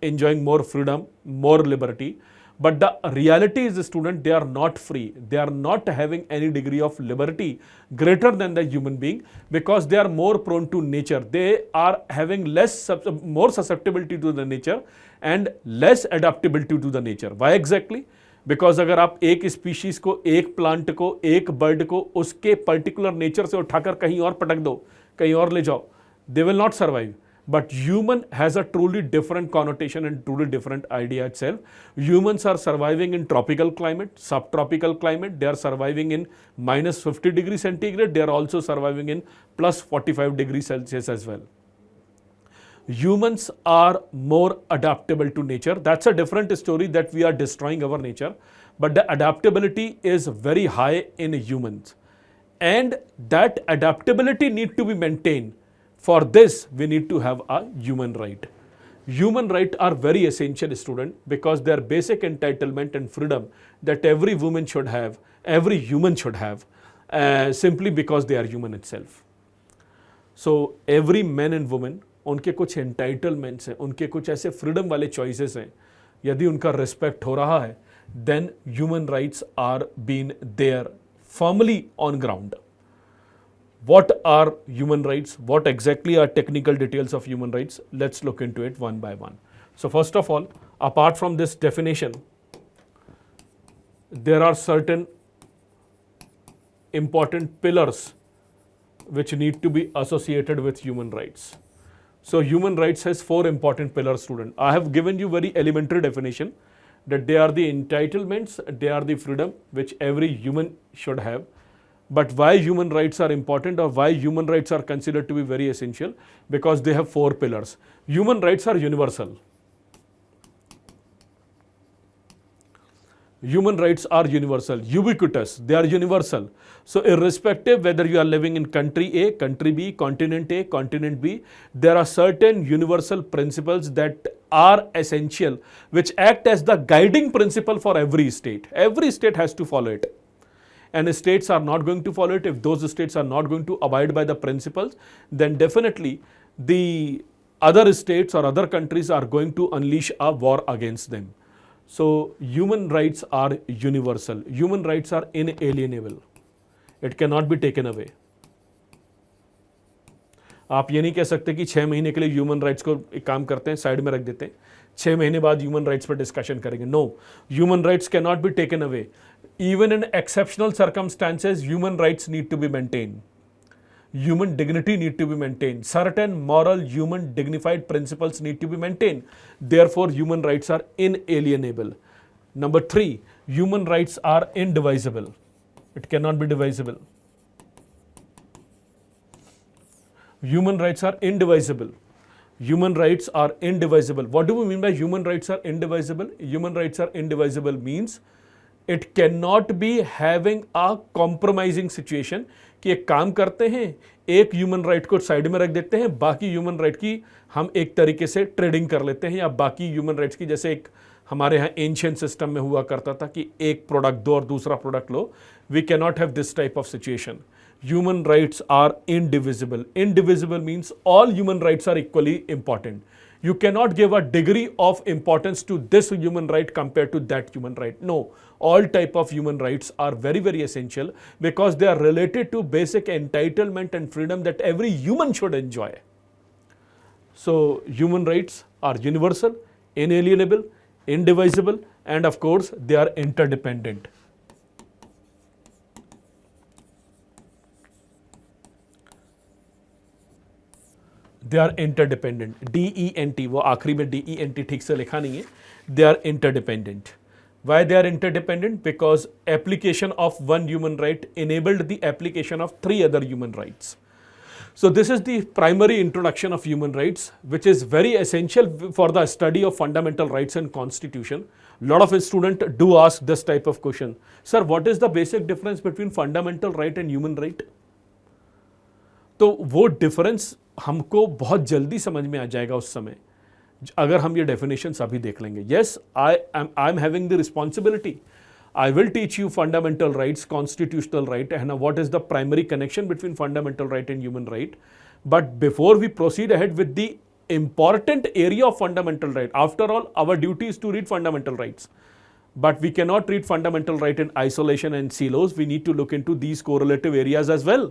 enjoying more freedom, more liberty. But the reality is, student, they are not free. They are not having any degree of liberty greater than the human being, because they are more prone to nature. They are having more susceptibility to the nature and less adaptability to the nature. Why exactly? Because अगर आप एक species को, एक plant को, एक bird को उसके particular nature से उठाकर कहीं और पटक दो, कहीं और ले जाओ, they will not survive. But human has a truly different connotation and truly different idea itself. Humans are surviving in tropical climate, subtropical climate. They are surviving in minus 50 degrees centigrade. They are also surviving in plus 45 degrees Celsius as well. Humans are more adaptable to nature. That's a different story, that we are destroying our nature. But the adaptability is very high in humans. And that adaptability need to be maintained. For this, we need to have a human right. Human rights are very essential, student, because they are basic entitlement and freedom that every woman should have, every human should have, simply because they are human itself. So every man and woman, उनके कुछ entitlements हैं, उनके कुछ ऐसे freedom वाले choices हैं, यदि उनका respect हो रहा है, then human rights are being there firmly on ground. What are human rights? What exactly are technical details of human rights? Let's look into it one by one. So first of all, apart from this definition, there are certain important pillars which need to be associated with human rights. So human rights has 4 important pillars, student. I have given you very elementary definition that they are the entitlements, they are the freedom which every human should have. But why human rights are important, or why human rights are considered to be very essential? Because they have 4 pillars. Human rights are universal. Human rights are universal, ubiquitous, they are universal. So irrespective whether you are living in country A, country B, continent A, continent B, there are certain universal principles that are essential, which act as the guiding principle for every state. Every state has to follow it. And states are not going to follow it. If those states are not going to abide by the principles, then definitely the other states or other countries are going to unleash a war against them. So human rights are universal. Human rights are inalienable. It cannot be taken away. आप ये नहीं कह सकते कि 6 महीने के लिए human rights को एक काम करते हैं, साइड में रख देते हैं, 6 महीने बाद ह्यूमन राइट्स पर डिस्कशन करेंगे. No, human rights can not be taken away. Even in exceptional circumstances, human rights need to be maintained. Human dignity need to be maintained. Certain moral, human, dignified principles need to be maintained. Therefore, human rights are inalienable. Number 3, human rights are indivisible. It cannot be divisible. Human rights are indivisible. Human rights are indivisible. What do we mean by human rights are indivisible? Human rights are indivisible means it cannot be having a compromising situation कि एक काम करते हैं, एक human right को side में रख देते हैं, बाकी ह्यूमन राइट की हम एक तरीके से ट्रेडिंग कर लेते हैं, या बाकी ह्यूमन राइट्स की, जैसे एक हमारे यहाँ एंशियंट सिस्टम में हुआ करता था कि एक प्रोडक्ट दो और दूसरा प्रोडक्ट लो. We can not have this type of situation. Human rights are indivisible. Indivisible means all human rights are equally important. You cannot give a degree of importance to this human right compared to that human right. No, all type of human rights are very, very essential because they are related to basic entitlement and freedom that every human should enjoy. So human rights are universal, inalienable, indivisible, and of course they are interdependent. They are interdependent, DENT, वो आखिरी में DENT ठीक से लिखा नहीं है, they are interdependent. Why they are interdependent? Because application of one human right enabled the application of 3 other human rights. So this is the primary introduction of human rights, which is very essential for the study of fundamental rights and constitution. Lot of students do ask this type of question. Sir, what is the basic difference between fundamental right and human right? तो वो difference हमको बहुत जल्दी समझ में आ जाएगा उस समय अगर हम ये डेफिनेशन अभी देख लेंगे. Yes, I am having the responsibility. I will teach you fundamental rights, constitutional right, and what is the primary connection between fundamental right and human right. But before we proceed ahead with the important area of fundamental right, after all, our duty is to read fundamental rights. But we cannot read fundamental right in isolation and silos. We need to look into these correlative areas as well.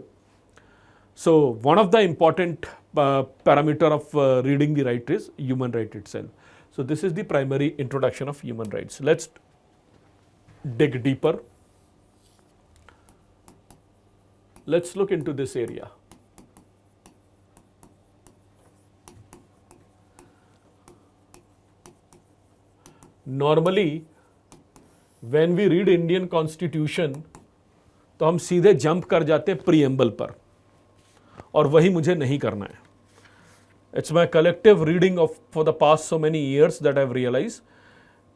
So one of the important parameter of reading the right is human right itself. So this is the primary introduction of human rights. Let's dig deeper. Let's look into this area. Normally, when we read Indian Constitution, तो हम सीधे jump कर जाते हैं preamble पर, और वही मुझे नहीं करना है. It's my collective reading of for the past so many years that I've realized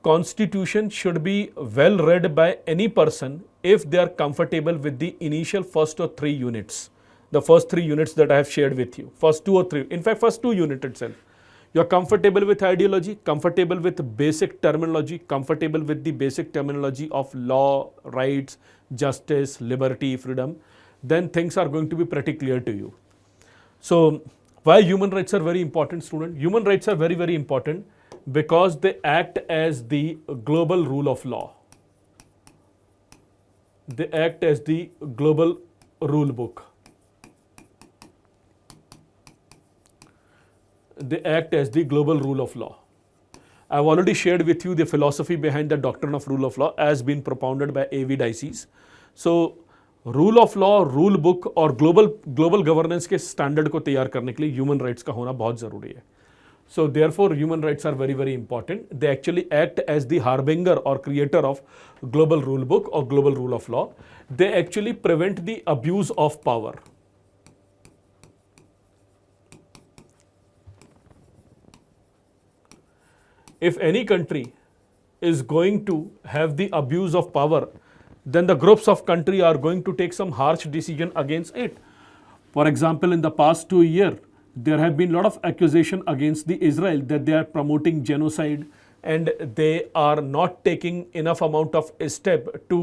Constitution should be well read by any person if they are comfortable with the initial first or 3 units. The first 3 units that I have shared with you. First 2 or 3. In fact, first 2 units itself. You are comfortable with ideology, comfortable with basic terminology, comfortable with the basic terminology of law, rights, justice, liberty, freedom. Then things are going to be pretty clear to you. So, why human rights are very important, student? Human rights are very, very important because they act as the global rule of law. They act as the global rule book. They act as the global rule of law. I've already shared with you the philosophy behind the doctrine of rule of law as been propounded by A.V. Dicey. So, rule of law, rule book और global governance के standard को तैयार करने के लिए human rights का होना बहुत जरूरी है. So therefore human rights are very very important. They actually act as the harbinger और creator of global rule book और global rule of law. They actually prevent the abuse of power. If any country is going to have the abuse of power, then the groups of country are going to take some harsh decision against it. For example, in the past 2 years, there have been a lot of accusation against the Israel that they are promoting genocide and they are not taking enough amount of step to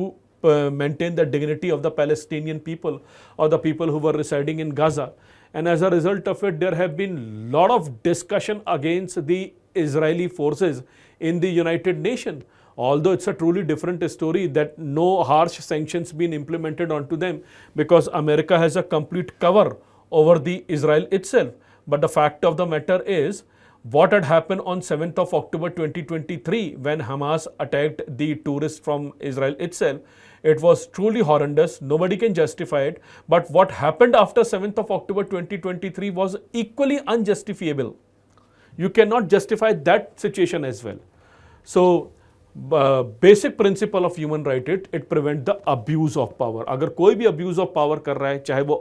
maintain the dignity of the Palestinian people or the people who were residing in Gaza. And as a result of it, there have been a lot of discussion against the Israeli forces in the United Nations. Although it's a truly different story that no harsh sanctions been implemented onto them because America has a complete cover over the Israel itself. But the fact of the matter is what had happened on 7th of October 2023 when Hamas attacked the tourists from Israel itself. It was truly horrendous. Nobody can justify it. But what happened after 7th of October 2023 was equally unjustifiable. You cannot justify that situation as well. So, basic principle of human right it prevent the abuse of power. अगर कोई भी abuse of power कर रहा है, चाहे वो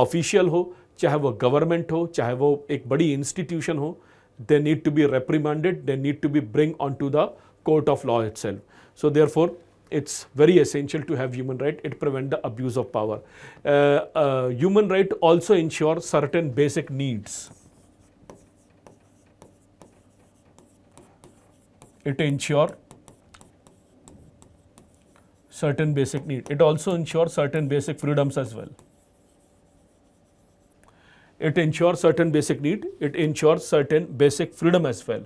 official हो, चाहे वो government हो, चाहे वो एक बड़ी institution हो, they need to be reprimanded. They need to be bring onto the court of law itself. So therefore, it's very essential to have human right. It prevent the abuse of power. Human right also ensure certain basic needs. It ensure certain basic need. It also ensures certain basic freedoms as well. It ensures certain basic need. It ensures certain basic freedom as well.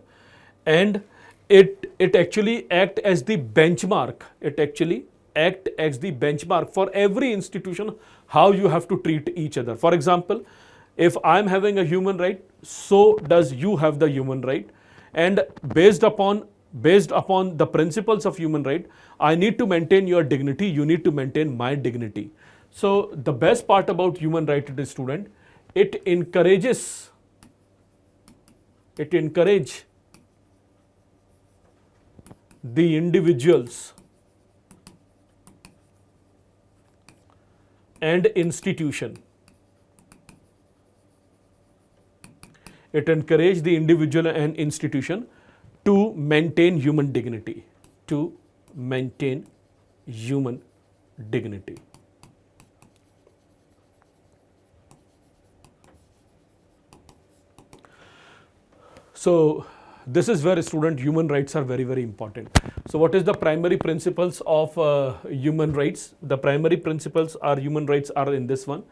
And it actually act as the benchmark. It actually act as the benchmark for every institution how you have to treat each other. For example, if I'm having a human right, so does you have the human right. And based upon the principles of human right, I need to maintain your dignity, you need to maintain my dignity. So the best part about human right to the student, it encourages It encourage the individuals and institution. It encourage the individual and institution to maintain human dignity. To maintain human dignity. So this is where student human rights are very, very important. So what is the primary principles of human rights? The primary principles are human rights are in this one.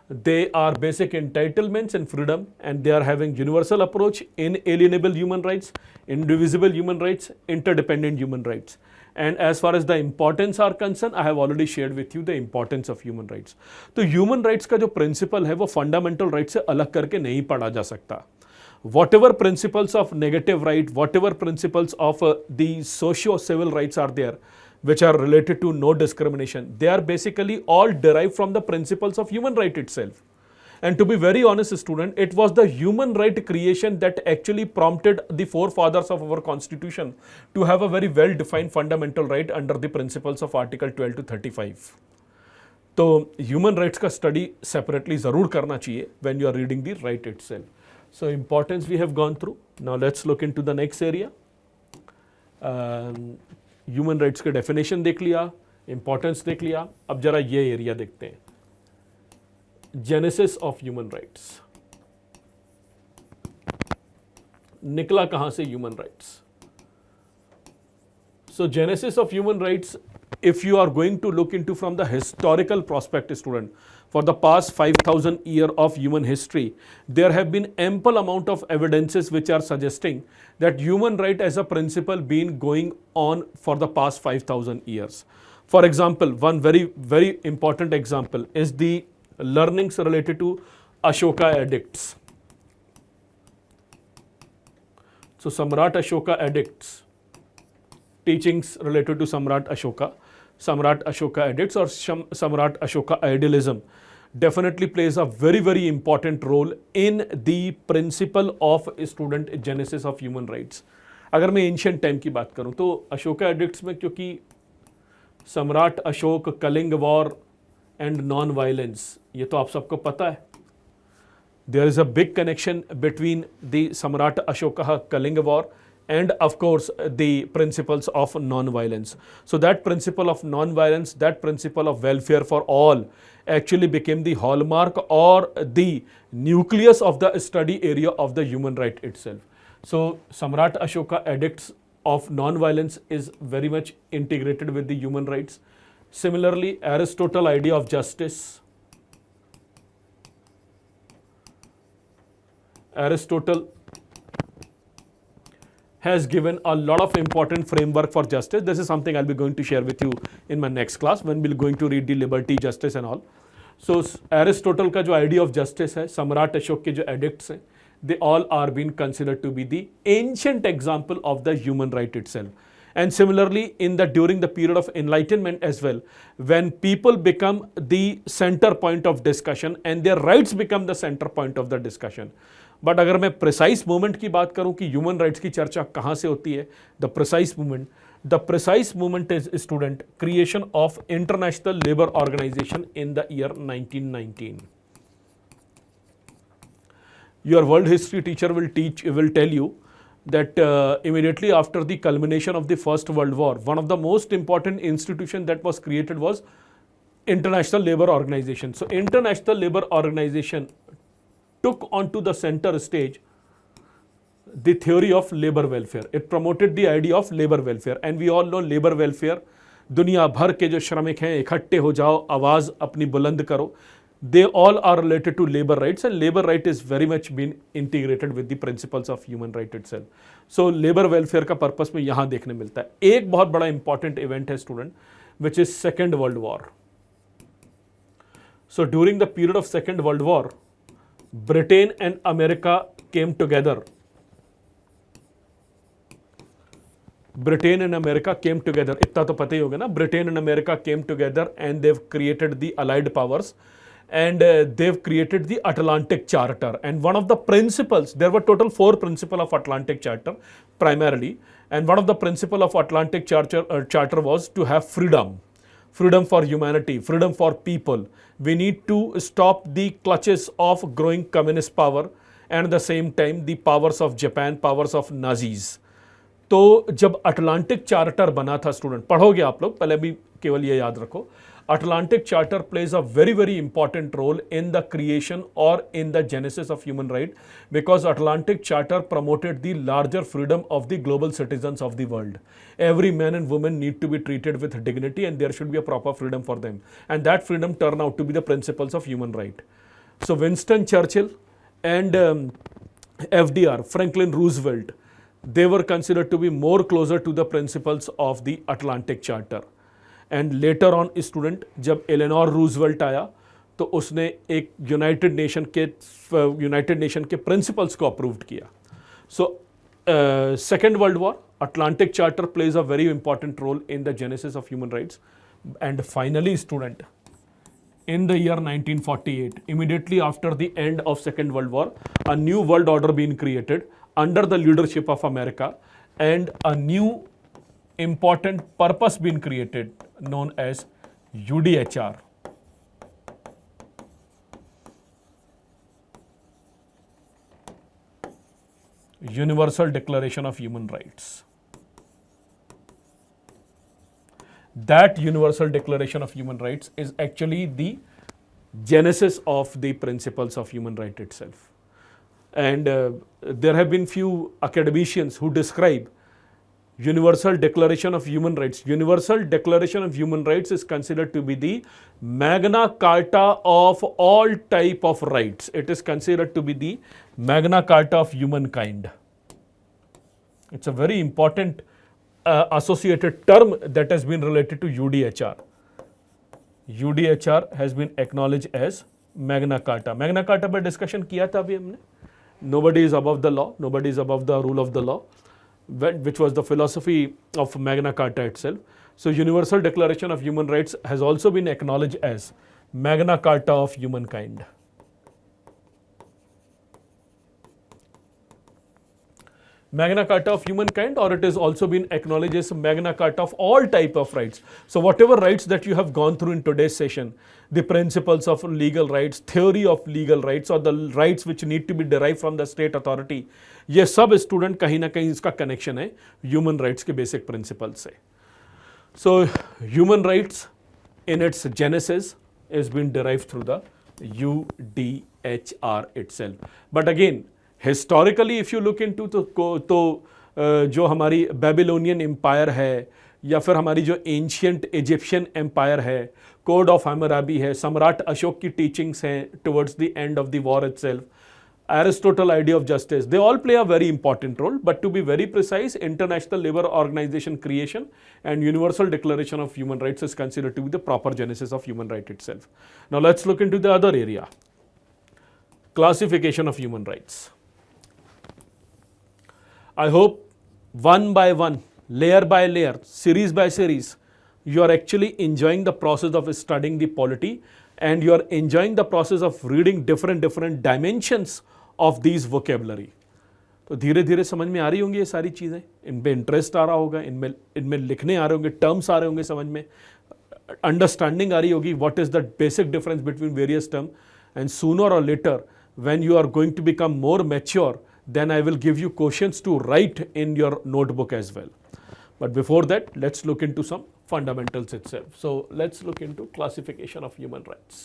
They are basic entitlements and freedom, and they are having universal approach, inalienable human rights, indivisible human rights, interdependent human rights. And as far as the importance are concerned, I have already shared with you the importance of human rights. तो human rights का जो principle है वो fundamental rights से अलग करके नहीं पढ़ा जा सकता. Whatever principles of negative right, whatever principles of the socio-civil rights are there, which are related to no discrimination, they are basically all derived from the principles of human right itself. And to be very honest, student, it was the human right creation that actually prompted the forefathers of our constitution to have a very well-defined fundamental right under the principles of Article 12 to 35. तो human rights का study separately ज़रूर करना चाहिए when you are reading the right itself. So importance we have gone through. Now let's look into the next area. Human rights के definition देख लिया, importance देख लिया. अब जरा ये area देखते हैं. Genesis of human rights. निकला कहाँ से human rights? So genesis of human rights, if you are going to look into from the historical prospect, student, for the past 5,000 years of human history, there have been ample amount of evidences which are suggesting that human right as a principle been going on for the past 5,000 years. For example, one very, very important example is the learnings related to Ashoka edicts. So Samrat Ashoka edicts, teachings related to Samrat Ashoka edicts or Samrat Ashoka idealism definitely plays a very, very important role in the principle of student genesis of human rights. अगर मैं ancient time की बात करूं तो Ashoka addicts में, क्योंकि Samrat Ashoka, Kalinga war and non violence, ये तो आप सबको पता है. There is a big connection between the Samrat Ashoka Kalinga war and of course the principles of non-violence. So that principle of non-violence, that principle of welfare for all actually became the hallmark or the nucleus of the study area of the human right itself. So Samrat Ashoka edicts of non-violence is very much integrated with the human rights. Similarly, Aristotle idea of justice. Aristotle has given a lot of important framework for justice. This is something I'll be going to share with you in my next class when we're going to read the liberty, justice and all. So Aristotle का जो idea of justice है, सम्राट अशोक के जो edicts हैं, they all are being considered to be the ancient example of the human right itself. And similarly, during the period of enlightenment as well, when people become the center point of discussion and their rights become the center point of the discussion. But अगर मैं precise movement की बात करूं कि human rights की चर्चा कहां से होती है, the precise movement is student creation of International Labour Organization in the year 1919. Your world history teacher will tell you that immediately after the culmination of the First World War, one of the most important institution that was created was International Labour Organization. So International Labour Organization took onto the center stage the theory of labor welfare. It promoted the idea of labor welfare, and we all know labor welfare, दुनिया भर के जो श्रमिक हैं इकट्ठे हो जाओ, आवाज़ अपनी बुलंद करो. They all are related to labor rights, and labor right is very much been integrated with the principles of human right itself. So labor welfare का पर्पस में यहाँ देखने मिलता है. एक बहुत बड़ा important event है student, which is Second World War. So during the period of Second World War, Britain and America came together. Britain and America came together. इतना तो पता ही होगा ना. Britain and America came together and they've created the Allied powers. and they've created the Atlantic Charter. And one of the principles, there were total 4 principles of Atlantic Charter primarily, and one of the principles of Atlantic Charter was to have freedom. Freedom for humanity, freedom for people. We need to stop the clutches of growing communist power and at the same time the powers of Japan, powers of Nazis. तो जब Atlantic charter बना था, student पढ़ोगे आप लोग, पहले भी केवल ये याद रखो, Atlantic Charter plays a very, very important role in the creation or in the genesis of human right, because Atlantic Charter promoted the larger freedom of the global citizens of the world. Every man and woman need to be treated with dignity, and there should be a proper freedom for them. And that freedom turned out to be the principles of human right. So Winston Churchill and FDR, Franklin Roosevelt, they were considered to be more closer to the principles of the Atlantic Charter. And later on student जब Eleanor Roosevelt आया तो उसने एक United Nation के principles को approved किया. So second world war, Atlantic Charter plays a very important role in the genesis of human rights. And finally student, in the year 1948, immediately after the end of Second World War, a new world order being created under the leadership of America, and a new important purpose being created known as UDHR. Universal Declaration of Human Rights. That Universal Declaration of Human Rights is actually the genesis of the principles of human right itself. And there have been few academicians who describe Universal Declaration of Human Rights. Universal Declaration of Human Rights is considered to be the Magna Carta of all type of rights. It is considered to be the Magna Carta of humankind. It's a very important associated term that has been related to UDHR. UDHR has been acknowledged as Magna Carta. Magna Carta पर discussion किया था अभी हमने. Nobody is above the law. Nobody is above the rule of the law, which was the philosophy of Magna Carta itself. So Universal Declaration of Human Rights has also been acknowledged as Magna Carta of humankind. Magna Carta of humankind, or it has also been acknowledged as Magna Carta of all type of rights. So whatever rights that you have gone through in today's session, the principles of legal rights, theory of legal rights, or the rights which need to be derived from the state authority, ये सब student कहीं ना कहीं इसका connection है human rights के basic principle से. So human rights in its genesis is been derived through the UDHR itself. But again, historically if you look into तो जो हमारी बेबीलोनियन एम्पायर है, या फिर हमारी जो एंशियंट इजिप्शियन एम्पायर है, कोड ऑफ हमराबी है, सम्राट अशोक की टीचिंग्स हैं towards the end of the war itself, Aristotle idea of justice, they all play a very important role. But to be very precise, International Labour Organization creation and Universal Declaration of Human Rights is considered to be the proper genesis of human right itself. Now let's look into the other area, classification of human rights. I hope one by one, layer by layer, series by series, you are actually enjoying the process of studying the polity, and you are enjoying the process of reading different dimensions of these vocabulary. तो धीरे धीरे समझ में आ रही होंगी ये सारी चीज़ें, इनमें इंटरेस्ट आ रहा होगा, इनमें लिखने आ रहे होंगे, टर्म्स आ रहे होंगे समझ में, अंडरस्टैंडिंग आ रही होगी what is the basic difference between various term. And sooner और later when you are going to become more mature, then I will give you questions to write in your notebook as well. But before that, let's look into some fundamentals itself. So let's look into classification of human rights.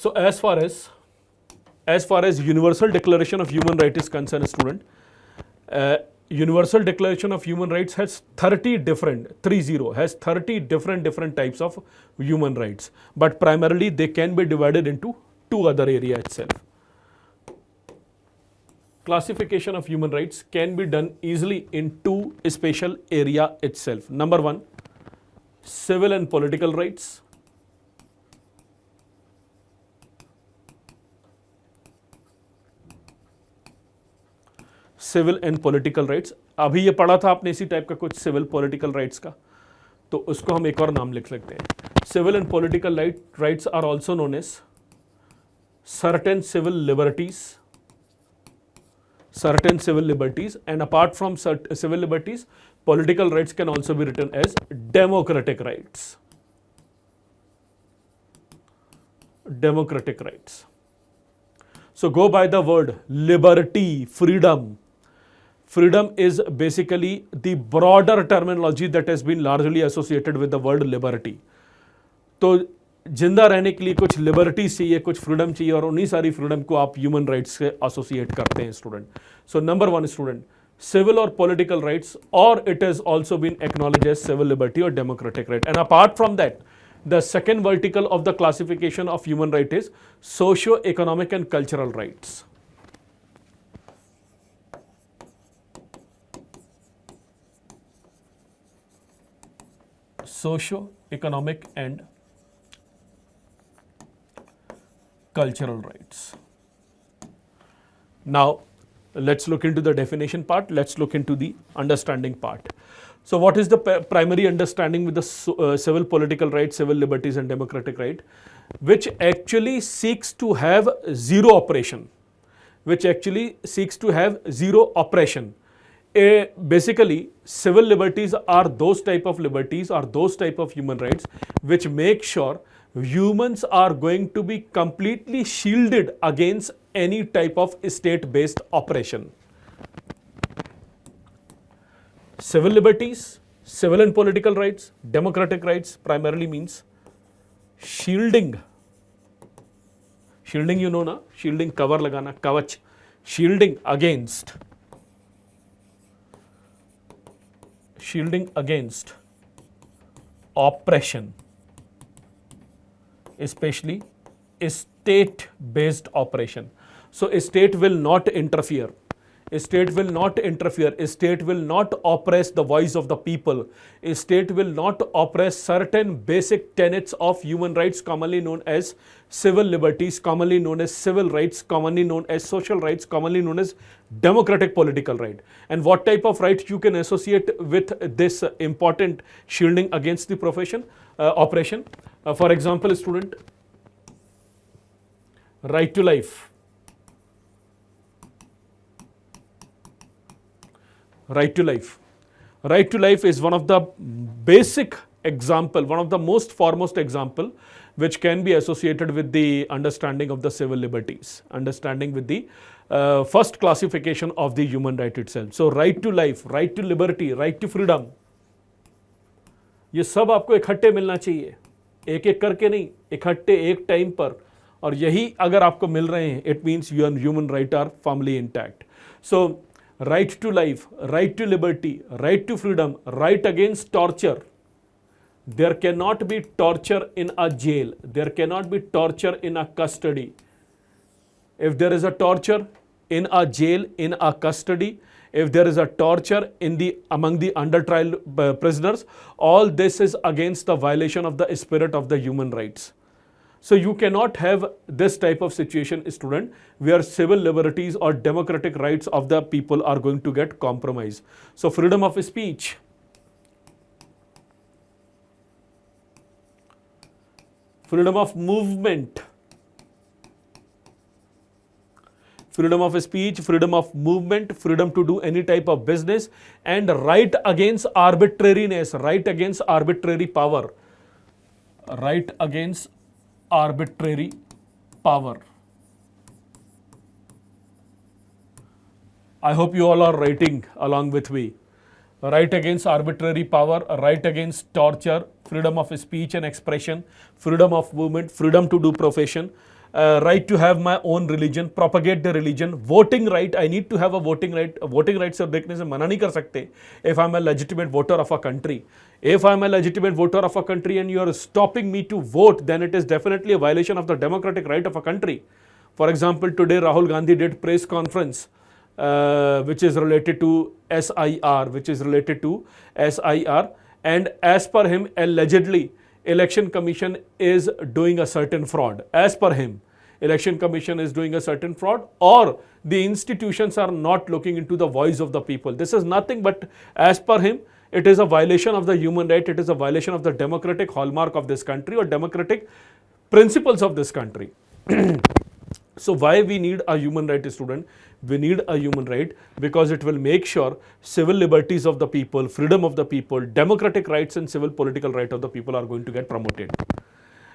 So as far as Universal Declaration of Human Rights is concerned, student, Universal Declaration of Human Rights has 30 different types of human rights, but primarily they can be divided into two other areas itself. Classification of human rights can be done easily in two spatial area itself. Number one, civil and political rights. Civil and political rights. अभी ये पढ़ा था आपने इसी type का कुछ civil political rights का, तो उसको हम एक और नाम लिख सकते हैं। Civil and political rights are also known as certain civil liberties, and apart from civil liberties, political rights can also be written as democratic rights. Democratic rights. So go by the word liberty, freedom. Freedom is basically the broader terminology that has been largely associated with the word liberty. तो जिंदा रहने के लिए कुछ liberties चाहिए, कुछ freedom चाहिए, और उन्हीं सारी फ्रीडम को आप ह्यूमन राइट्स से एसोसिएट करते हैं student. So number 1 student, civil और पॉलिटिकल राइट्स, और it has also been acknowledged as civil liberty और democratic right. And apart from that, the second vertical of the classification of human right is socio economic and cultural rights. Socio economic and cultural rights. Now let's look into the definition part, let's look into the understanding part. So what is the primary understanding with the civil political rights, civil liberties and democratic right, which actually seeks to have zero oppression, basically civil liberties are those type of liberties, are those type of human rights which make sure humans are going to be completely shielded against any type of state-based oppression. Civil liberties, civil and political rights, democratic rights primarily means shielding. Shielding, you know na, shielding, cover lagana, kavach, shielding against oppression, especially state-based oppression. So a state will not interfere. A state will not interfere. A state will not oppress the voice of the people. A state will not oppress certain basic tenets of human rights, commonly known as civil liberties, commonly known as civil rights, commonly known as social rights, commonly known as democratic political right. And what type of right you can associate with this important shielding against the oppression? For example, student, right to life. Right to life. Right to life is one of the basic example, one of the most foremost example which can be associated with the understanding of the civil liberties, understanding with the first classification of the human right itself. So right to life, right to liberty, right to freedom, ये सब आपको इकट्ठे मिलना चाहिए, एक एक करके नहीं, इकट्ठे एक टाइम पर, और यही अगर आपको मिल रहे हैं, it means your human right are firmly intact. So right to life, right to liberty, right to freedom, right against torture. There cannot be torture in a jail. There cannot be torture in a custody. If there is a torture in a jail, in a custody, if there is a torture among the under trial prisoners, all this is against the violation of the spirit of the human rights. So you cannot have this type of situation, student, where civil liberties or democratic rights of the people are going to get compromised. So freedom of speech, freedom of movement, freedom of speech, freedom of movement, freedom to do any type of business, and right against arbitrariness, right against arbitrary power, right against arbitrary power. I hope you all are writing along with me. Right against arbitrary power, right against torture, freedom of speech and expression, freedom of movement, freedom to do profession, right to have my own religion, propagate the religion, voting right. I need to have a voting right. Voting right से देखने से मना नहीं कर सकते. If I'm a legitimate voter of a country, if I'm a legitimate voter of a country and you are stopping me to vote, then it is definitely a violation of the democratic right of a country. For example, today Rahul Gandhi did press conference, which is related to SIR, and as per him, allegedly, election commission is doing a certain fraud. As per him, election commission is doing a certain fraud, or the institutions are not looking into the voice of the people. This is nothing but, as per him, it is a violation of the human right, it is a violation of the democratic hallmark of this country or democratic principles of this country. So why we need a human right, student? We need a human right because it will make sure civil liberties of the people, freedom of the people, democratic rights and civil political right of the people are going to get promoted.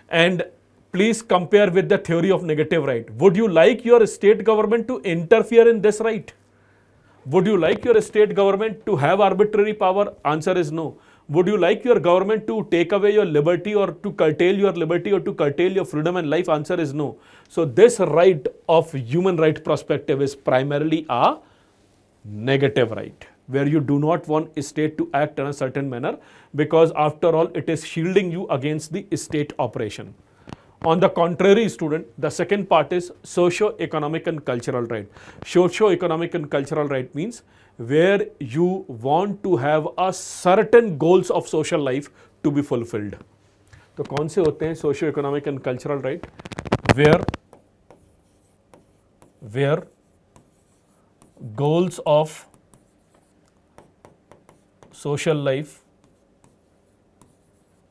And please compare with the theory of negative right. Would you like your state government to interfere in this right? Would you like your state government to have arbitrary power? Answer is no. Would you like your government to take away your liberty or to curtail your liberty or to curtail your freedom and life? Answer is no. So this right of human right perspective is primarily a negative right, where you do not want a state to act in a certain manner because after all it is shielding you against the state operation. On the contrary, student, the second part is socio-economic and cultural right. Socio-economic and cultural right means where you want to have a certain goals of social life to be fulfilled. तो कौन से होते हैं socio-economic and cultural right? Where goals of social life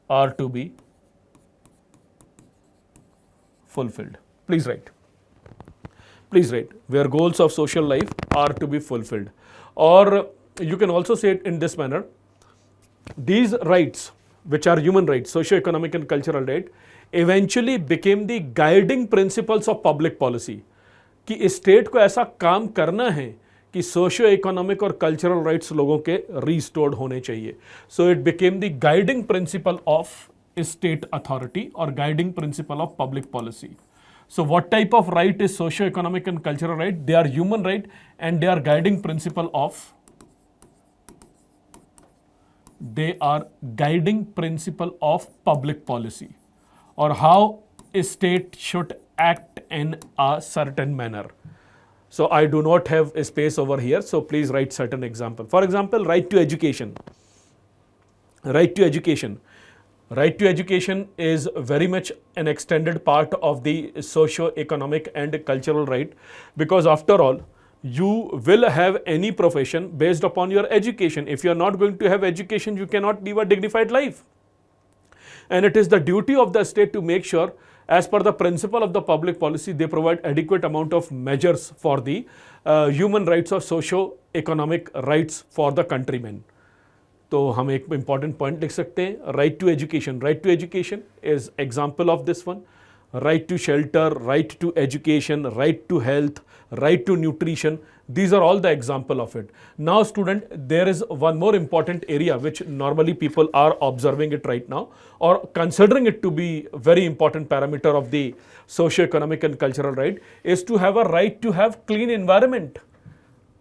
are to be fulfilled. Please write. Please write. Where goals of social life are to be fulfilled. Or you can also say it in this manner. These rights, which are human rights, socio-economic and cultural right, eventually became the guiding principles of public policy. कि state को ऐसा काम करना है कि socio economic और cultural rights लोगों के रिस्टोर्ड होने चाहिए. So it became the guiding principle of state authority or guiding principle of public policy. So what type of right is socio-economic and cultural right? They are human right and they are guiding principle of public policy or how a state should act in a certain manner. So I do not have a space over here, so please write certain example. For example, right to education. Right to education. Right to education is very much an extended part of the socio-economic and cultural right because after all, you will have any profession based upon your education. If you are not going to have education, you cannot live a dignified life. And it is the duty of the state to make sure, as per the principle of the public policy, they provide adequate amount of measures for the human rights or socio-economic rights for the countrymen. तो हम एक important point लिख सकते हैं, right to education. Right to education is example of this one. Right to shelter, right to education, right to health, right to nutrition. These are all the example of it. Now student, there is one more important area which normally people are observing it right now or considering it to be very important parameter of the socio-economic and cultural right is to have a right to have clean environment.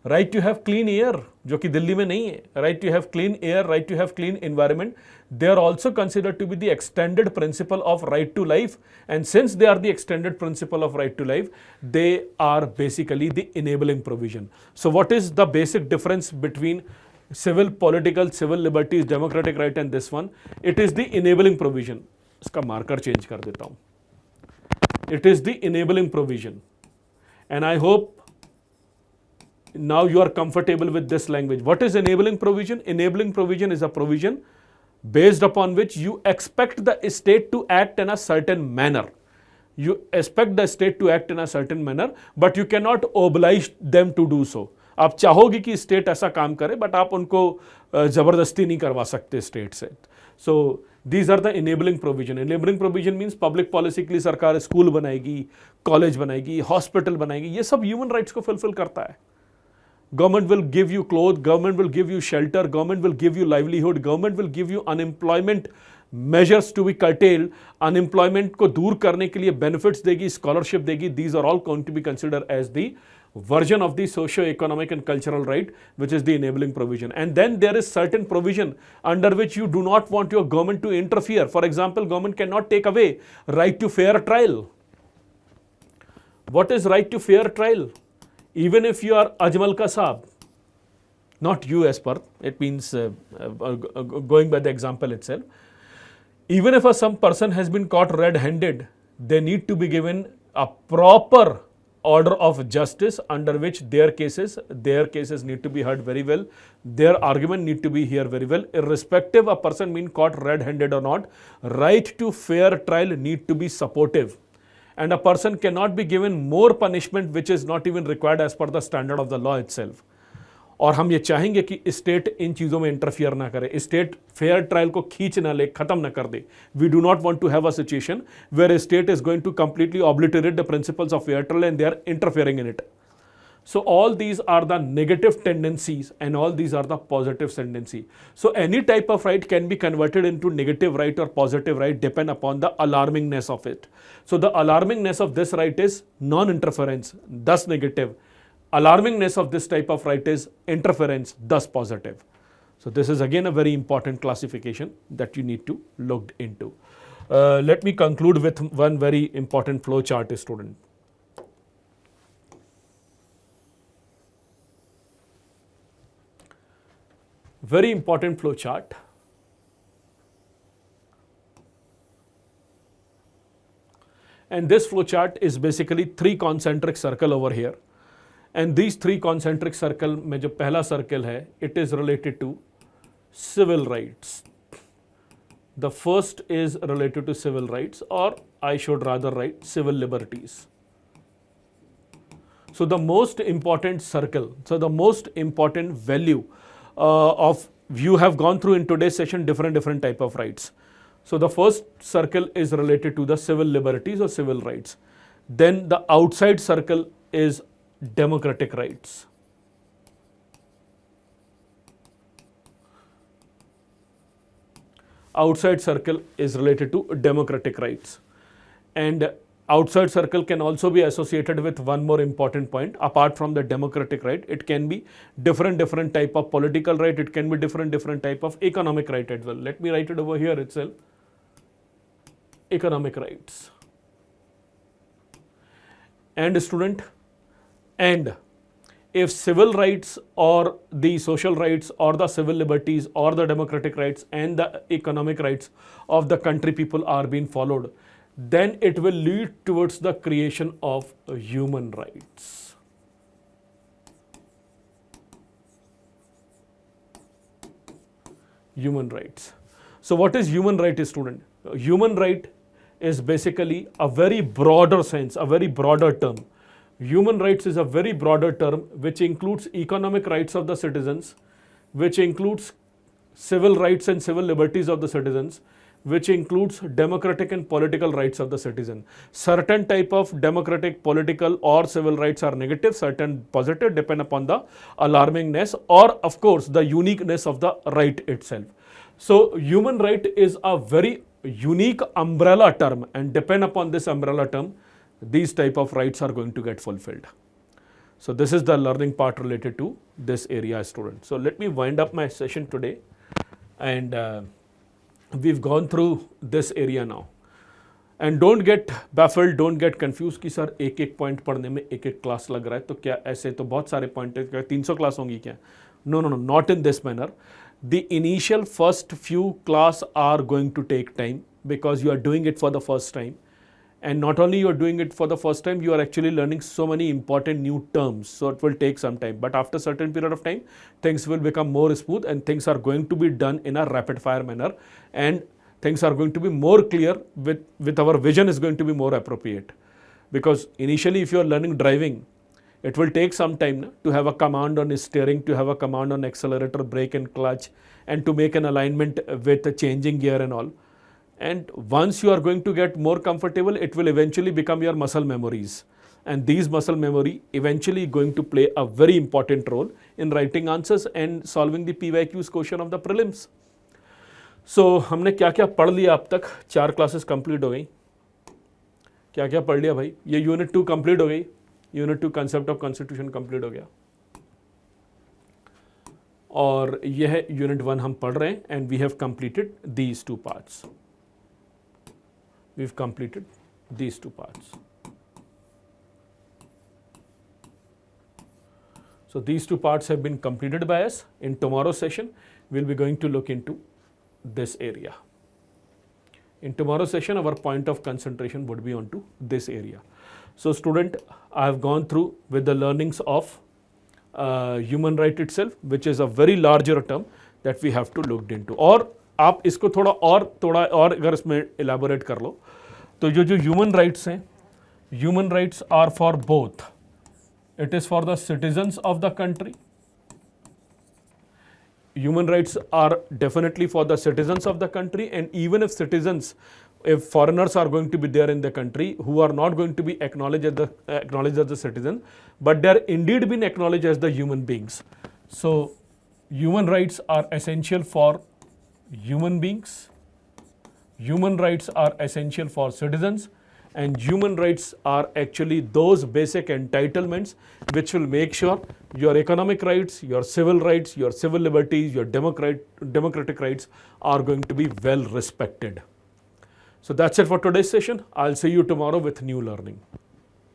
Right to have clean air, जो कि दिल्ली में नहीं है. Right to have clean air, right to have clean environment. They are also considered to be the extended principle of right to life. And since they are the extended principle of right to life, they are basically the enabling provision. So what is the basic difference between civil, political, civil liberties, democratic right and this one? It is the enabling provision. इसका marker change कर देता हूँ. It is the enabling provision. And I hope now you are comfortable with this language. What is enabling provision? Enabling provision is a provision based upon which you expect the state to act in a certain manner. You expect the state to act in a certain manner, but you cannot oblige them to do so. आप चाहोगे कि state ऐसा काम करे, but आप उनको जबरदस्ती नहीं करवा सकते स्टेट से. So these are the enabling provision. Enabling provision means public policy के लिए सरकार स्कूल बनाएगी, कॉलेज बनाएगी, हॉस्पिटल बनाएगी. ये सब ह्यूमन राइट्स को फुलफिल करता है. Government will give you clothes, government will give you shelter, government will give you livelihood, government will give you unemployment measures to be curtailed, unemployment को दूर करने के लिए benefits देगी, scholarship देगी. These are all going to be considered as the version of the socio-economic and cultural right, which is the enabling provision. And then there is certain provision under which you do not want your government to interfere. For example, government cannot take away right to fair trial. What is right to fair trial? Even if you are Ajmal ka Saab, not you as per, it means going by the example itself. Even if some person has been caught red-handed, they need to be given a proper order of justice under which their cases need to be heard very well, their argument need to be heard very well, irrespective a person being caught red-handed or not. Right to fair trial need to be supportive, and a person cannot be given more punishment which is not even required as per the standard of the law itself. और हम ये चाहेंगे कि state in चीज़ों में interfere ना करे, state fair trial को खींच ना ले, खत्म ना कर दे. We do not want to have a situation where state is going to completely obliterate the principles of fair trial and they are interfering in it. So all these are the negative tendencies and all these are the positive tendency. So any type of right can be converted into negative right or positive right depend upon the alarmingness of it. So the alarmingness of this right is non-interference, thus negative. Alarmingness of this type of right is interference, thus positive. So this is again a very important classification that you need to look into. Let me conclude with one very important flow chart, student. Very important flow chart. And this flow chart is basically three concentric circle over here. And these three concentric circle में जो पहला circle है, it is related to civil rights. The first is related to civil rights, or I should rather write civil liberties. So the most important circle, so the most important value of you have gone through in today's session different type of rights. So the first circle is related to the civil liberties or civil rights. Then the outside circle is democratic rights. Outside circle is related to democratic rights. And outside circle can also be associated with one more important point. Apart from the democratic right, it can be different type of political right, it can be different type of economic right as well. Let me write it over here itself. Economic rights. And student, and if civil rights or the social rights or the civil liberties or the democratic rights and the economic rights of the country people are being followed, then it will lead towards the creation of human rights. Human rights. So what is human right, student? Human right is basically a very broader sense, a very broader term. Human rights is a very broader term which includes economic rights of the citizens, which includes civil rights and civil liberties of the citizens, which includes democratic and political rights of the citizen. Certain type of democratic, political or civil rights are negative, certain positive, depend upon the alarmingness or of course the uniqueness of the right itself. So human right is a very unique umbrella term, and depend upon this umbrella term, these type of rights are going to get fulfilled. So this is the learning part related to this area, students. So let me wind up my session today, and we've gone through this area now. And don't get baffled, don't get confused कि sir एक एक point पढ़ने में एक एक class लग रहा है, तो क्या ऐसे तो बहुत सारे पॉइंट है, 300 क्लास होंगी क्या? No, not in this manner. The initial first few class are going to take time because you are doing it for the first time. And not only you are doing it for the first time, you are actually learning so many important new terms. So it will take some time. But after a certain period of time, things will become more smooth and things are going to be done in a rapid fire manner. And things are going to be more clear with our vision is going to be more appropriate. Because initially if you are learning driving, it will take some time to have a command on steering, to have a command on accelerator, brake and clutch, and to make an alignment with the changing gear and all. And once you are going to get more comfortable, it will eventually become your muscle memories. And these muscle memory eventually going to play a very important role in writing answers and solving the PYQs question of the prelims. So हमने क्या क्या पढ़ लिया अब तक? 4 classes complete हो गई. क्या क्या पढ़ लिया भाई? ये यूनिट 2 कंप्लीट हो गई. Unit 2 concept of constitution complete हो गया. और यह यूनिट 1 हम पढ़ रहे हैं, and we have completed these 2 parts. We've completed these 2 parts. So these 2 parts have been completed by us. In tomorrow's session, we'll be going to look into this area. In tomorrow's session, our point of concentration would be onto this area. So student, I have gone through with the learnings of human right itself, which is a very larger term that we have to look into. और आप इसको थोड़ा और अगर इसमें elaborate कर लो, तो जो human rights हैं, human rights are for both. It is for the citizens of the country. Human rights are definitely for the citizens of the country, and even if foreigners are going to be there in the country who are not going to be acknowledged as the citizen, but they are indeed being acknowledged as the human beings. So human rights are essential for human beings, human rights are essential for citizens, and human rights are actually those basic entitlements which will make sure your economic rights, your civil liberties, your democratic rights are going to be well respected. So that's it for today's session. I'll see you tomorrow with new learning.